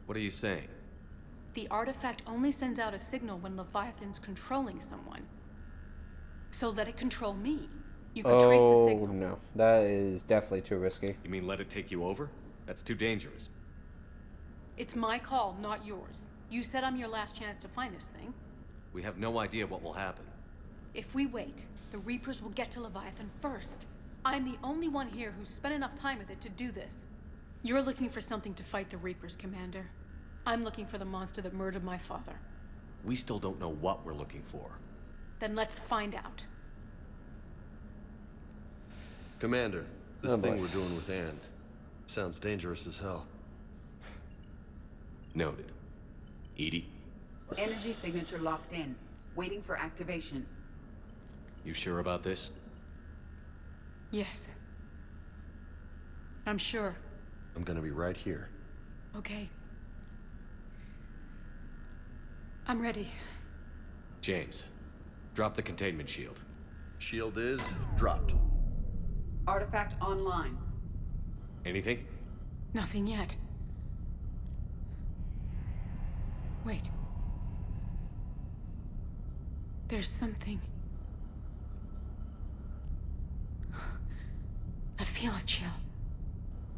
S9: What are you saying?
S12: The artifact only sends out a signal when Leviathan's controlling someone. So let it control me. You can trace the signal.
S1: Oh, no. That is definitely too risky.
S9: You mean let it take you over? That's too dangerous.
S12: It's my call, not yours. You said I'm your last chance to find this thing.
S9: We have no idea what will happen.
S12: If we wait, the Reapers will get to Leviathan first. I'm the only one here who's spent enough time with it to do this. You're looking for something to fight the Reapers, Commander. I'm looking for the monster that murdered my father.
S9: We still don't know what we're looking for.
S12: Then let's find out.
S11: Commander, this thing we're doing with Ann sounds dangerous as hell.
S9: Noted. Edie?
S3: Energy signature locked in. Waiting for activation.
S9: You sure about this?
S12: Yes. I'm sure.
S11: I'm gonna be right here.
S12: Okay. I'm ready.
S9: James, drop the containment shield.
S11: Shield is dropped.
S3: Artifact online.
S9: Anything?
S12: Nothing yet. Wait. There's something. I feel a chill.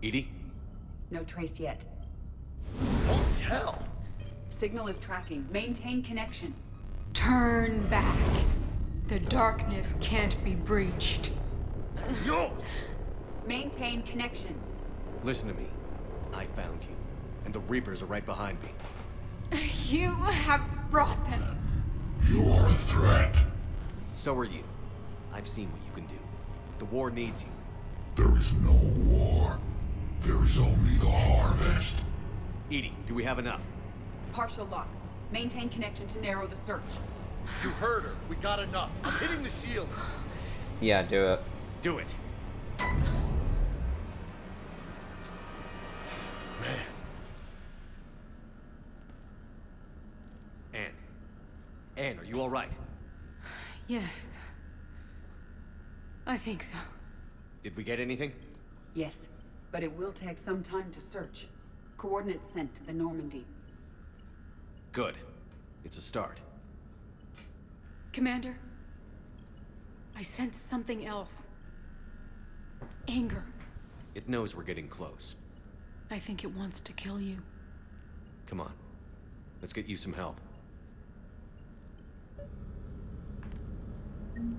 S4: Edie?
S3: No trace yet.
S11: Holy hell!
S3: Signal is tracking. Maintain connection.
S12: Turn back. The darkness can't be breached.
S11: Yo!
S3: Maintain connection.
S4: Listen to me. I found you. And the Reapers are right behind me.
S12: You have brought them.
S13: You are a threat.
S4: So are you. I've seen what you can do. The war needs you.
S13: There is no war. There is only the harvest.
S4: Edie, do we have enough?
S3: Partial lock. Maintain connection to narrow the search.
S11: You heard her. We got enough. I'm hitting the shield.
S1: Yeah, do it.
S4: Do it.
S11: Man.
S4: Anne. Anne, are you all right?
S12: Yes. I think so.
S4: Did we get anything?
S3: Yes, but it will take some time to search. Coordinates sent to the Normandy.
S4: Good. It's a start.
S12: Commander, I sense something else. Anger.
S4: It knows we're getting close.
S12: I think it wants to kill you.
S4: Come on. Let's get you some help.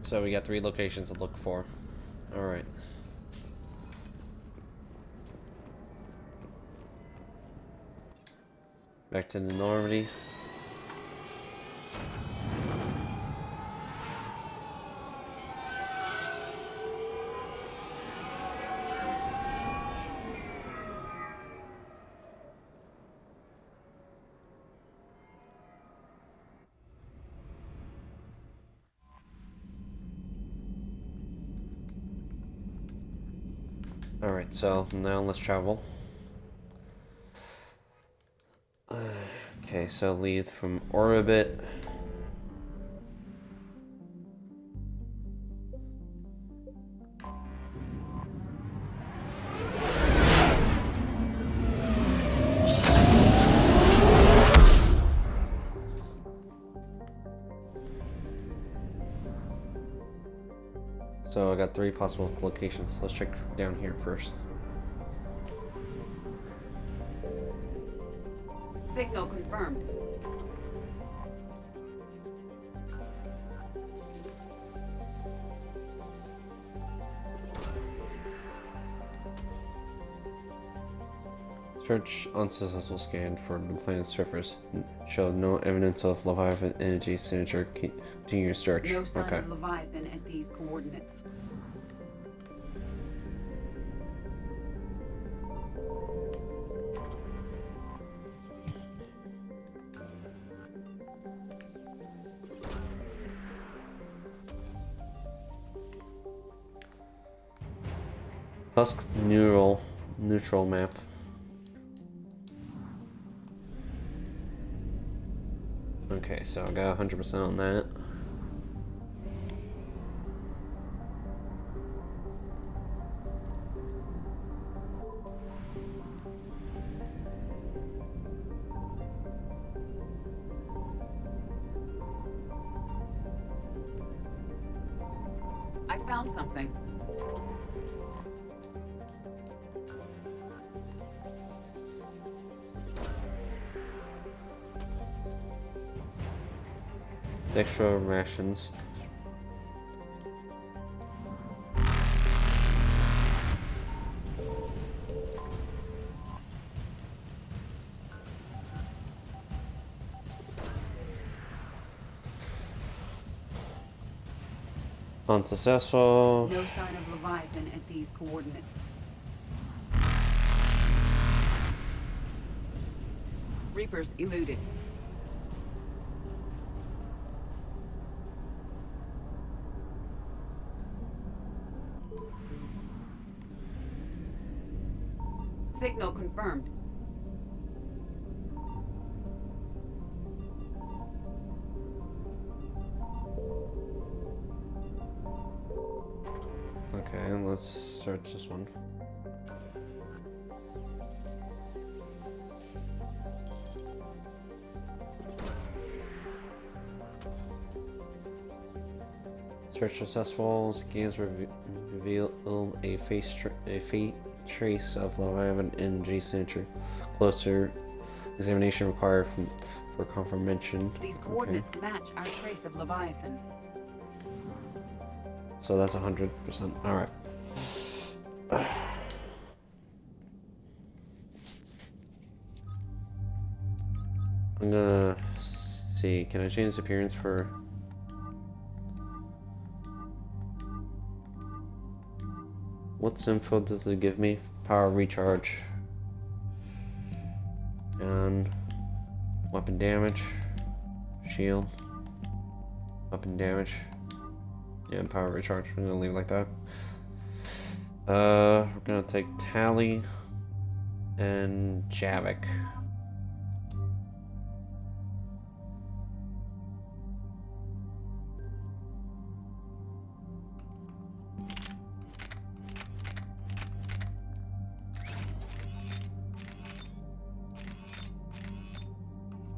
S1: So we got 3 locations to look for. Alright. Back to the Normandy. Alright, so now let's travel. Okay, so leave from orbit. So I got 3 possible locations. Let's check down here first.
S3: Signal confirmed.
S1: Search unsuccessful scan for the planet's surface. Showed no evidence of Leviathan energy signature. Continue your search.
S3: No sign
S1: Okay.
S3: of Leviathan at these coordinates.
S1: Husk neutral map. Okay, so I got 100% on that.
S3: I found something.
S1: Extra rations. Unsuccessful.
S3: No sign of Leviathan at these coordinates. Reapers eluded. Signal confirmed.
S1: Okay, let's search this one. Search successful. Scans reveal a face trace of Leviathan in G signature. Closer examination required for confirmation.
S3: These coordinates match our trace of Leviathan.
S1: So that's 100%. All right. I'm gonna see. Can I change its appearance for? What's info does it give me? Power recharge. And weapon damage. Shield. Weapon damage. Yeah, and power recharge. I'm gonna leave it like that. We're gonna take Tally and Javik.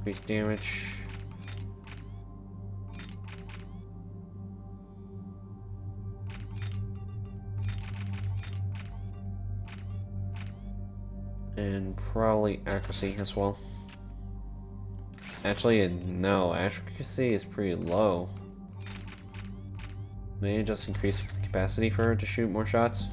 S1: Increase damage. And probably accuracy as well. Actually, no, accuracy is pretty low. May I just increase capacity for her to shoot more shots?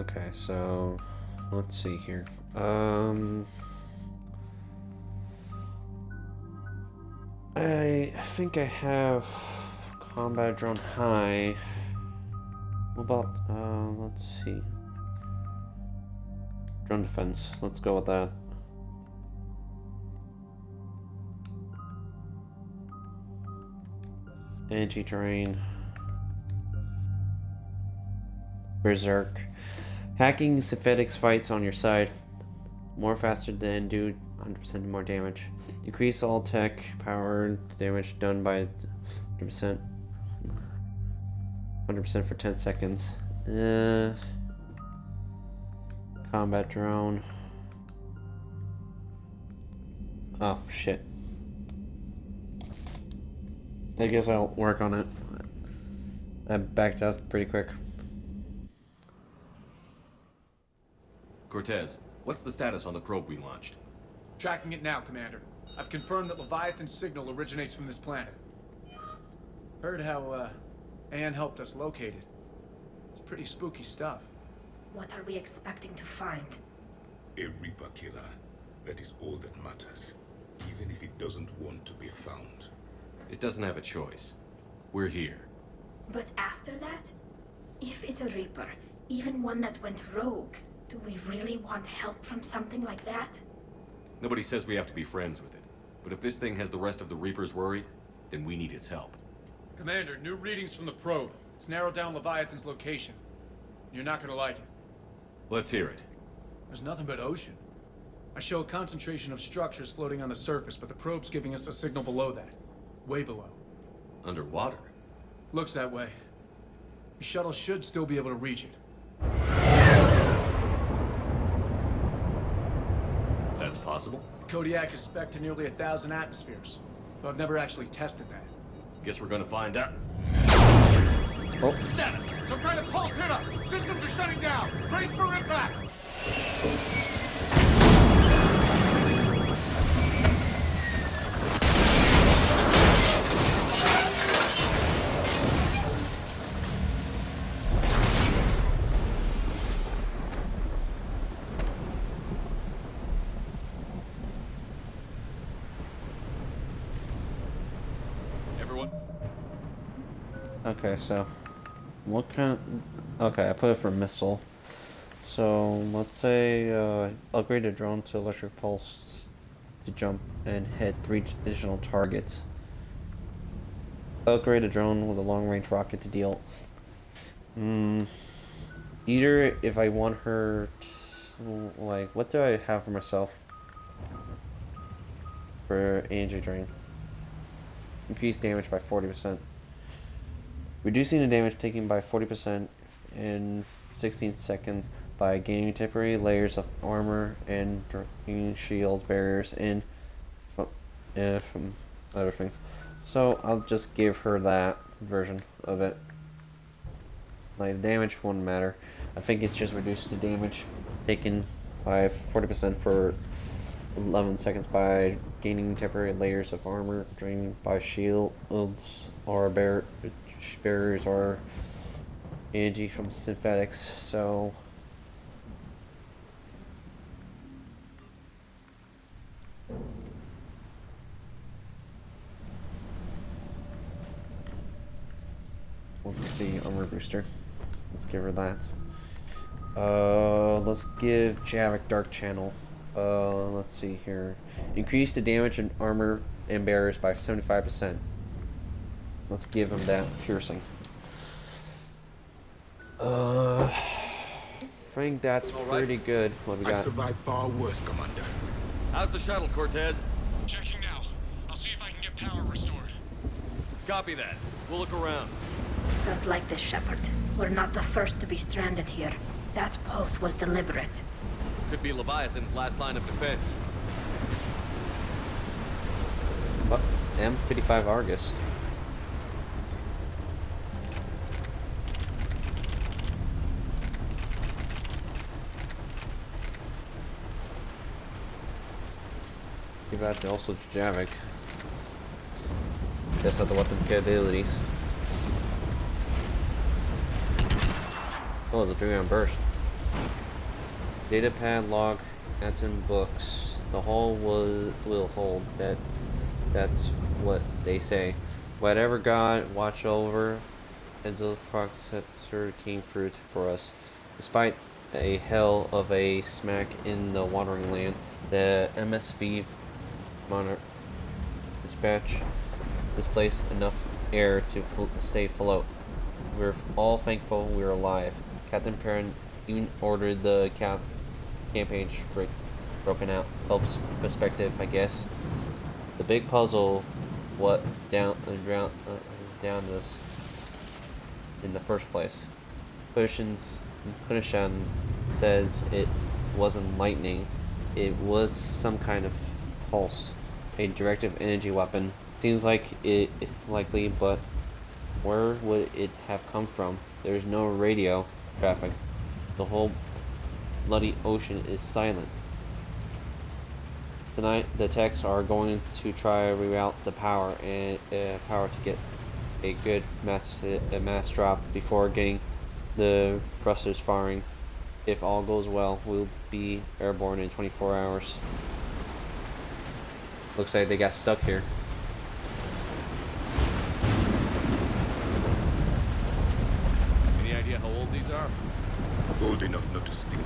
S1: Okay, so let's see here. I think I have combat drone high. What about let's see. Drone defense. Let's go with that. Anti-terrain. Berserk. Hacking synthetics fights on your side more faster than do 100% more damage. Decrease all tech power damage done by 100%. 100% for 10 seconds. Combat drone. Oh shit. I guess I'll work on it. I backed out pretty quick.
S9: Cortez, what's the status on the probe we launched?
S27: Tracking it now, Commander. I've confirmed that Leviathan's signal originates from this planet. Heard how, Anne helped us locate it. It's pretty spooky stuff.
S6: What are we expecting to find?
S23: A Reaper killer. That is all that matters. Even if it doesn't want to be found.
S9: It doesn't have a choice. We're here.
S6: But after that? If it's a Reaper, even one that went rogue, do we really want help from something like that?
S9: Nobody says we have to be friends with it. But if this thing has the rest of the Reapers worried, then we need its help.
S27: Commander, new readings from the probe. It's narrowed down Leviathan's location. You're not gonna like it.
S9: Let's hear it.
S27: There's nothing but ocean. I show a concentration of structures floating on the surface, but the probe's giving us a signal below that. Way below.
S9: Underwater?
S27: Looks that way. The shuttle should still be able to reach it.
S9: That's possible?
S27: Kodiak is spec'd to nearly 1,000 atmospheres, but I've never actually tested that.
S9: Guess we're gonna find out.
S1: Oh.
S27: Status! Some kind of pulse hit us! Systems are shutting down! Brace for impact!
S1: Okay, so what kind of... Okay, I put it for missile. So let's say upgrade the drone to electric pulse to jump and hit 3 additional targets. Upgrade a drone with a long-range rocket to deal. Either if I want her, like, what do I have for myself for energy drain? Increase damage by 40%. Reducing the damage taken by 40% in 16 seconds by gaining temporary layers of armor and draining shields, barriers, and from other things. So I'll just give her that version of it. Like, the damage won't matter. I think it's just reduced the damage taken by 40% for 11 seconds by gaining temporary layers of armor, draining by shields or barriers or energy from synthetics. So let's see, armor booster. Let's give her that. Let's give Javik Dark Channel. Let's see here. Increase the damage and armor and barriers by 75%. Let's give him that piercing. I think that's pretty good. What we got?
S23: I survived far worse, Commander.
S9: How's the shuttle, Cortez?
S8: Checking now. I'll see if I can get power restored.
S9: Copy that. We'll look around.
S6: Don't like this, Shepard. We're not the first to be stranded here. That pulse was deliberate.
S9: Could be Leviathan's last line of defense.
S1: M55 Argus. Give that to also Javik. Test out the weapon capabilities. Oh, it's a 3-round burst. Datapad, log, Atom books. The hull will hold. That's what they say. Whatever God watch over, Enzo Processor came through for us. Despite a hell of a smack in the watering land, the MSV Monarch displaced enough air to stay afloat. We're all thankful we're alive. Captain Perrin even ordered the campaign broken out. Helps perspective, I guess. The big puzzle, what drowned us in the first place. Kunishan says it wasn't lightning. It was some kind of pulse. A directive energy weapon. Seems like it likely, but where would it have come from? There's no radio traffic. The whole bloody ocean is silent. Tonight, the techs are going to try to reroute the power to get a good mass drop before getting the thrusters firing. If all goes well, we'll be airborne in 24 hours. Looks like they got stuck here.
S9: Any idea how old these are?
S23: Old enough not to stink.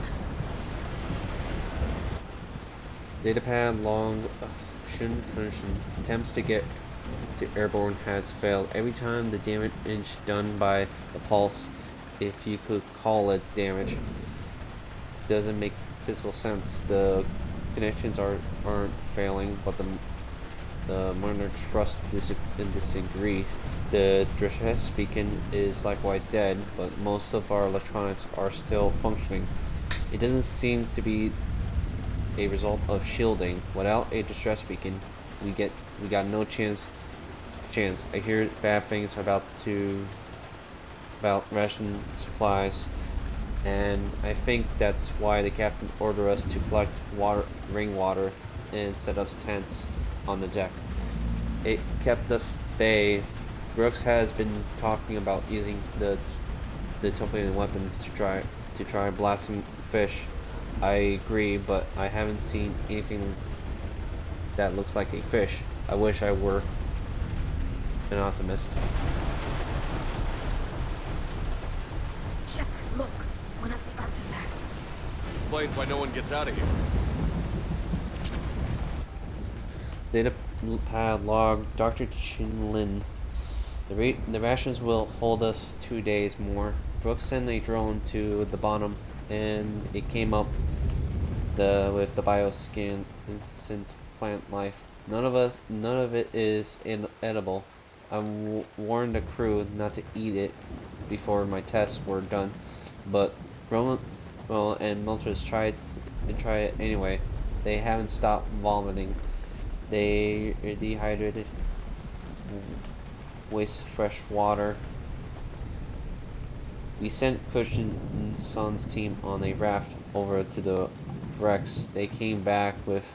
S1: Datapad long Shun attempts to get to airborne has failed. Every time the damage done by the pulse, if you could call it damage, doesn't make physical sense. The connections aren't failing, but the Monarch's thrust disagree. The distress beacon is likewise dead, but most of our electronics are still functioning. It doesn't seem to be a result of shielding. Without a distress beacon, we got no chance. I hear bad things about ration supplies, and I think that's why the captain ordered us to collect rainwater and set up tents on the deck. It kept us bay. Brooks has been talking about using the Utopian weapons to try blasting fish. I agree, but I haven't seen anything that looks like a fish. I wish I were an optimist.
S6: Shepard, look. One of the artifacts.
S9: explains why no one gets out of here.
S1: Data pad log, Dr. Chin-Lin. The rations will hold us 2 days more. Brooks sent a drone to the bottom, and it came up with the bioscan since plant life. None of it is edible. I warned the crew not to eat it before my tests were done, but Roman and Melters tried it anyway. They haven't stopped vomiting. They are dehydrated, waste fresh water. We sent Christian Son's team on a raft over to the Rex. They came back with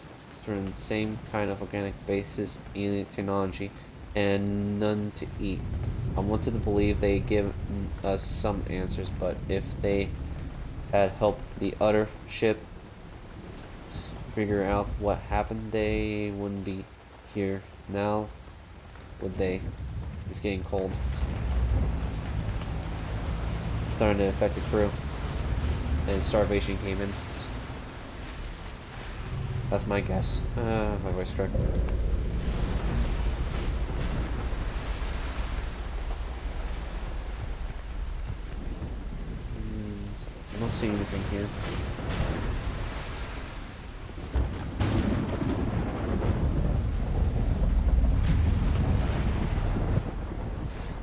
S1: the same kind of organic basis alien technology and none to eat. I wanted to believe they give us some answers, but if they had helped the other ship figure out what happened, they wouldn't be here now, would they? It's getting cold. It's starting to affect the crew, and starvation came in. That's my guess. My voice cracked. I don't see anything here.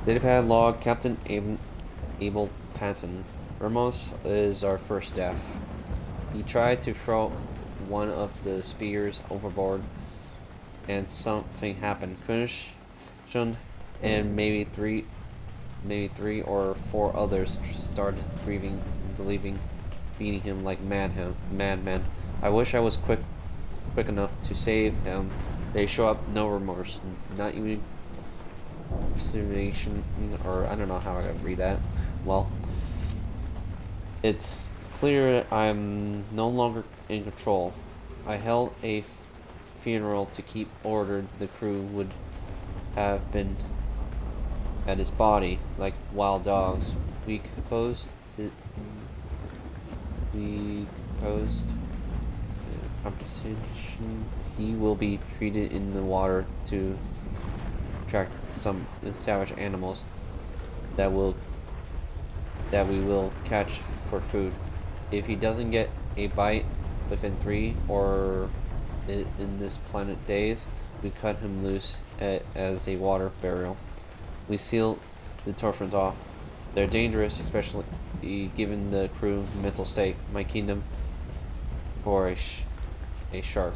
S1: Datapad log, Captain Abel Patton. Ramos is our first staff. He tried to throw one of the spears overboard, and something happened. Christian and maybe three or four others started believing, beating him like madmen. I wish I was quick enough to save him. They show up, no remorse, not even simulation, or I don't know how I gotta read that. Well, it's clear I'm no longer in control. I held a funeral to keep order. The crew would have been at his body like wild dogs. We composed composition. He will be treated in the water to attract some savage animals that we will catch for food. If he doesn't get a bite within 3 or in this planet days, we cut him loose as a water burial. We seal the Torfrons off. They're dangerous, especially given the crew mental state. My kingdom for a shark.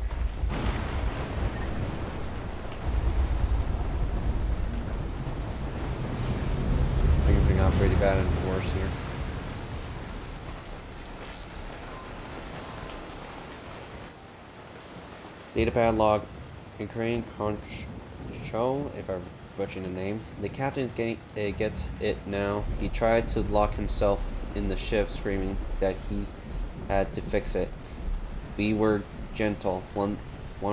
S1: Things are not pretty bad and worse here. Datapad log, Ukrainian Concho, if I'm butchering the name. The captain gets it now. He tried to lock himself in the ship, screaming that he had to fix it. We were gentle, one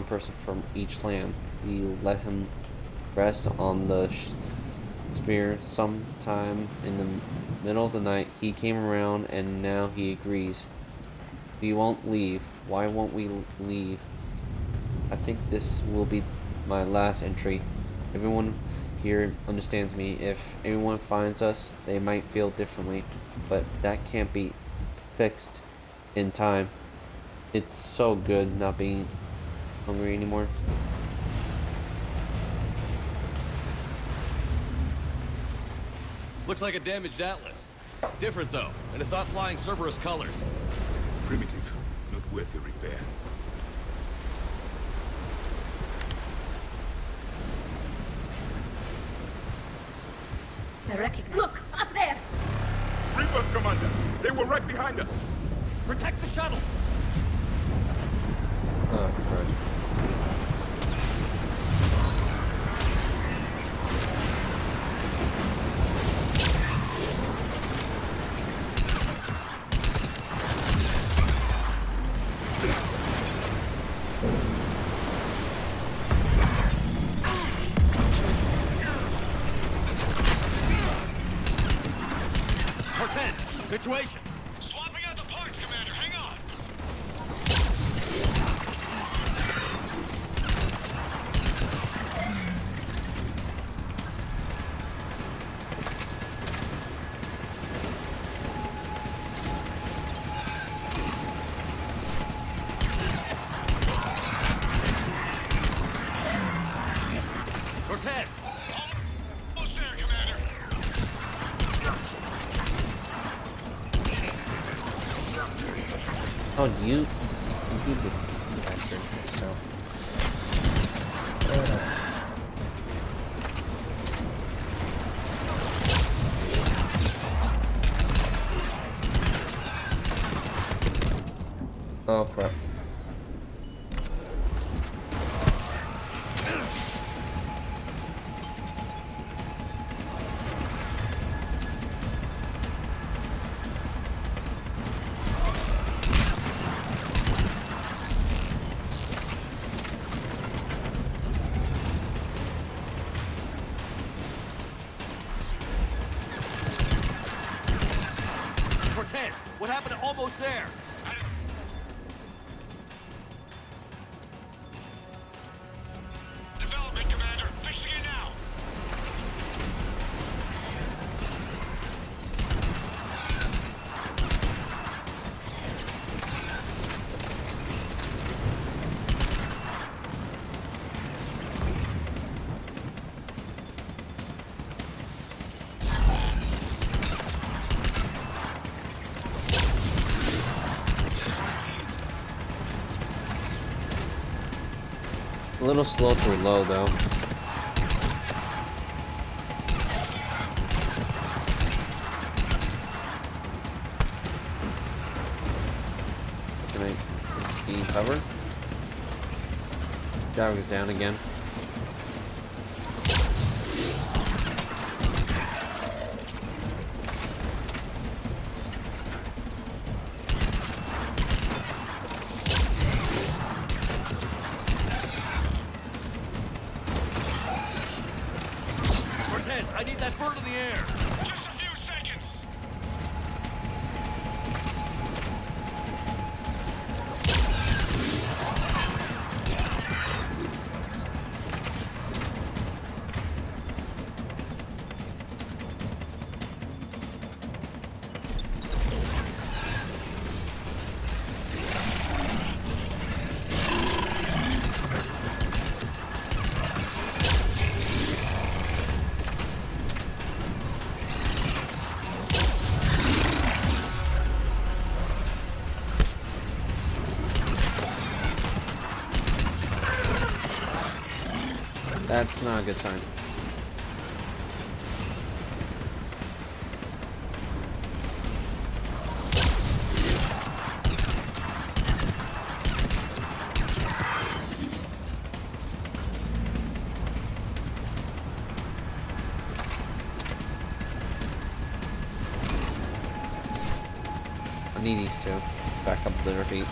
S1: person from each land. We let him rest on the spear. Sometime in the middle of the night, he came around, and now he agrees. We won't leave. Why won't we leave? I think this will be my last entry. Everyone here understands me. If anyone finds us, they might feel differently, but that can't be fixed in time. It's so good not being hungry anymore.
S9: Looks like a damaged Atlas. Different though, and it's not flying Cerberus colors.
S23: Primitive, not worth the repair.
S6: I recognize. Look, up there!
S23: Reapers, Commander! They were right behind us!
S9: Protect the shuttle!
S1: Oh, Christ.
S9: Situation!
S8: Swapping out the parts, Commander. Hang on.
S1: Oh, you bastard. So. Oh crap.
S2: Cortez, what happened to almost there?
S8: Development, Commander. Fixing it now.
S1: A little slow to reload though. Can I be covered? Driver is down again.
S2: I need that bird in the air.
S8: Just a few seconds.
S1: That's not a good sign. I need these two. Back up to their feet.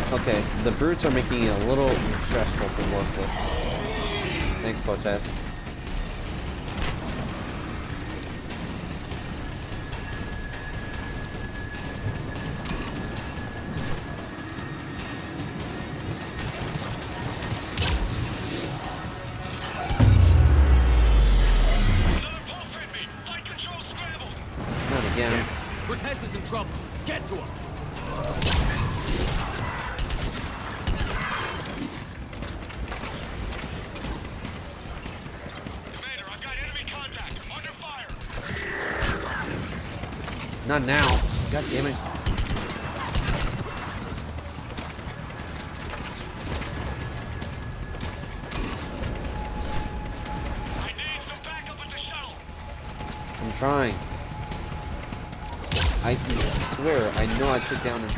S1: Okay, the brutes are making it a little stressful to work with. Thanks, Cortez. Not again.
S2: Cortez is in trouble. Get to him.
S1: Not now. God damn it.
S8: I need some backup at the shuttle.
S1: I'm trying. I swear, I know I took down an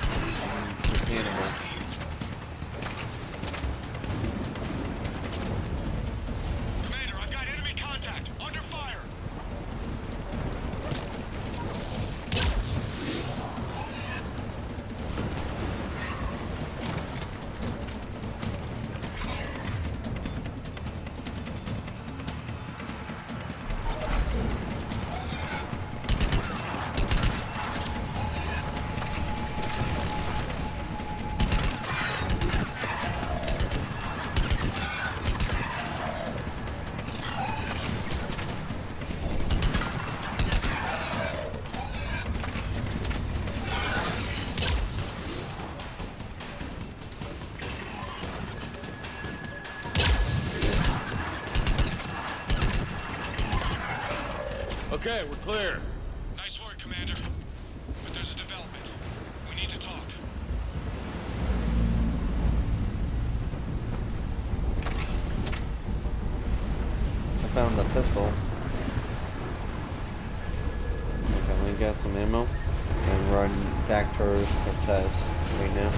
S1: animal.
S8: Commander, I've got enemy contact. Under fire.
S2: Okay, we're clear.
S8: Nice work, Commander. But there's a development. We need to talk.
S1: I found the pistol. Okay, let me get some ammo and run back towards Cortez right now.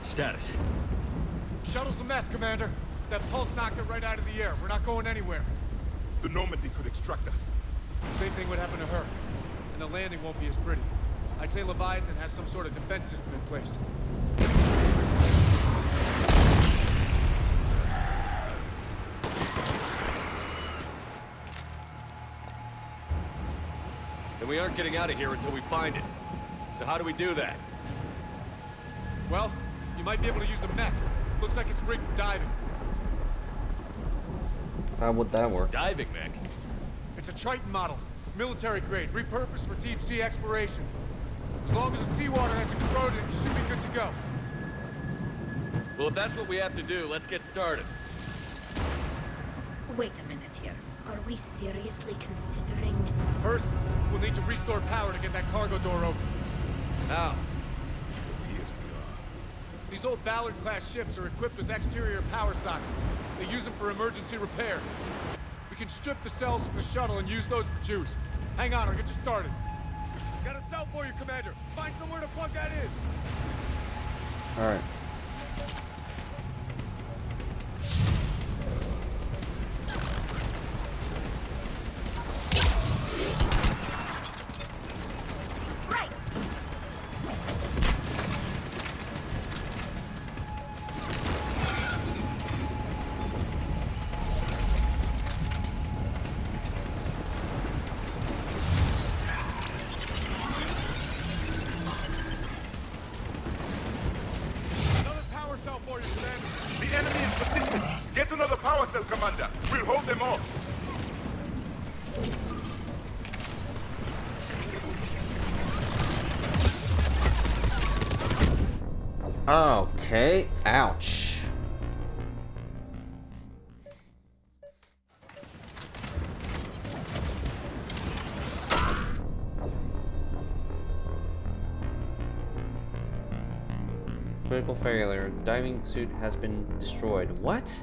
S2: Status.
S27: Shuttle's a mess, Commander. That pulse knocked it right out of the air. We're not going anywhere.
S23: The Normandy could extract us.
S27: Same thing would happen to her. And the landing won't be as pretty. I'd say Leviathan has some sort of defense system in place.
S2: And we aren't getting out of here until we find it. So how do we do that?
S27: Well, you might be able to use a mech. Looks like it's rigged for diving.
S1: How would that work?
S2: Diving mech?
S27: It's a Triton model. Military grade, repurposed for deep sea exploration. As long as the seawater hasn't corroded, it should be good to go.
S2: Well, if that's what we have to do, let's get started.
S6: Wait a minute here. Are we seriously considering...
S27: First, we'll need to restore power to get that cargo door open.
S2: How?
S23: It appears we are.
S27: These old Ballard-class ships are equipped with exterior power sockets. They use them for emergency repairs. We can strip the cells from the shuttle and use those for juice. Hang on, I'll get you started. Got a cell for you, Commander. Find somewhere to plug that in.
S1: Alright.
S6: Right!
S27: Another power cell for you, Commander.
S23: The enemy is positioned. Get another power cell, Commander. We'll hold them off.
S1: Okay. Ouch. Critical failure. Diving suit has been destroyed. What?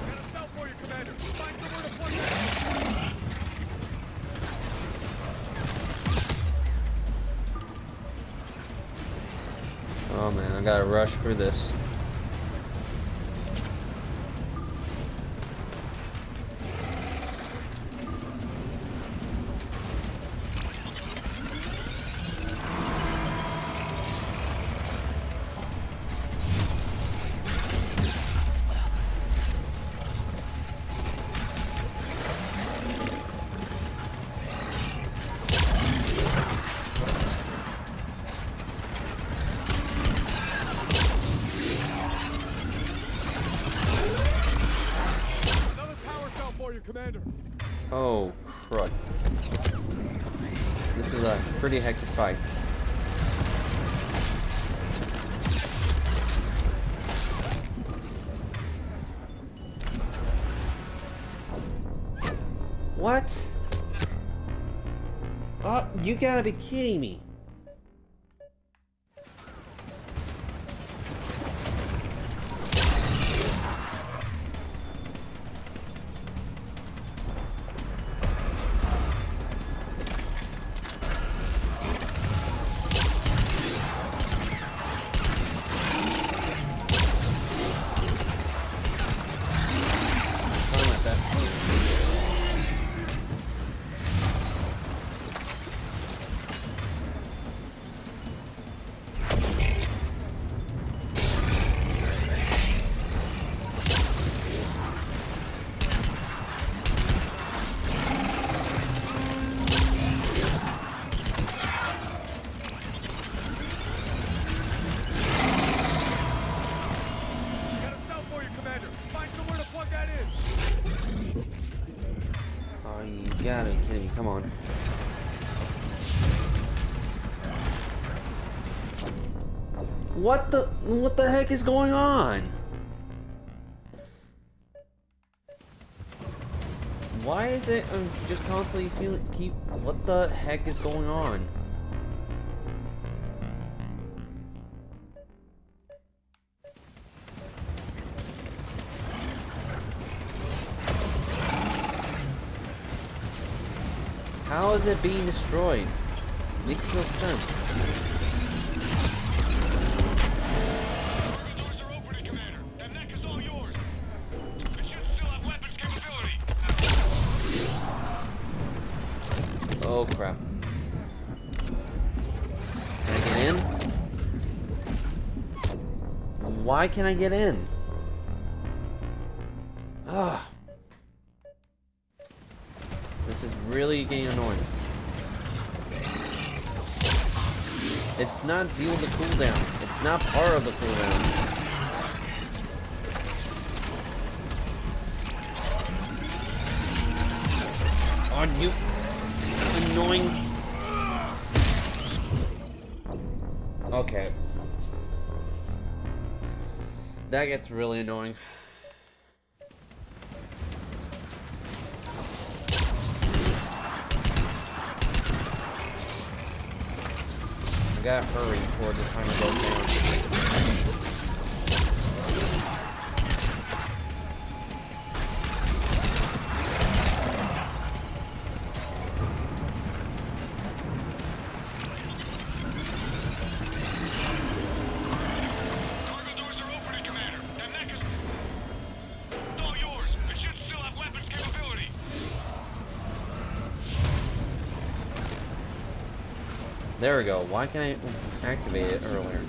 S27: Got a cell for you, Commander. Find somewhere to plug that in.
S1: Oh man, I gotta rush through this.
S27: Another power cell for you, Commander.
S1: Oh, crud. This is a pretty hectic fight. What? Oh, you gotta be kidding me. Sorry about that. gotta be kidding me. Come on. What the heck is going on? Why is it I'm just constantly what the heck is going on? How is it being destroyed? Makes no sense.
S8: Doors are opening, Commander. That neck is all yours. It should still have weapons capability.
S1: Oh crap. Can I get in? Why can't I get in? Ah. This is really getting annoying. It's not deal with the cooldown. It's not part of the cooldown. Are you annoying? Okay. That gets really annoying. I gotta hurry before the timer goes down.
S8: Cargo doors are opening, Commander. That neck is all yours. It should still have weapons capability.
S1: There we go. Why can't I activate it earlier?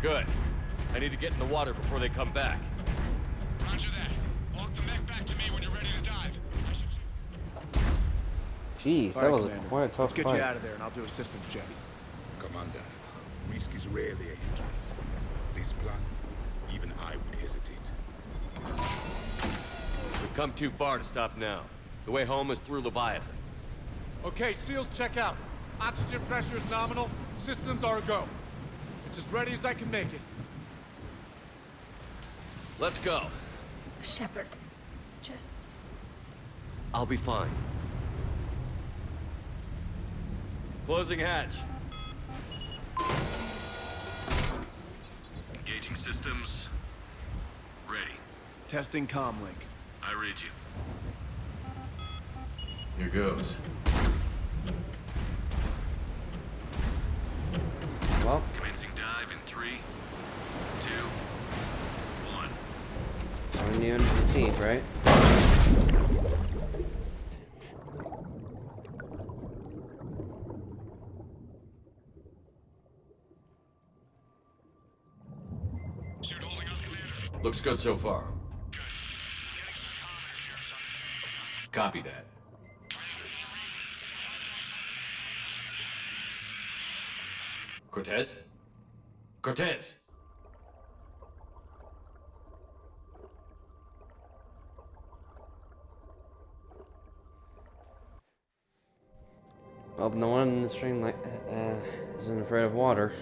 S2: Good. I need to get in the water before they come back.
S8: Roger that. Walk the mech back to me when you're ready to dive.
S1: Jeez, that was quite a tough
S27: Let's get
S1: fight.
S27: you out of there and I'll do a systems check.
S23: Commander, risk is rarely a hindrance. This plan, even I would hesitate.
S2: We've come too far to stop now. The way home is through Leviathan.
S27: Okay, SEALs check out. Oxygen pressure is nominal. Systems are a go. It's as ready as I can make it.
S2: Let's go.
S6: Shepard, just...
S2: I'll be fine. Closing hatch.
S24: Engaging systems. Ready.
S27: Testing comlink.
S24: I read you.
S9: Here goes.
S1: Well,
S24: Commencing dive in 3, 2, 1.
S1: I'm new into the siege, right?
S9: Looks good so far. Copy that. Cortez? Cortez!
S1: Well, no one in the stream isn't afraid of water.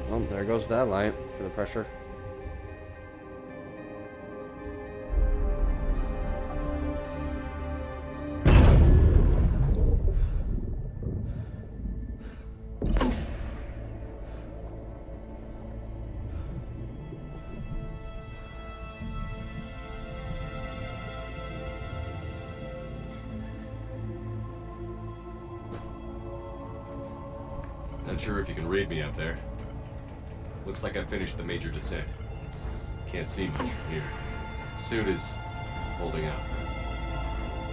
S1: Well, there goes that light for the pressure.
S9: Not sure if you can read me up there. Looks like I've finished the major descent. Can't see much from here. Suit is holding out.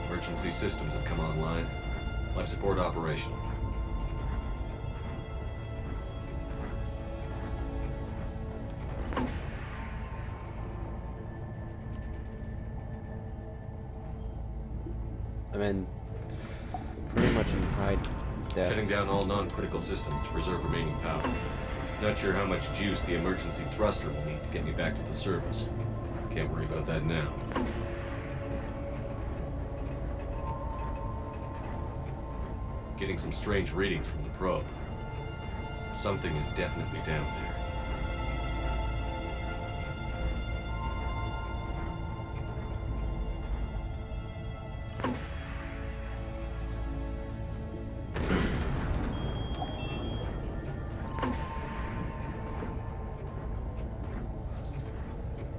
S9: Emergency systems have come online. Life support operational.
S1: I'm in pretty much in high def.
S9: Shutting down all non-critical systems to preserve remaining power. Not sure how much juice the emergency thruster will need to get me back to the surface. Can't worry about that now. Getting some strange readings from the probe. Something is definitely down there.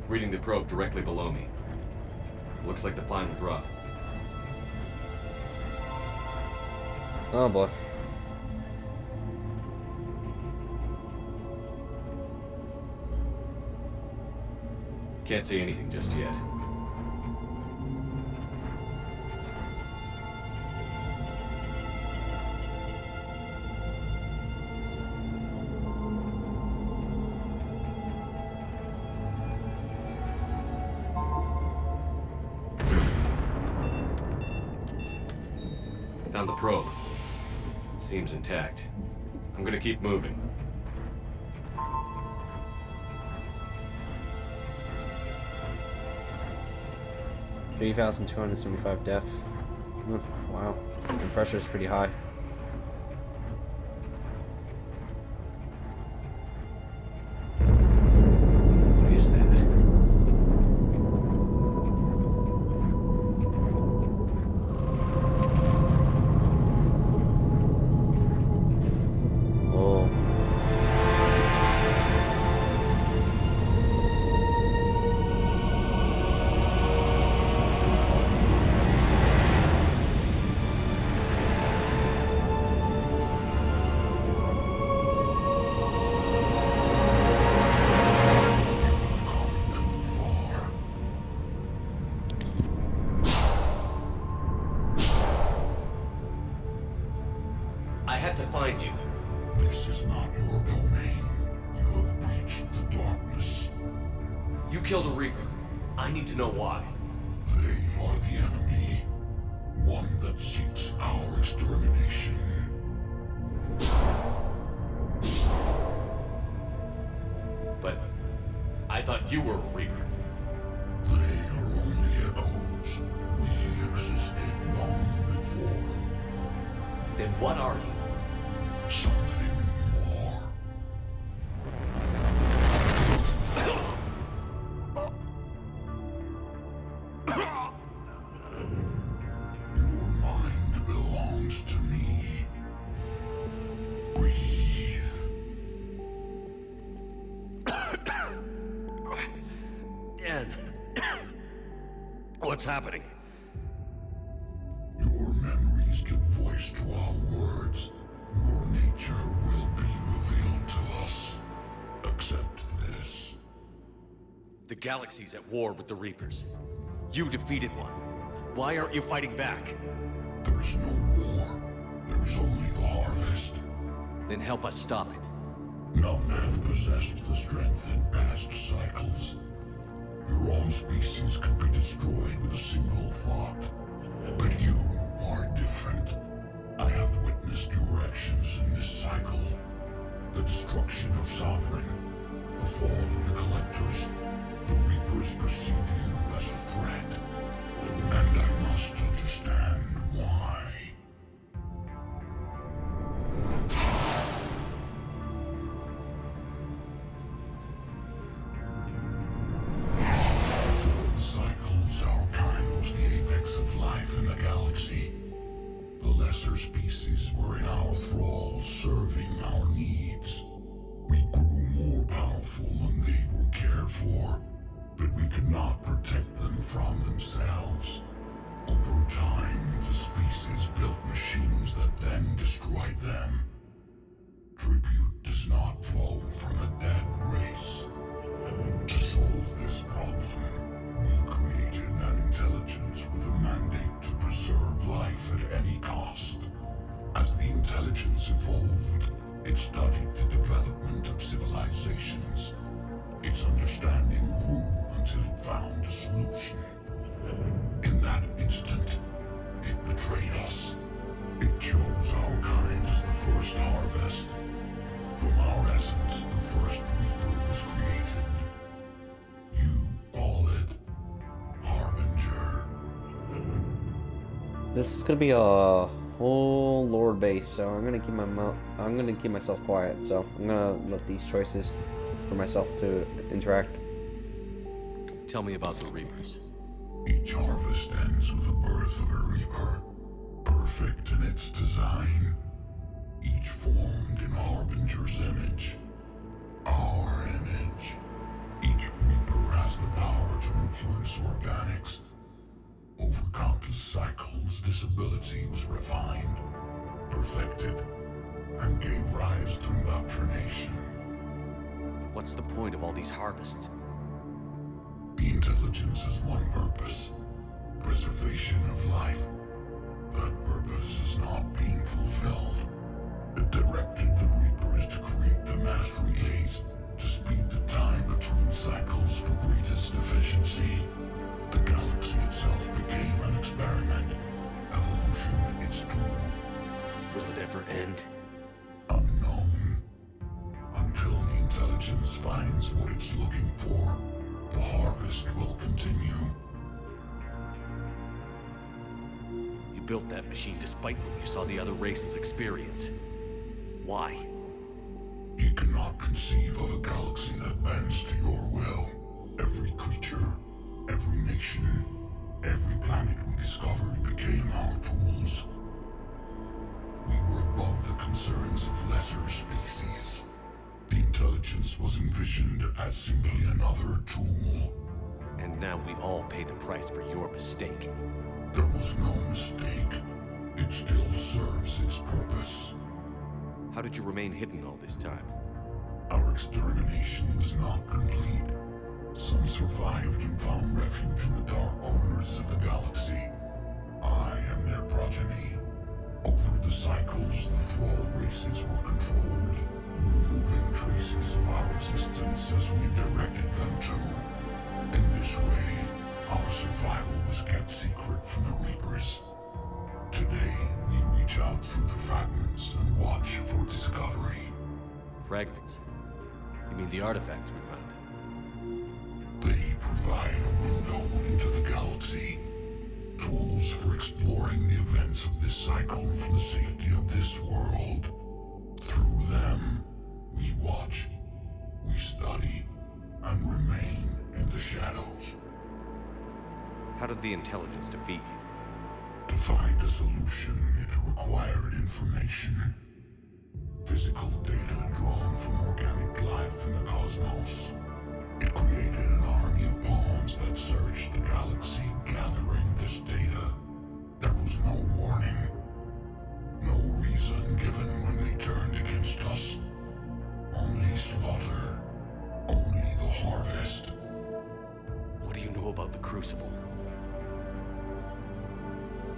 S9: Reading the probe directly below me. Looks like the final drop.
S1: Oh boy.
S9: Can't see anything just yet. Found the probe. Seems intact. I'm gonna keep moving.
S1: $3,275 def. Wow. And pressure's pretty high.
S9: What is that? I had to find you.
S13: This is not your domain. You have breached the darkness.
S9: You killed a Reaper. I need to know why.
S13: They are the enemy. One that seeks our extermination.
S9: But I thought you were a Reaper.
S13: They are only echoes. We existed long before.
S9: Then what are you?
S13: Something more. Your mind belongs to me. Breathe.
S9: Dan. What's happening?
S13: Your memories give voice to our words. Your nature will be revealed to us. Accept this.
S9: The galaxy's at war with the Reapers. You defeated one. Why aren't you fighting back?
S13: There is no war. There is only the harvest.
S9: Then help us stop it.
S13: None have possessed the strength in past cycles. Your own species could be destroyed with a single thought. But you are different. I have witnessed your actions in this cycle. The destruction of Sovereign, the fall of the Collectors. The Reapers perceive you as a threat. And I must understand why. Before the cycles, our kind was the apex of life in the galaxy. The lesser species were in our thrall, serving our needs. We grew more powerful and they were cared for, but we could not protect them from themselves. Over time, the species built machines that then destroyed them. does not flow from a dead race. To solve this problem, we created an intelligence with a mandate to preserve life at any cost. As the intelligence evolved, it studied the development of civilizations. Its understanding grew until it found a solution. In that instant, it betrayed us. It chose our kind as the first harvest. From our essence, the first Reaper was created. You call it Harbinger.
S1: This is gonna be a whole lore base, so I'm gonna keep myself quiet. So I'm gonna let these choices for myself to interact.
S4: Tell me about the Reapers.
S13: Each harvest ends with the birth of a Reaper, perfect in its design, each formed in Harbinger's image, our image. Each Reaper has the power to influence organics. Over countless cycles, this ability was refined, perfected, and gave rise to indoctrination.
S4: What's the point of all these harvests?
S13: The intelligence has one purpose: preservation of life. That purpose is not being fulfilled. It directed the Reapers to create the mass relays to speed the time between cycles for greatest efficiency. The galaxy itself became an experiment. Evolution its tool.
S4: Will it ever end?
S13: Unknown. Until the intelligence finds what it's looking for, the harvest will continue.
S4: You built that machine despite what you saw the other races experience. Why?
S13: You cannot conceive of a galaxy that bends to your will. Every creature, every nation, every planet we discovered became our tools. We were above the concerns of lesser species. The intelligence was envisioned as simply another tool.
S4: And now we all pay the price for your mistake.
S13: There was no mistake. It still serves its purpose.
S4: How did you remain hidden all this time?
S13: Our extermination was not complete. Some survived and found refuge in the dark corners of the galaxy. I am their progeny. Over the cycles, the Thrall races were controlled, removing traces of our existence as we directed them to. In this way, our survival was kept secret from the Reapers. Today, we reach out through the fragments and watch for discovery.
S4: Fragments? You mean the artifacts we found?
S13: They provide a window into the galaxy. Tools for exploring the events of this cycle from the safety of this world. Through them, we watch, we study, and remain in the shadows.
S4: How did the intelligence defeat you?
S13: To find a solution, it required information. Physical data drawn from organic life in the cosmos. It created an army of pawns that searched the galaxy, gathering this data. There was no warning. No reason given when they turned against us. Only slaughter. Only the harvest.
S4: What do you know about the Crucible?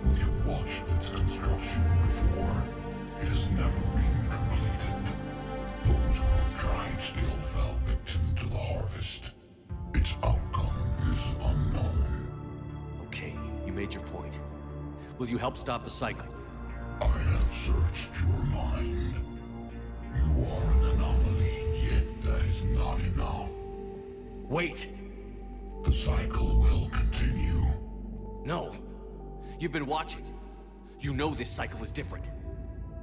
S13: We have watched its construction before. It has never been completed. Those who have tried still fell victim to the harvest. Its outcome is unknown.
S4: Okay, you made your point. Will you help stop the cycle?
S13: I have searched your mind. You are an anomaly, yet that is not enough.
S4: Wait!
S13: The cycle will continue.
S4: No. You've been watching. You know this cycle is different.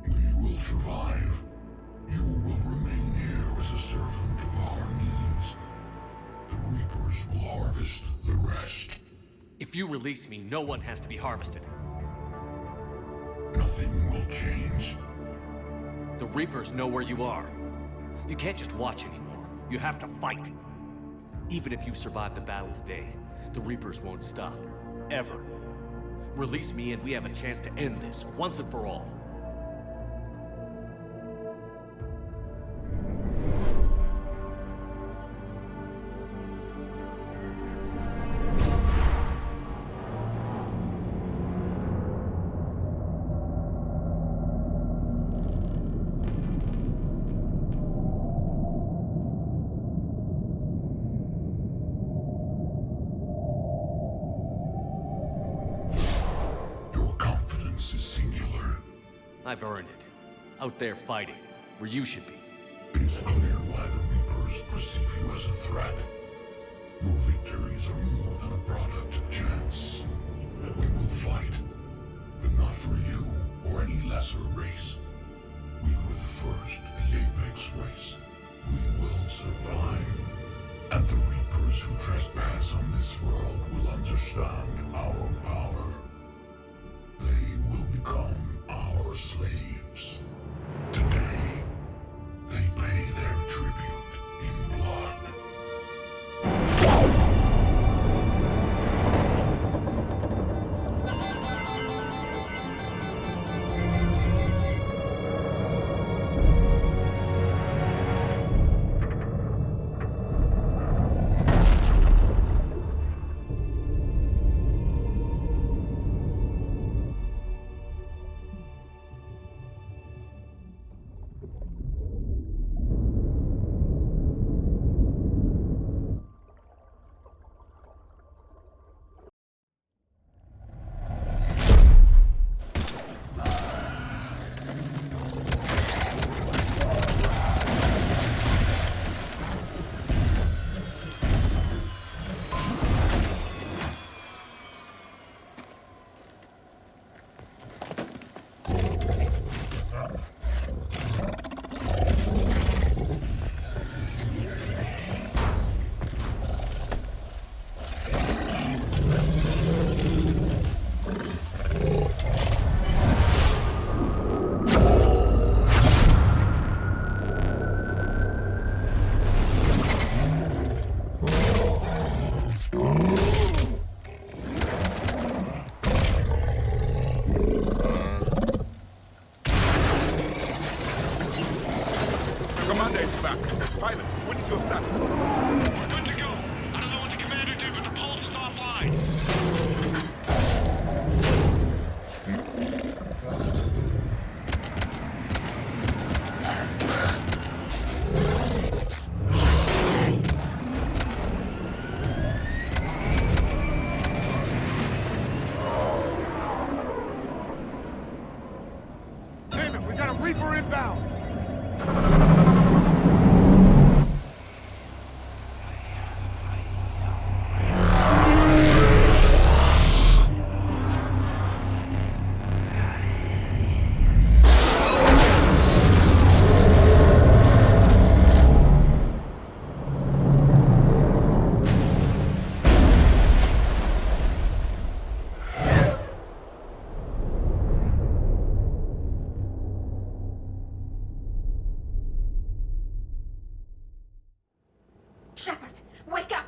S13: We will survive. You will remain here as a servant of our needs. The Reapers will harvest the rest.
S4: If you release me, no one has to be harvested.
S13: Nothing will change.
S4: The Reapers know where you are. You can't just watch anymore. You have to fight. Even if you survive the battle today, the Reapers won't stop. Ever. Release me and we have a chance to end this, once and for all.
S13: is singular.
S4: I've earned it. Out there fighting, where you should be.
S13: It is clear why the Reapers perceive you as a threat. Your victories are more than a product of chance. We will fight, but not for you or any lesser race. We were the first, the Apex race. We will survive. And the Reapers who trespass on this world will understand our power. They will become our slaves. Today, they pay their tribute in blood.
S23: Commander is back. Pilot, what is your status?
S8: We're good to go. I don't know what the commander did, but the pulse is offline.
S27: Damn it, we got a Reaper inbound!
S6: Shepard, wake up!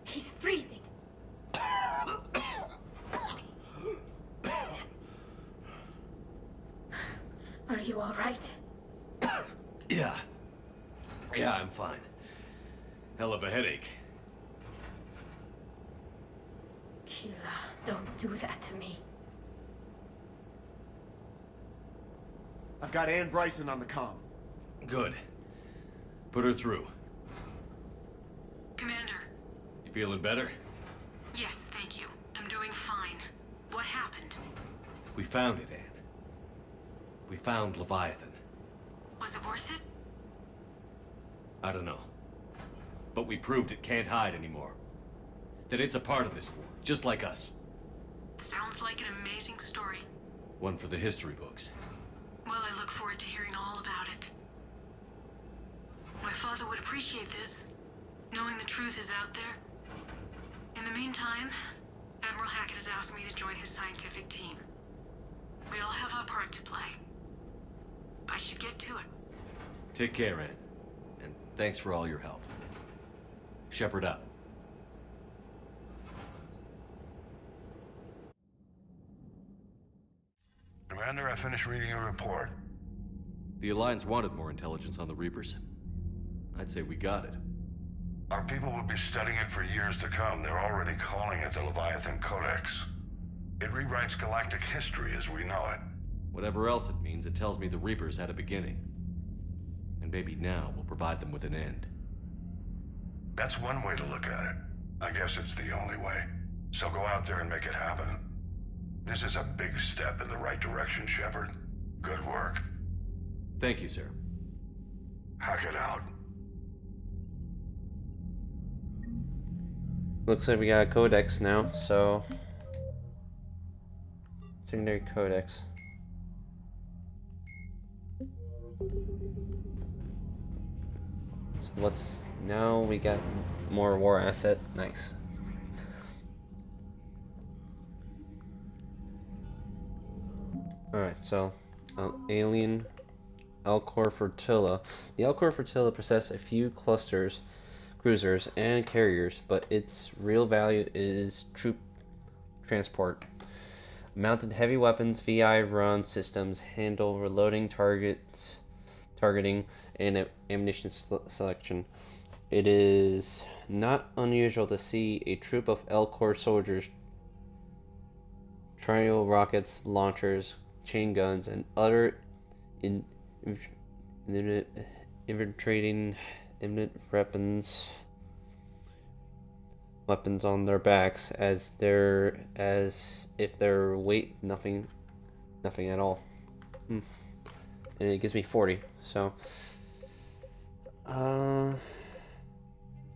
S6: He's freezing. Are you all right?
S4: Yeah. Yeah, I'm fine. Hell of a headache.
S6: Keela, don't do that to me.
S27: I've got Ann Bryson on the comm.
S4: Good. Put her through.
S5: Commander.
S4: You feeling better?
S5: Yes, thank you. I'm doing fine. What happened?
S4: We found it, Anne. We found Leviathan.
S5: Was it worth it?
S4: I don't know. But we proved it can't hide anymore. That it's a part of this war, just like us.
S5: Sounds like an amazing story.
S4: One for the history books.
S5: Well, I look forward to hearing all about it. My father would appreciate this, knowing the truth is out there. In the meantime, Admiral Hackett has asked me to join his scientific team. We all have our part to play. I should get to it.
S4: Take care, Anne. And thanks for all your help. Shepard up.
S8: Commander, I finished reading your report.
S4: The Alliance wanted more intelligence on the Reapers. I'd say we got it.
S8: Our people will be studying it for years to come. They're already calling it the Leviathan Codex. It rewrites galactic history as we know it.
S4: Whatever else it means, it tells me the Reapers had a beginning. And maybe now we'll provide them with an end.
S8: That's one way to look at it. I guess it's the only way. So go out there and make it happen. This is a big step in the right direction, Shepard. Good work.
S9: Thank you, sir.
S8: Hack it out.
S1: Looks like we got a codex now, so... Secondary codex. So what's... Now we got more war asset. Nice. Alright, so... alien... Alcor Flotilla. The Alcor Flotilla possesses a few cruisers and carriers, but its real value is troop transport. Mounted heavy weapons, VI run systems handle reloading, targeting, and ammunition selection. It is not unusual to see a troop of Alcor soldiers, trio rockets, launchers, chain guns, and other infiltrating imminent weapons on their backs as if their weight nothing at all. And it gives me 40. So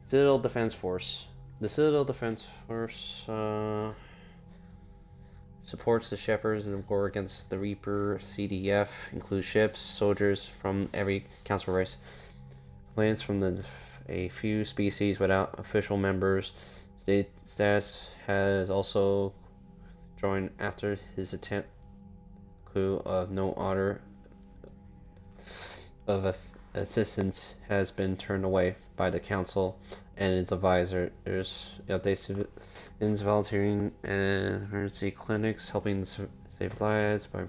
S1: Citadel Defense Force. The Citadel Defense Force supports the Shepherds in the war against the Reaper. CDF includes ships, soldiers from every council race. Plans from a few species without official members. State status has also joined after his attempt coup of no order of assistance has been turned away by the council and its advisors. Updates civilians volunteering and emergency clinics, helping save lives by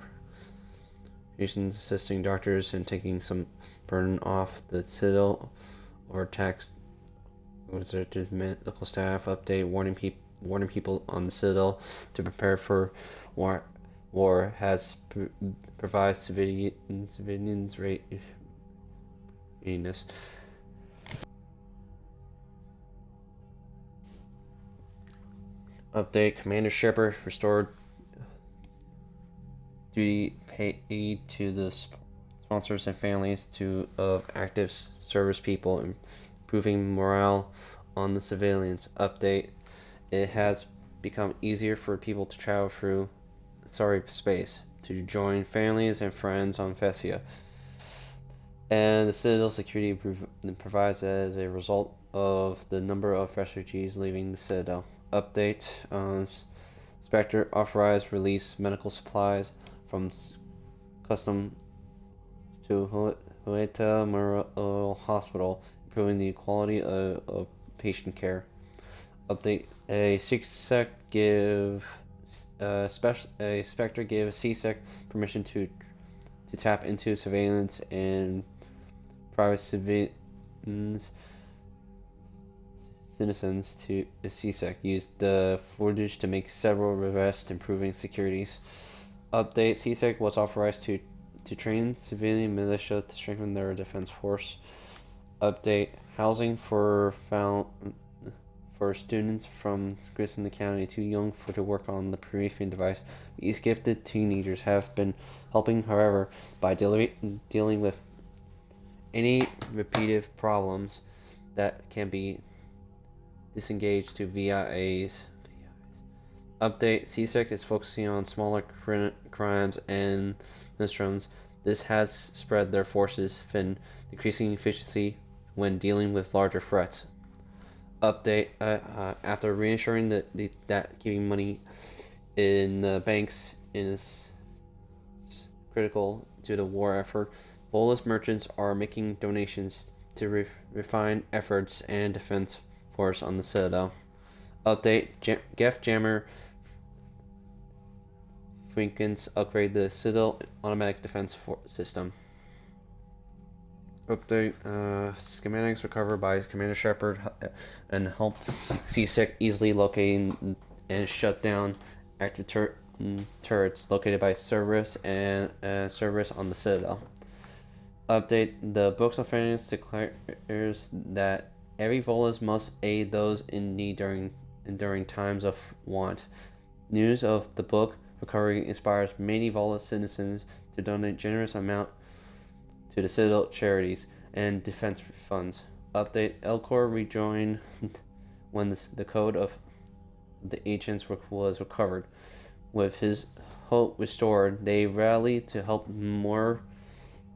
S1: assisting doctors and taking some burden off the Citadel overtaxed medical staff. Update warning people on the Citadel to prepare for war has provides civilians readiness. Update: Commander Shepard restored duty paid to the sponsors and families of active service people, improving morale on the civilians. Update: it has become easier for people to travel through space to join families and friends on Fessia. And the Citadel security provides as a result of the number of refugees leaving the Citadel. Update: Spectre authorized release medical supplies from custom to Hueta Memorial Hospital, improving the quality of patient care. Update: a CSEC Spectre gave CSEC permission to tap into surveillance and private citizens to CSEC used the footage to make several arrests, improving securities. Update: CSEC was authorized to train civilian militia to strengthen their defense force. Update: housing for students from Grissom County too young to work on the briefing device. These gifted teenagers have been helping, however, by dealing with any repetitive problems that can be disengaged to VIAs. Update: CSEC is focusing on smaller crimes and misdemeanors. This has spread their forces thin, decreasing efficiency when dealing with larger threats. Update: after reassuring that keeping money in banks is critical to the war effort, Volus merchants are making donations to refine efforts and defense force on the Citadel. Update: Geth Jammer frequencies upgrade the Citadel automatic defense system. Update: schematics recovered by Commander Shepard and help CSEC easily locating and shut down active turrets located by Cerberus and Cerberus on the Citadel. Update: the Books of Finance declares that every Volus must aid those in need during times of want. News of the book recovery inspires many Vola citizens to donate generous amount to the Citadel charities and defense funds. Update: Elcor rejoined when the code of the ancients was recovered. With his hope restored, they rallied to help more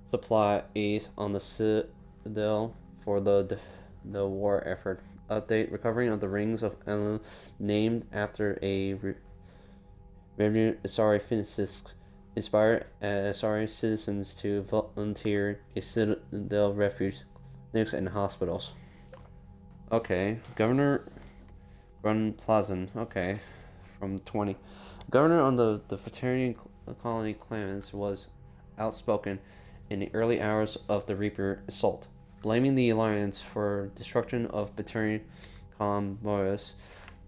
S1: supplies on the Citadel for the war effort. Update: Recovering of the Rings of Elu, named after a revenue Asari physicist, inspired Asari citizens to volunteer a Citadel refuge, clinics, and hospitals. Okay, Governor Grunplazan. Okay, from 20. Governor on the Fraternity colony Clemens was outspoken in the early hours of the Reaper assault, blaming the Alliance for destruction of Batarian convoys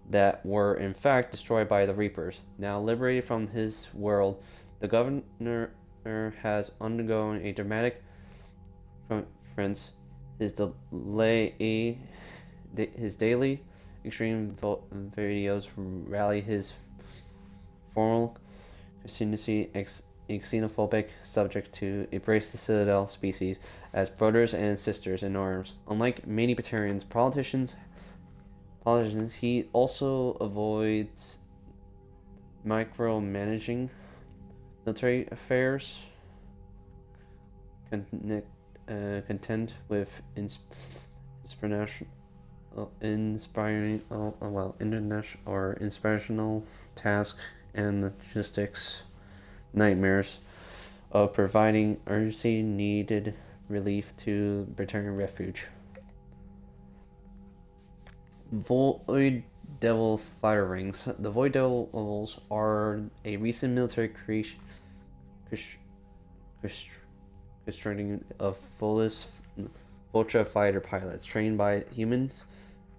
S1: that were in fact destroyed by the Reapers. Now liberated from his world, the governor has undergone a dramatic conference. His daily extreme videos rally his formal constituency xenophobic subject to embrace the Citadel species as brothers and sisters in arms. Unlike many Batarians politicians, he also avoids micromanaging military affairs, content with inspirational tasks and logistics nightmares of providing urgently needed relief to Britannian refuge. Void Devil fighter rings. The Void Devils are a recent military creation constraining of Vulture fighter pilots trained by humans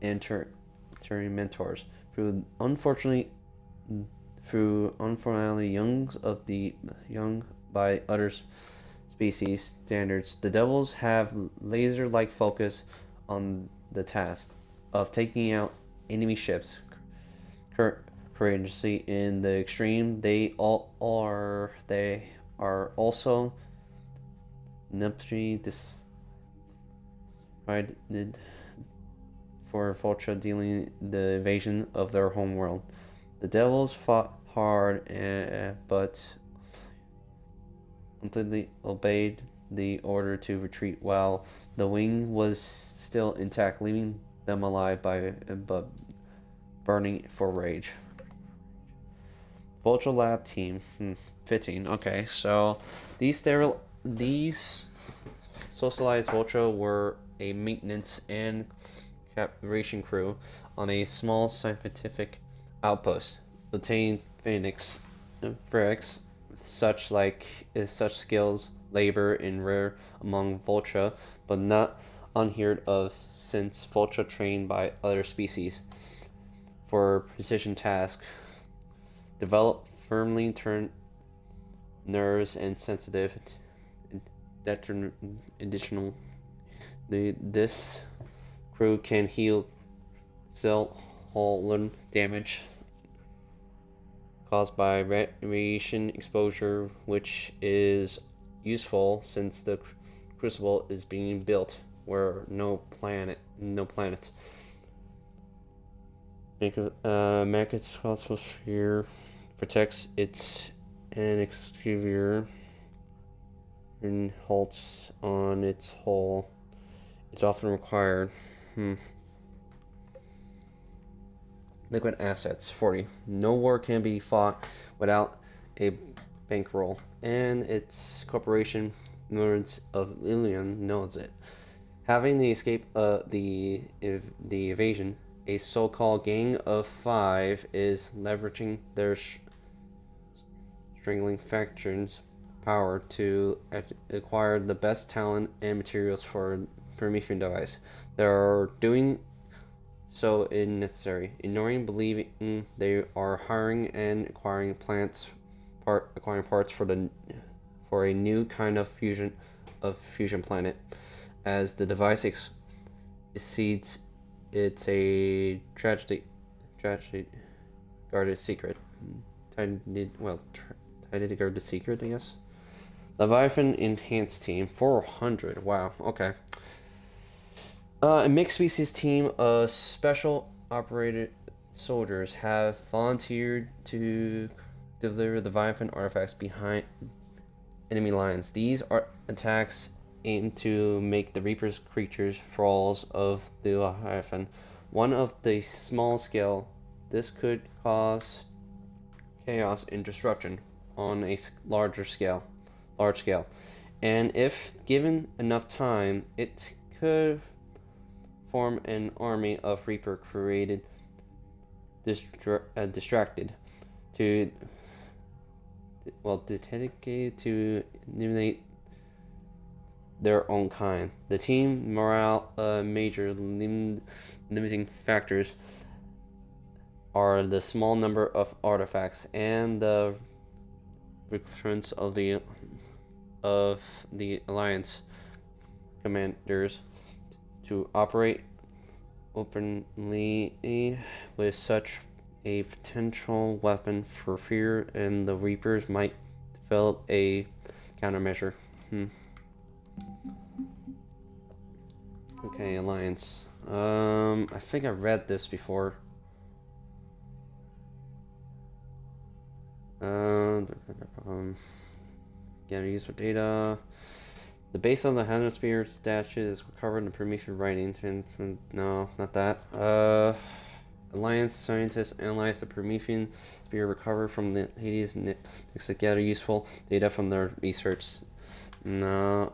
S1: and Turian mentors. Through unfortunately young by other species standards, the Devils have laser-like focus on the task of taking out enemy ships courageously in the extreme. They are also nuptially decided for Vulture dealing the invasion of their home world. The Devils fought hard, but ultimately obeyed the order to retreat while the wing was still intact, leaving them alive but burning for rage. Vulture Lab Team. 15. Okay, so these socialized Vulture were a maintenance and calibration crew on a small scientific outpost. Obtained Phoenix, such skills, labor in rare among Vulture, but not unheard of since Vulture trained by other species for precision tasks. Develop firmly turned nerves and sensitive. Additional, this crew can heal cell hull damage caused by radiation exposure, which is useful since the crucible is being built where no planets. America's sphere protects its an exterior and halts on its hull. It's often required. Liquid assets. 40. No war can be fought without a bankroll, and its corporation, Lords of Lilian, knows it. Having the escape the evasion, a so-called gang of 5 is leveraging their strangling factions power to acquire the best talent and materials for Promethean device. They are doing so in necessary, ignoring believing they are hiring and acquiring parts for a new kind of fusion planet. As the device exceeds, it's a tragedy guarded secret. Tidy to guard the secret, I guess. Leviathan Enhanced Team, 400. Wow, okay. A mixed species team of special operated soldiers have volunteered to deliver the Leviathan artifacts behind enemy lines. These attacks aim to make the Reaper's creatures thralls of the Leviathan. One of the small scale, this could cause chaos and disruption on a large scale, and if given enough time, it could form an army of Reaper created distracted to dedicated to eliminate their own kind. The team morale major limiting factors are the small number of artifacts and the recurrence of the Alliance commanders to operate openly with such a potential weapon for fear, and the Reapers might develop a countermeasure. Okay, Alliance. I think I read this before. Get used for data. The base of the hemisphere statue is recovered in the Promethean writing. No, not that. Alliance scientists analyze the Promethean sphere recovered from the Hades to gather useful data from their research. No,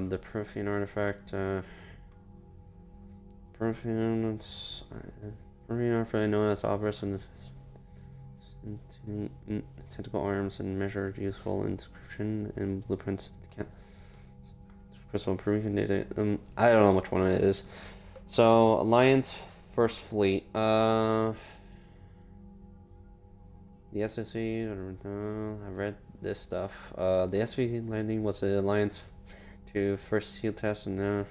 S1: the Promethean artifact. Promethean artifact known as Obelisk and tentacle arms and measured useful inscription and blueprints. Crystal Promethean data. I don't know which one it is. So Alliance First Fleet. The SSV. I read this stuff. The SSV landing was the Alliance to first seal test, and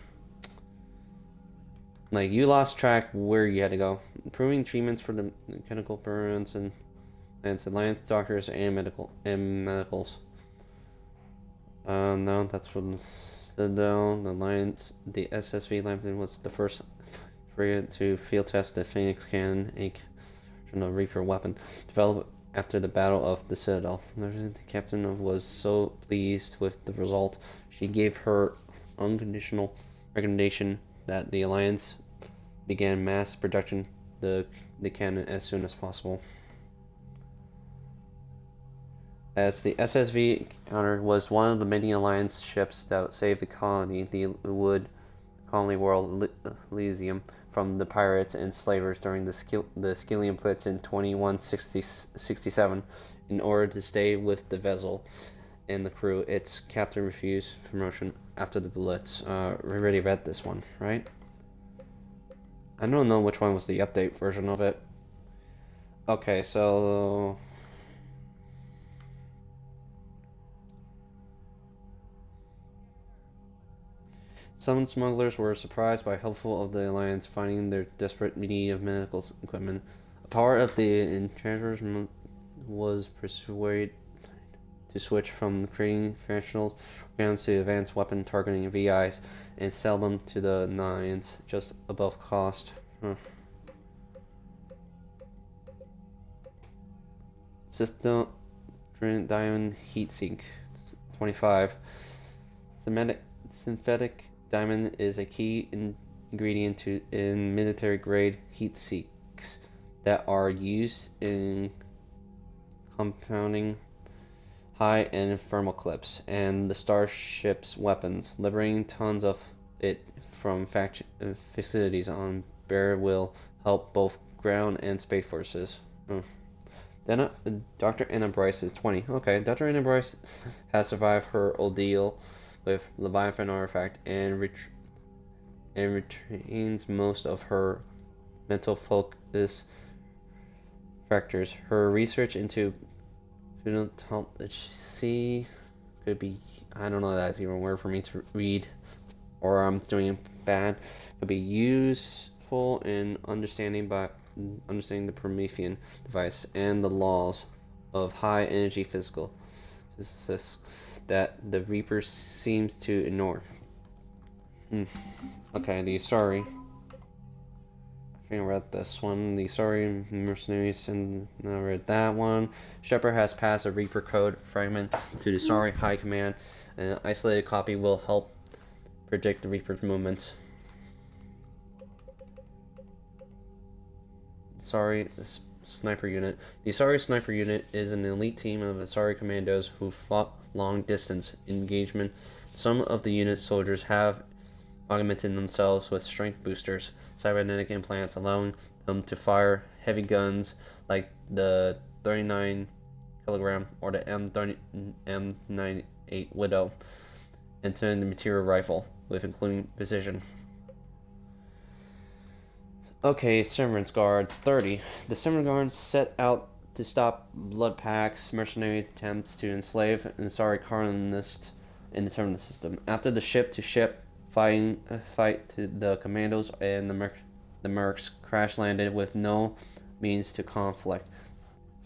S1: like you lost track where you had to go. Improving treatments for the chemical burns and it's Alliance doctors and medicals. No, that's from Citadel. The Alliance, the SSV landing was the first frigate to field test the Phoenix cannon, a Reaper weapon developed after the Battle of the Citadel. The captain was so pleased with the result, she gave her unconditional recommendation that the Alliance began mass production the cannon as soon as possible. As the SSV Encounter was one of the many Alliance ships that saved the colony, the colony world Elysium, from the pirates and slavers during the Skyllian Blitz in 2167. In order to stay with the vessel and the crew, its captain refused promotion after the Blitz. We already read this one, right? I don't know which one was the update version of it. Okay, so some smugglers were surprised by helpful of the Alliance finding their desperate need of medical equipment. A part of the Enchanters was persuaded to switch from creating functional programs to advanced weapon targeting VIs and sell them to the Alliance just above cost. System Diamond Heatsink 25. Synthetic diamond is a key ingredient in military grade heat sinks that are used in compounding high-end thermal clips and the starship's weapons. Liberating tons of it from facilities on Bear will help both ground and space forces. Then Dr. Anna Bryce is 20. Okay, Dr. Anna Bryce has survived her ordeal with Leviathan artifact and retains most of her mental focus factors. Her research into phenotology could be, I don't know, that's even a word for me to read, or I'm doing bad, could be useful in understanding the Promethean device and the laws of high energy physical physicists that the Reaper seems to ignore. Okay, the Asari. I think I read this one. The Asari mercenaries, and I read that one. Shepard has passed a Reaper code fragment to the Asari High Command, and an isolated copy will help predict the Reaper's movements. Asari Sniper Unit. The Asari Sniper Unit is an elite team of Asari commandos who fought long-distance engagement. Some of the unit's soldiers have augmented themselves with strength boosters, cybernetic implants, allowing them to fire heavy guns like the 39 kilogram or the M98 Widow into the material rifle, with including precision. Okay, Severance Guards 30. The Severance Guards set out to stop Blood Pack's mercenaries' attempts to enslave an Asari colonists in the terminal system. After the ship-to-ship fight to the commandos and the mercs crash-landed with no means to conflict.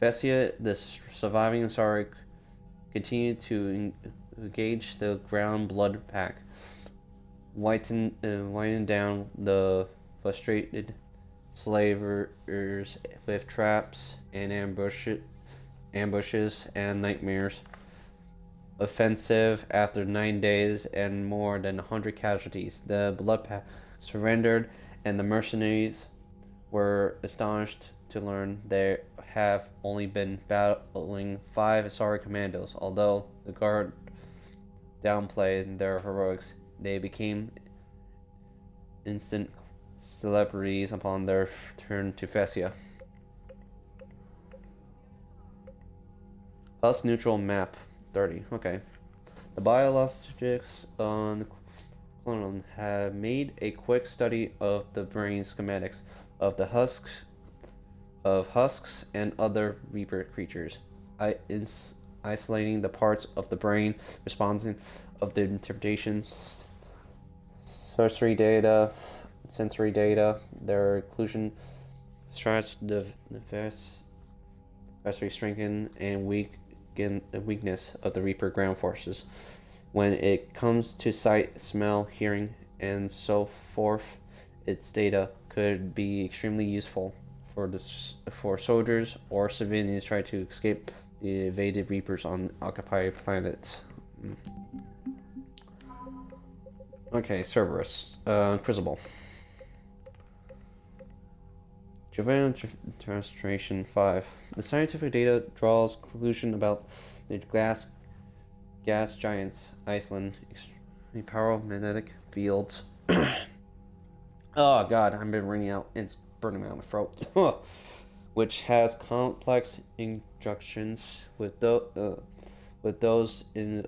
S1: Vesia, the surviving Asari, continued to engage the ground Blood Pack, winding down the frustrated slavers with traps and ambushes and nightmares. Offensive after 9 days and more than 100 casualties. The Blood Pack surrendered, and the mercenaries were astonished to learn they have only been battling 5 Asari commandos. Although the guard downplayed their heroics, they became instant celebrities upon their return to Vesia. Plus neutral map 30. Okay. The biologists on Clonum have made a quick study of the brain schematics of the husks and other Reaper creatures, isolating the parts of the brain responsive of the interpretations, sensory data, their inclusion starts the vastly strengthen and the weakness of the Reaper ground forces. When it comes to sight, smell, hearing, and so forth, its data could be extremely useful for soldiers or civilians trying to escape the evaded Reapers on occupied planets. Okay, Cerberus. Crucible. Juvenile Demonstration 5. The scientific data draws conclusion about the gas giants, Iceland, extremely powerful magnetic fields. Oh god, I've been ringing out. It's burning me out my throat. Which has complex injunctions with those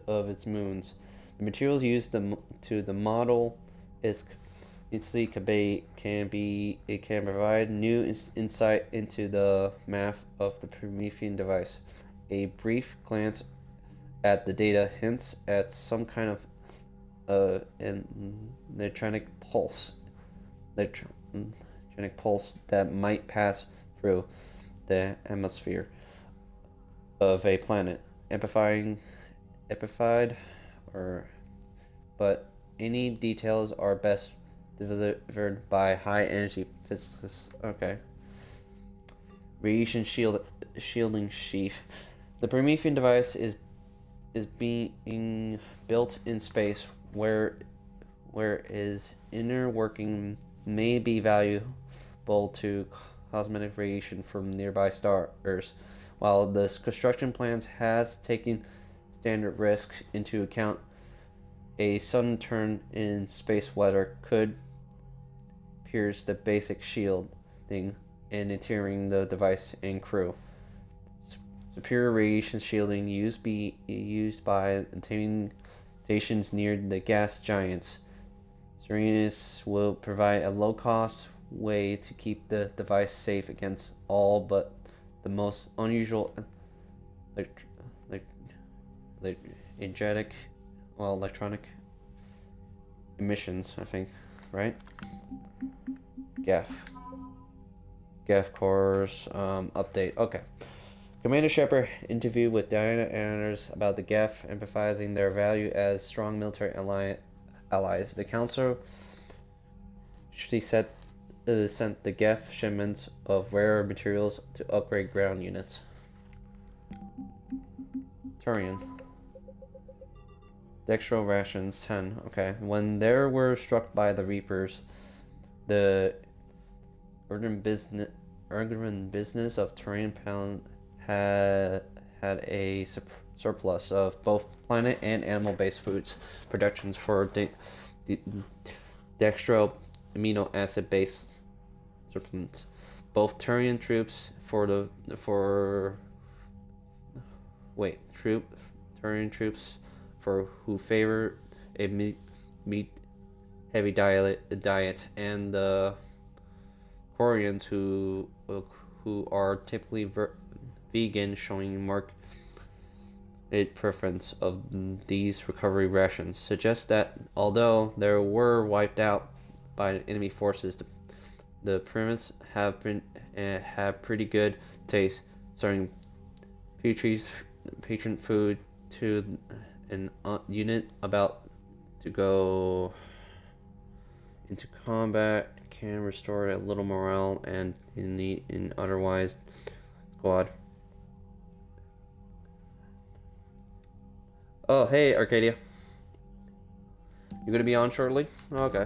S1: of its moons. The materials used to model its it can provide new insight into the math of the Promethean device. A brief glance at the data hints at some kind of electronic pulse that might pass through the atmosphere of a planet, but any details are best delivered by high-energy physicists. Okay. Radiation shielding sheath. The Promethean device is being built in space, where its inner working may be valuable to cosmetic radiation from nearby stars. While this construction plans has taken standard risks into account, a sudden turn in space weather could pierce the basic shielding and deterring the device and crew. Superior radiation shielding used by attaining stations near the gas giants. Serenus will provide a low-cost way to keep the device safe against all but the most unusual electronic emissions, I think, right? Gef course update. Okay. Commander Shepard interviewed with Diana Anders about the Geth, emphasizing their value as strong military allies. The Council sent the Geth shipments of rare materials to upgrade ground units. Turian. Dextro rations 10. Okay. When they were struck by the Reapers, the urban business of Turian Pound had a surplus of both planet and animal-based foods productions for the dextro amino acid-based supplements. Both Turian troops Turian troops who favor a meat heavy diet, and the Quarians who are typically vegan, showing marked preference of these recovery rations, suggests that although they were wiped out by enemy forces, the Primates have pretty good taste, serving patron food to an unit about to go into combat, can restore a little morale and in otherwise squad. Oh, hey, Arcadia. You gonna be on shortly? Okay.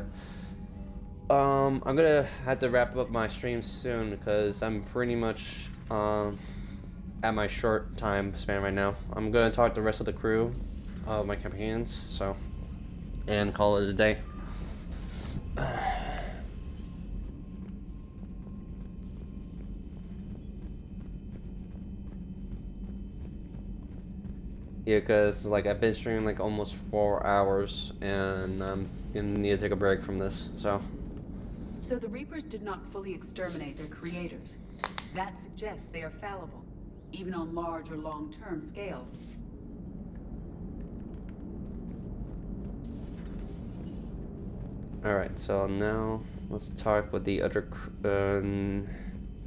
S1: I'm gonna have to wrap up my stream soon because I'm pretty much at my short time span right now. I'm gonna talk to the rest of the crew, my companions, so, and call it a day. Yeah, because like I've been streaming like almost 4 hours, and I'm gonna need to take a break from this. So
S3: the Reapers did not fully exterminate their creators. That suggests they are fallible, even on large or long-term scales.
S1: all right, so now let's talk with the other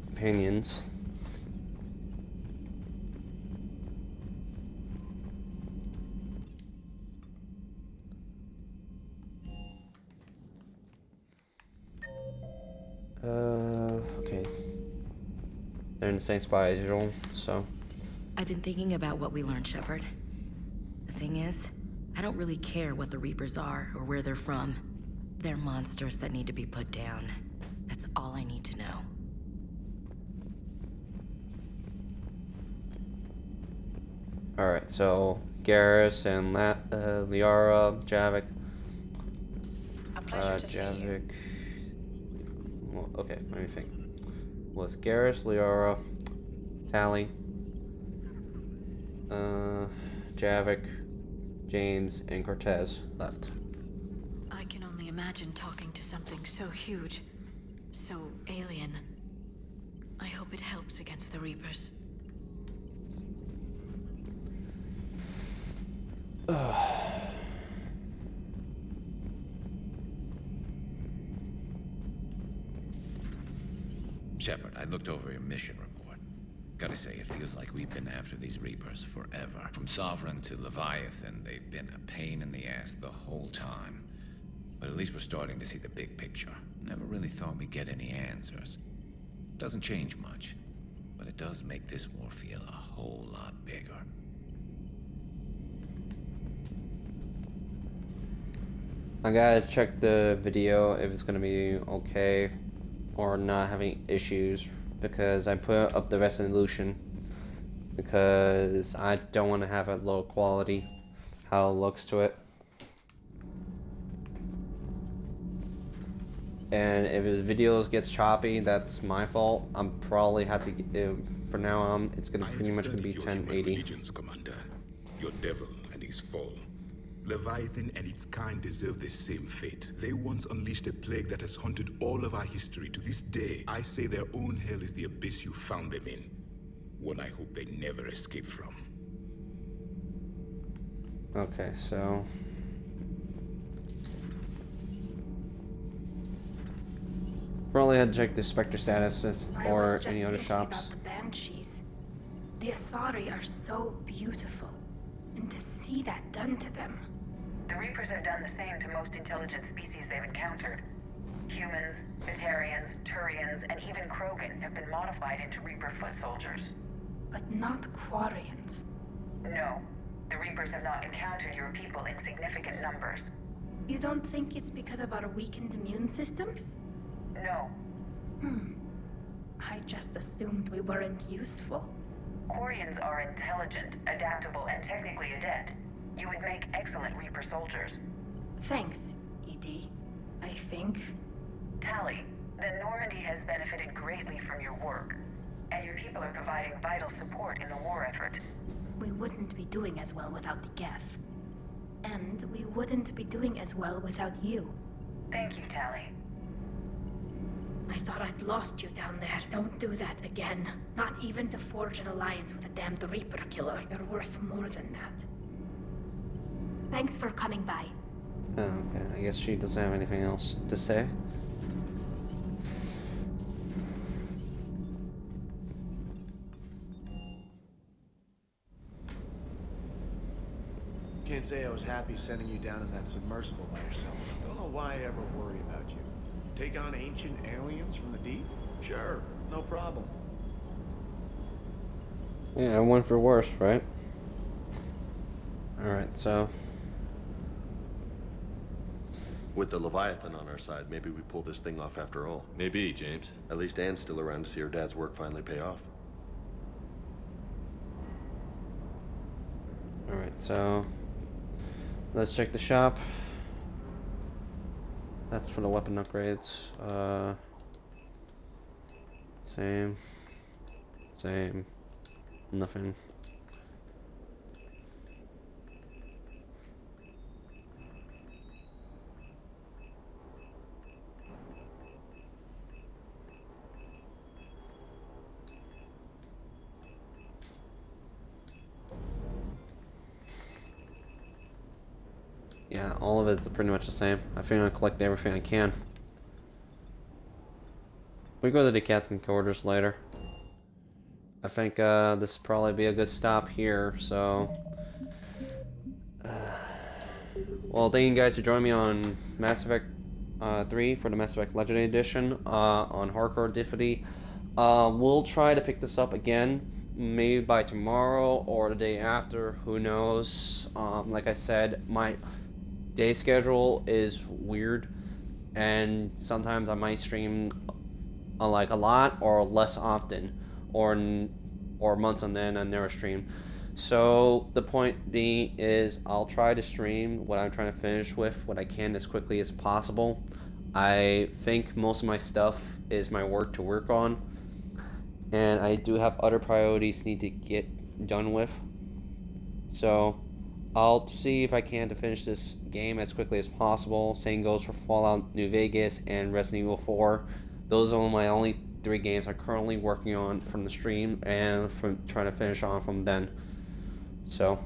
S1: companions. Okay. They're in the same spot as usual, so.
S10: I've been thinking about what we learned, Shepard. The thing is, I don't really care what the Reapers are or where they're from. They're monsters that need to be put down. That's all I need to know.
S1: Alright, so Garrus and Liara, Javik.
S14: A pleasure to see you.
S1: Javik. Well, okay, let me think. Was Garrus, Liara, Tali, Javik, James, and Cortez left.
S16: I can only imagine talking to something so huge, so alien. I hope it helps against the Reapers.
S15: Shepard, I looked over your mission report. Gotta say, it feels like we've been after these Reapers forever. From Sovereign to Leviathan, they've been a pain in the ass the whole time. But at least we're starting to see the big picture. Never really thought we'd get any answers. Doesn't change much, but it does make this war feel a whole lot bigger.
S1: I gotta check the video if it's gonna be okay or not having issues, because I put up the resolution because I don't want to have a low quality how it looks to it. And if his videos gets choppy, that's my fault. I'm probably have to for now on it's gonna pretty much gonna be 1080.
S23: Commander, your devil and his fall. Leviathan and its kind deserve the same fate. They once unleashed a plague that has haunted all of our history to this day. I say their own hell is the abyss you found them in. One I hope they never escape from.
S1: Okay, so probably had to check the Spectre status or any other shops.
S6: About the Banshees. The Asari are so beautiful. And to see that done to them.
S3: The Reapers have done the same to most intelligent species they've encountered. Humans, Batarians, Turians, and even Krogan have been modified into Reaper foot soldiers.
S6: But not Quarians.
S3: No. The Reapers have not encountered your people in significant numbers.
S6: You don't think it's because of our weakened immune systems?
S3: No.
S6: I just assumed we weren't useful.
S3: Quarians are intelligent, adaptable, and technically adept. You would make excellent Reaper soldiers.
S6: Thanks, ED. I think.
S3: Tali, the Normandy has benefited greatly from your work, and your people are providing vital support in the war effort.
S6: We wouldn't be doing as well without the Geth. And we wouldn't be doing as well without you.
S3: Thank you, Tali.
S6: I thought I'd lost you down there. Don't do that again. Not even to forge an alliance with a damned Reaper killer. You're worth more than that. Thanks for coming by.
S1: Oh, okay. I guess she doesn't have anything else to say.
S7: Can't say I was happy sending you down in that submersible by yourself. Don't know why I ever worry about you. Take on ancient aliens from the deep? Sure, no problem.
S1: Yeah, one for worse, right? Alright, so...
S11: With the Leviathan on our side, maybe we pull this thing off after all.
S9: Maybe, James.
S11: At least Anne's still around to see her dad's work finally pay off.
S1: Alright, so... let's check the shop. That's for the weapon upgrades. Same. Same. Nothing. Yeah, all of it's pretty much the same. I think I'll collect everything I can. We go to the captain quarters later. I think this will probably be a good stop here, so... well, thank you guys for joining me on Mass Effect 3 for the Mass Effect Legendary Edition on Hardcore difficulty. We'll try to pick this up again, maybe by tomorrow or the day after, who knows. Like I said, my day schedule is weird, and sometimes I might stream like a lot or less often, or months on end I never stream. So the point being is I'll try to stream what I'm trying to finish with what I can as quickly as possible. I think most of my stuff is my work to work on, and I do have other priorities need to get done with. So I'll see if I can to finish this game as quickly as possible. Same goes for Fallout New Vegas and Resident Evil 4. Those are my only 3 games I'm currently working on from the stream and from trying to finish on from then. So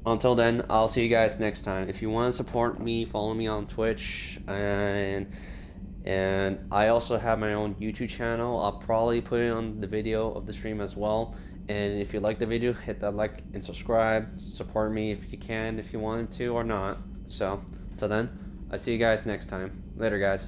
S1: until then, I'll see you guys next time. If you want to support me, follow me on Twitch, and I also have my own YouTube channel. I'll probably put it on the video of the stream as well. And if you like the video, hit that like and subscribe. Support me if you can, if you wanted to or not. So, till then, I'll see you guys next time. Later, guys.